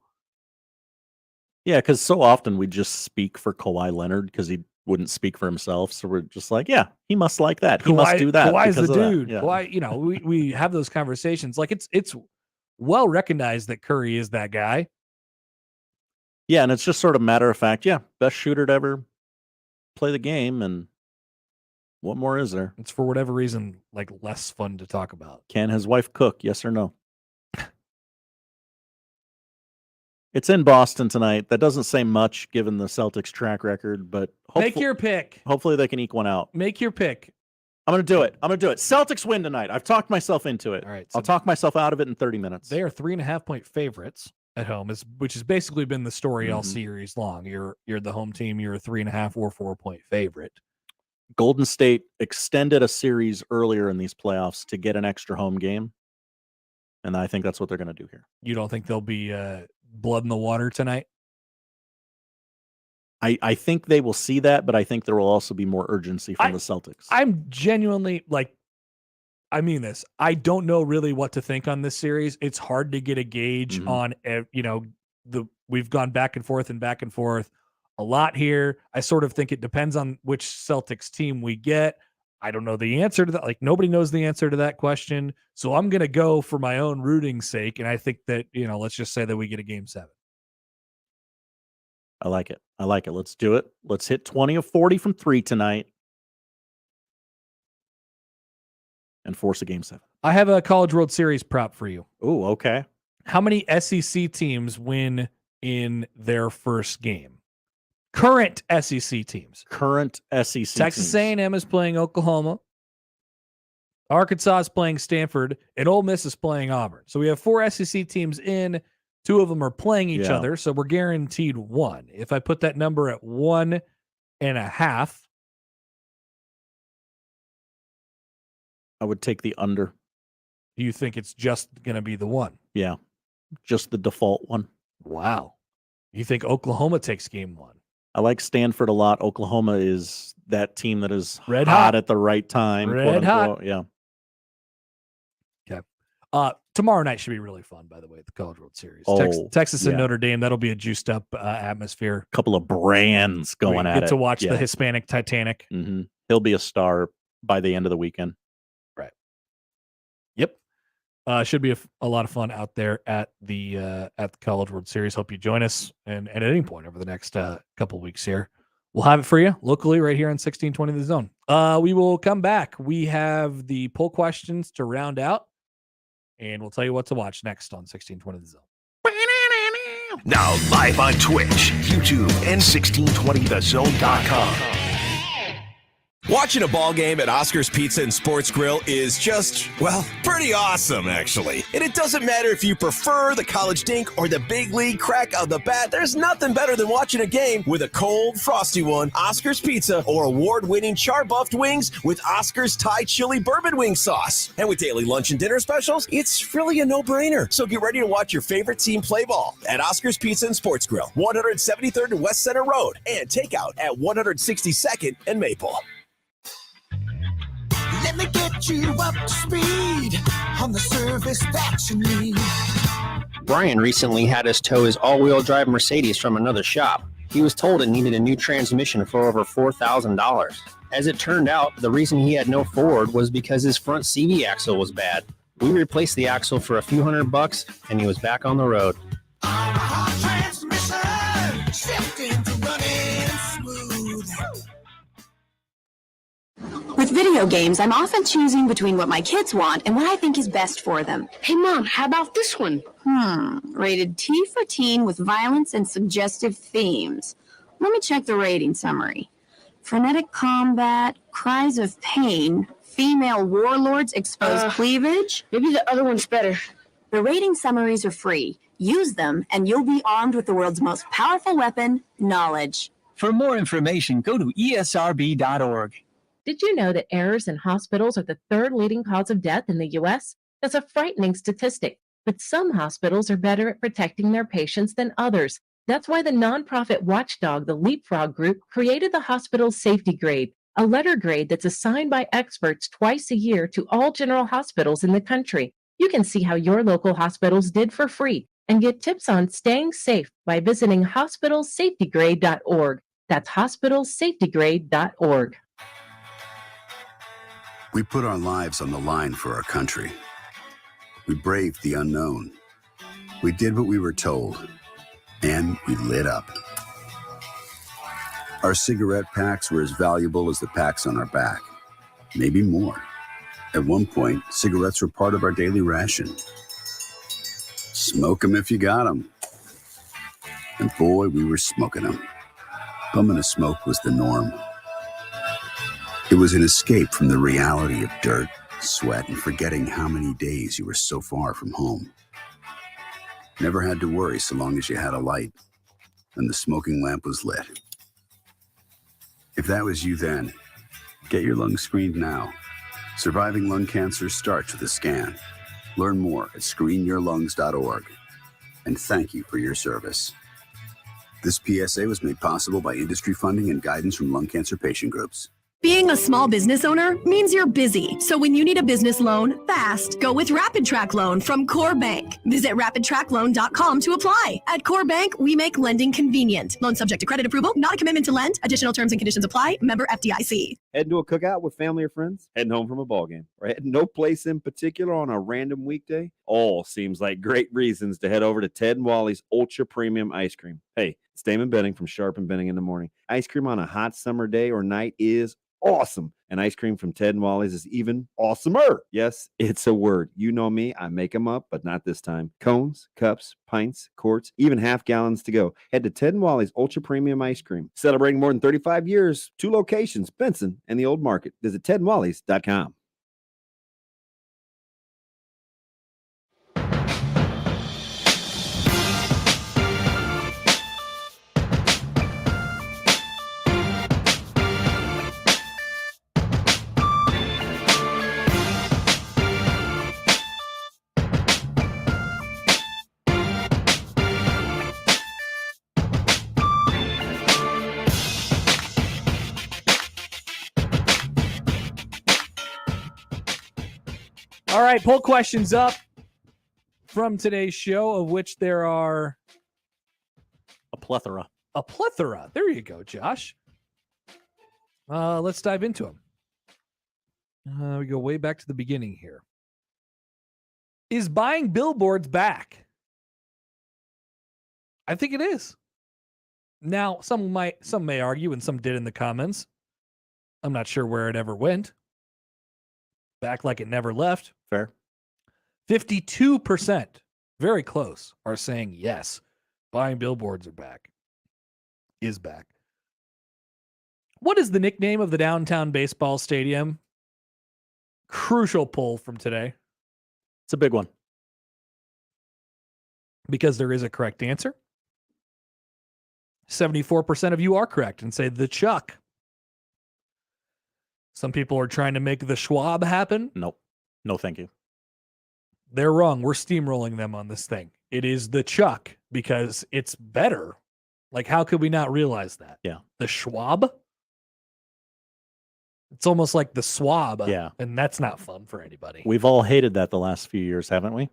because so often we just speak for Kawhi Leonard because he wouldn't speak for himself. So we're just like, yeah, he must like that. He must do that. Kawhi's the because of that. dude. Yeah. Kawhi, we have those conversations. Like, it's well recognized that Curry is that guy. Yeah, and it's just sort of matter of fact. Yeah, best shooter to ever play the game, and what more is there? It's for whatever reason like less fun to talk about. Can his wife cook? Yes or no? It's in Boston tonight. That doesn't say much given the Celtics track record, but make your pick. Hopefully they can eke one out. Make your pick. I'm going to do it. Celtics win tonight. I've talked myself into it. All right. I'll talk myself out of it in 30 minutes. They are 3.5-point favorites at home, which has basically been the story all series long. You're the home team. You're a 3.5 or 4-point favorite. Golden State extended a series earlier in these playoffs to get an extra home game, and I think that's what they're going to do here. You don't think there'll be blood in the water tonight? I think they will see that, but I think there will also be more urgency from the Celtics. I'm genuinely, I mean this. I don't know really what to think on this series. It's hard to get a gauge on, we've gone back and forth a lot here. I sort of think it depends on which Celtics team we get. I don't know the answer to that. Like, nobody knows the answer to that question. So I'm going to go for my own rooting sake. And I think that, let's just say that we get a game 7. I like it. Let's do it. Let's hit 20 of 40 from 3 tonight and force a game 7. I have a College World Series prop for you. Oh, okay. How many SEC teams win in their first game? Current SEC teams. Texas A&M is playing Oklahoma. Arkansas is playing Stanford, and Ole Miss is playing Auburn. So we have 4 SEC teams in. 2 of them are playing each other, so we're guaranteed 1. If I put that number at 1.5, I would take the under. do you think it's just going to be the 1? Yeah, just the default one. Wow. You think Oklahoma takes game 1? I like Stanford a lot. Oklahoma is that team that is Red hot hot. at the right time. Red quote hot. unquote. Yeah. Okay. Tomorrow night should be really fun, by the way, the College World Series. Texas and Notre Dame, that'll be a juiced up atmosphere. Couple of brands going at it. Get to watch the Hispanic Titanic. Mm-hmm. He'll be a star by the end of the weekend. Right. Yep. Should be a lot of fun out there at the College World Series. Hope you join us and at any point over the next couple of weeks here. We'll have it for you locally right here on 1620 The Zone. We will come back. We have the poll questions to round out, and we'll tell you what to watch next on 1620 The Zone. Now live on Twitch, YouTube, and 1620thezone.com. Watching a ball game at Oscar's Pizza and Sports Grill is just, well, pretty awesome, actually. And it doesn't matter if you prefer the college dink or the big league crack of the bat, there's nothing better than watching a game with a cold, frosty one, Oscar's Pizza, or award-winning char-buffed wings with Oscar's Thai chili bourbon wing sauce. And with daily lunch and dinner specials, it's really a no-brainer. So get ready to watch your favorite team play ball at Oscar's Pizza and Sports Grill, 173rd and West Center Road, and takeout at 162nd and Maple. Let me get you up to speed on the service that you need. Brian recently had us tow his all-wheel drive Mercedes from another shop. He was told it needed a new transmission for over $4,000. As it turned out, the reason he had no Ford was because his front CV axle was bad. We replaced the axle for a few $100 and he was back on the road. Transmission, shifting to running smooth. With video games, I'm often choosing between what my kids want and what I think is best for them. Hey, Mom, how about this one? Rated T for teen with violence and suggestive themes. Let me check the rating summary. Frenetic combat, cries of pain, female warlords expose cleavage. Maybe the other one's better. The rating summaries are free. Use them, and you'll be armed with the world's most powerful weapon, knowledge. For more information, go to esrb.org. Did you know that errors in hospitals are the 3rd leading cause of death in the U.S.? That's a frightening statistic, but some hospitals are better at protecting their patients than others. That's why the nonprofit watchdog, the Leapfrog Group, created the hospital safety grade, a letter grade that's assigned by experts twice a year to all general hospitals in the country. You can see how your local hospitals did for free and get tips on staying safe by visiting hospitalsafetygrade.org. That's hospitalsafetygrade.org. We put our lives on the line for our country. We braved the unknown. We did what we were told, and we lit up. Our cigarette packs were as valuable as the packs on our back, maybe more. At one point, cigarettes were part of our daily ration. Smoke 'em if you got 'em. And boy, we were smoking 'em. Bumming a smoke was the norm. It was an escape from the reality of dirt, sweat, and forgetting how many days you were so far from home. Never had to worry so long as you had a light and the smoking lamp was lit. If that was you then, get your lungs screened now. Surviving lung cancer starts with a scan. Learn more at screenyourlungs.org. And thank you for your service. This PSA was made possible by industry funding and guidance from lung cancer patient groups. Being a small business owner means you're busy. So when you need a business loan fast, go with Rapid Track Loan from Core Bank. Visit rapidtrackloan.com to apply. At Core Bank, we make lending convenient. Loan subject to credit approval, not a commitment to lend. Additional terms and conditions apply. Member FDIC. Heading to a cookout with family or friends? Heading home from a ball game? Or heading no place in particular on a random weekday? All seems like great reasons to head over to Ted and Wally's Ultra Premium Ice Cream. Hey, it's Damon Benning from Sharp and Benning in the Morning. Ice cream on a hot summer day or night is awesome. And ice cream from Ted and Wally's is even awesomer. Yes, it's a word. You know me. I make them up, but not this time. Cones, cups, pints, quarts, even half gallons to go. Head to Ted and Wally's Ultra Premium Ice Cream. Celebrating more than 35 years, 2 locations, Benson and the Old Market. Visit tedandwallys.com. All right, poll questions up from today's show, of which there are a plethora. A plethora. There you go, Josh. Let's dive into them. We go way back to the beginning here. Is buying billboards back? I think it is. Now, some may argue, and some did in the comments. I'm not sure where it ever went. Back like it never left. Fair. 52%, very close, are saying yes. Buying billboards are back. Is back. What is the nickname of the downtown baseball stadium? Crucial poll from today. It's a big one. Because there is a correct answer. 74% of you are correct and say the Chuck. Some people are trying to make the Schwab happen. Nope. No, thank you. They're wrong. We're steamrolling them on this thing. It is the Chuck because it's better. Like, how could we not realize that? Yeah. The Schwab? It's almost like the swab. Yeah. And that's not fun for anybody. We've all hated that the last few years, haven't we?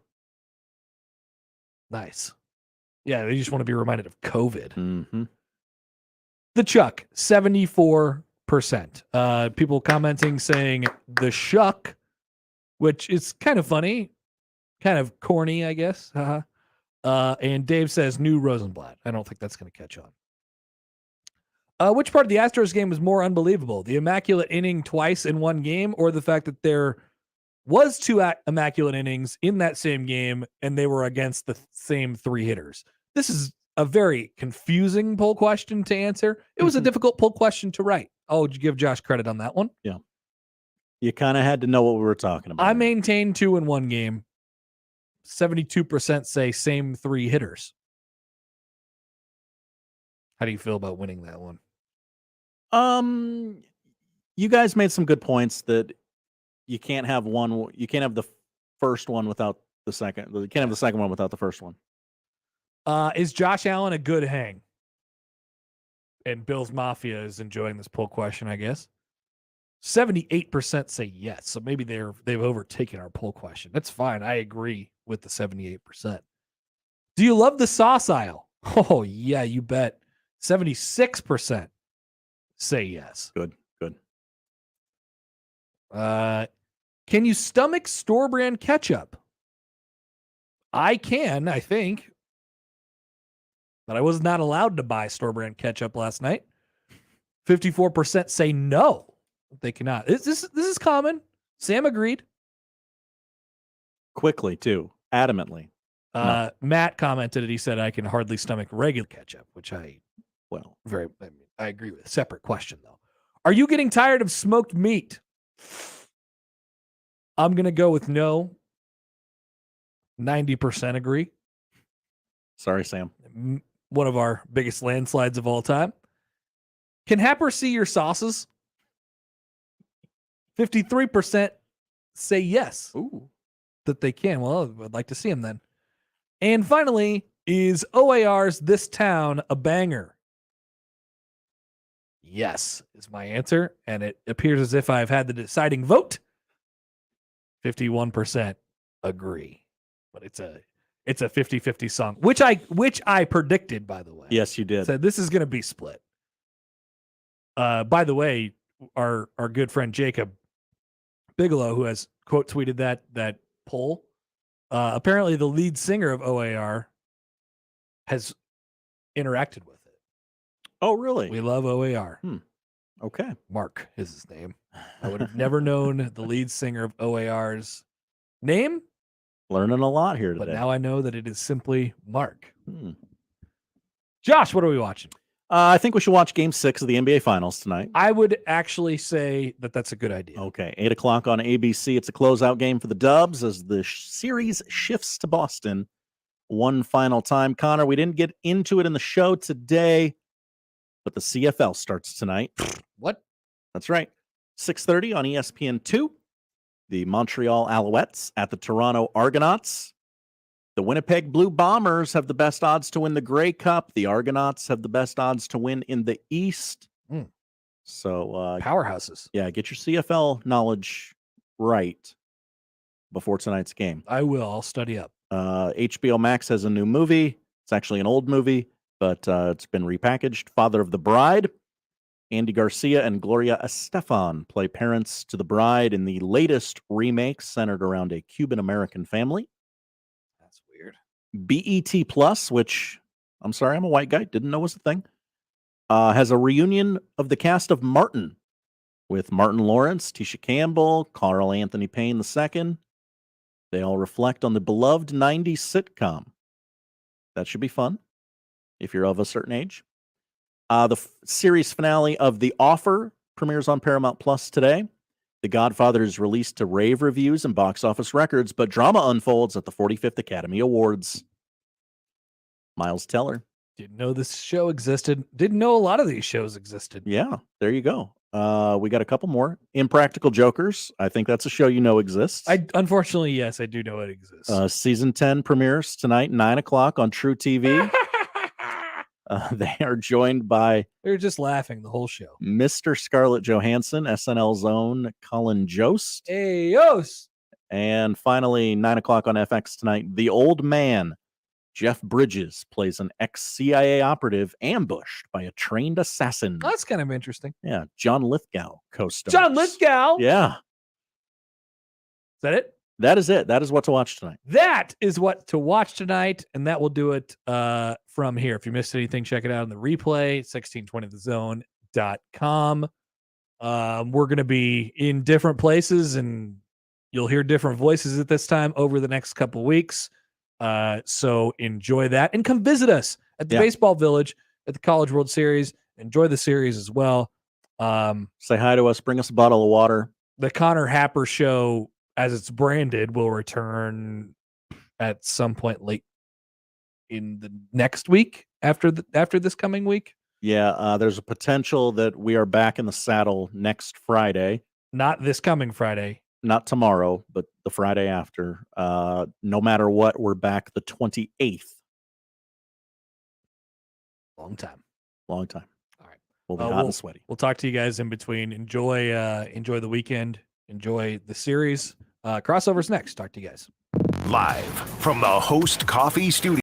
Nice. Yeah, they just want to be reminded of COVID. Mm-hmm. The Chuck, 74%. People commenting saying the Shuck, which is kind of funny, kind of corny, I guess. And Dave says new Rosenblatt. I don't think that's going to catch on. Which part of the Astros game was more unbelievable? The immaculate inning twice in one game, or the fact that there was two immaculate innings in that same game and they were against the same three hitters? This is a very confusing poll question to answer. It was a difficult poll question to write. Oh, did you give Josh credit on that one? Yeah. You kind of had to know what we were talking about. I maintain two in one game. 72% say same three hitters. How do you feel about winning that one? You guys made some good points that you can't have one. You can't have the first one without the second. You can't have the second one without the first one. Is Josh Allen a good hang? And Bill's Mafia is enjoying this poll question, I guess. 78% say yes. So maybe they've overtaken our poll question. That's fine. I agree with the 78%. Do you love the sauce aisle? Oh, yeah, you bet. 76% say yes. Good. Can you stomach store brand ketchup? I can, I think. But I was not allowed to buy store brand ketchup last night. 54% say no. They cannot. This is common. Sam agreed. Quickly, too. Adamantly. No. Matt commented it. He said, I can hardly stomach regular ketchup, which I agree with. Separate question, though. Are you getting tired of smoked meat? I'm going to go with no. 90% agree. Sorry, Sam. One of our biggest landslides of all time. Can Happer see your sauces? 53% say yes. Ooh. That they can. Well, I'd like to see them then. And finally, is OAR's This Town a banger? Yes, is my answer. And it appears as if I've had the deciding vote. 51% agree. But it's a 50-50 song, which I predicted, by the way. Yes, you did. Said this is going to be split. By the way, our good friend Jacob Bigelow, who has quote tweeted that poll, apparently the lead singer of OAR has interacted with it. Oh, really? We love OAR. Okay. Mark is his name. I would have never known the lead singer of OAR's name. Learning a lot here today. But now I know that it is simply Mark. Josh, what are we watching? I think we should watch Game 6 of the NBA Finals tonight. I would actually say that that's a good idea. Okay, 8 o'clock on ABC. It's a closeout game for the Dubs as the series shifts to Boston one final time. Connor, we didn't get into it in the show today, but the CFL starts tonight. What? That's right. 6:30 on ESPN2. The Montreal Alouettes at the Toronto Argonauts. The Winnipeg Blue Bombers have the best odds to win the Grey Cup. The Argonauts have the best odds to win in the East. So powerhouses. Yeah, get your CFL knowledge right. before tonight's game. I will. I'll study up. HBO Max has a new movie. It's actually an old movie, but it's been repackaged. Father of the Bride. Andy Garcia and Gloria Estefan play parents to the bride in the latest remake centered around a Cuban-American family. That's weird. BET Plus, which, I'm sorry, I'm a white guy, didn't know was a thing, has a reunion of the cast of Martin with Martin Lawrence, Tisha Campbell, Carl Anthony Payne II. They all reflect on the beloved 90s sitcom. That should be fun if you're of a certain age. The series finale of The Offer premieres on Paramount Plus today. The Godfather is released to rave reviews and box office records, but drama unfolds at the 45th Academy Awards. Miles Teller. Didn't know this show existed. Didn't know a lot of these shows existed. Yeah, there you go. We got a couple more. Impractical Jokers. I think that's a show you know exists. Unfortunately, yes, I do know it exists. Season 10 premieres tonight, 9 o'clock on True TV. They are joined by... They're just laughing the whole show. Mr. Scarlett Johansson, SNL's own Colin Jost. Hey, Yost! And finally, 9 o'clock on FX tonight, The Old Man. Jeff Bridges plays an ex-CIA operative ambushed by a trained assassin. That's kind of interesting. Yeah, John Lithgow co-stars. John Lithgow? Yeah. Is that it? That is it. That is what to watch tonight. That is what to watch tonight, and that will do it from here. If you missed anything, check it out on the replay, 1620thezone.com. We're going to be in different places, and you'll hear different voices at this time over the next couple weeks. So enjoy that, and come visit us at the Baseball Village at the College World Series. Enjoy the series as well. Say hi to us. Bring us a bottle of water. The Connor Happer Show, as it's branded, will return at some point late in the next week after this coming week. Yeah, there's a potential that we are back in the saddle next Friday. Not this coming Friday. Not tomorrow, but the Friday after. No matter what, we're back the 28th. Long time. Long time. All right. We'll be hot and sweaty. We'll talk to you guys in between. Enjoy the weekend. Enjoy the series. Crossovers next. Talk to you guys. Live from the Host Coffee Studio.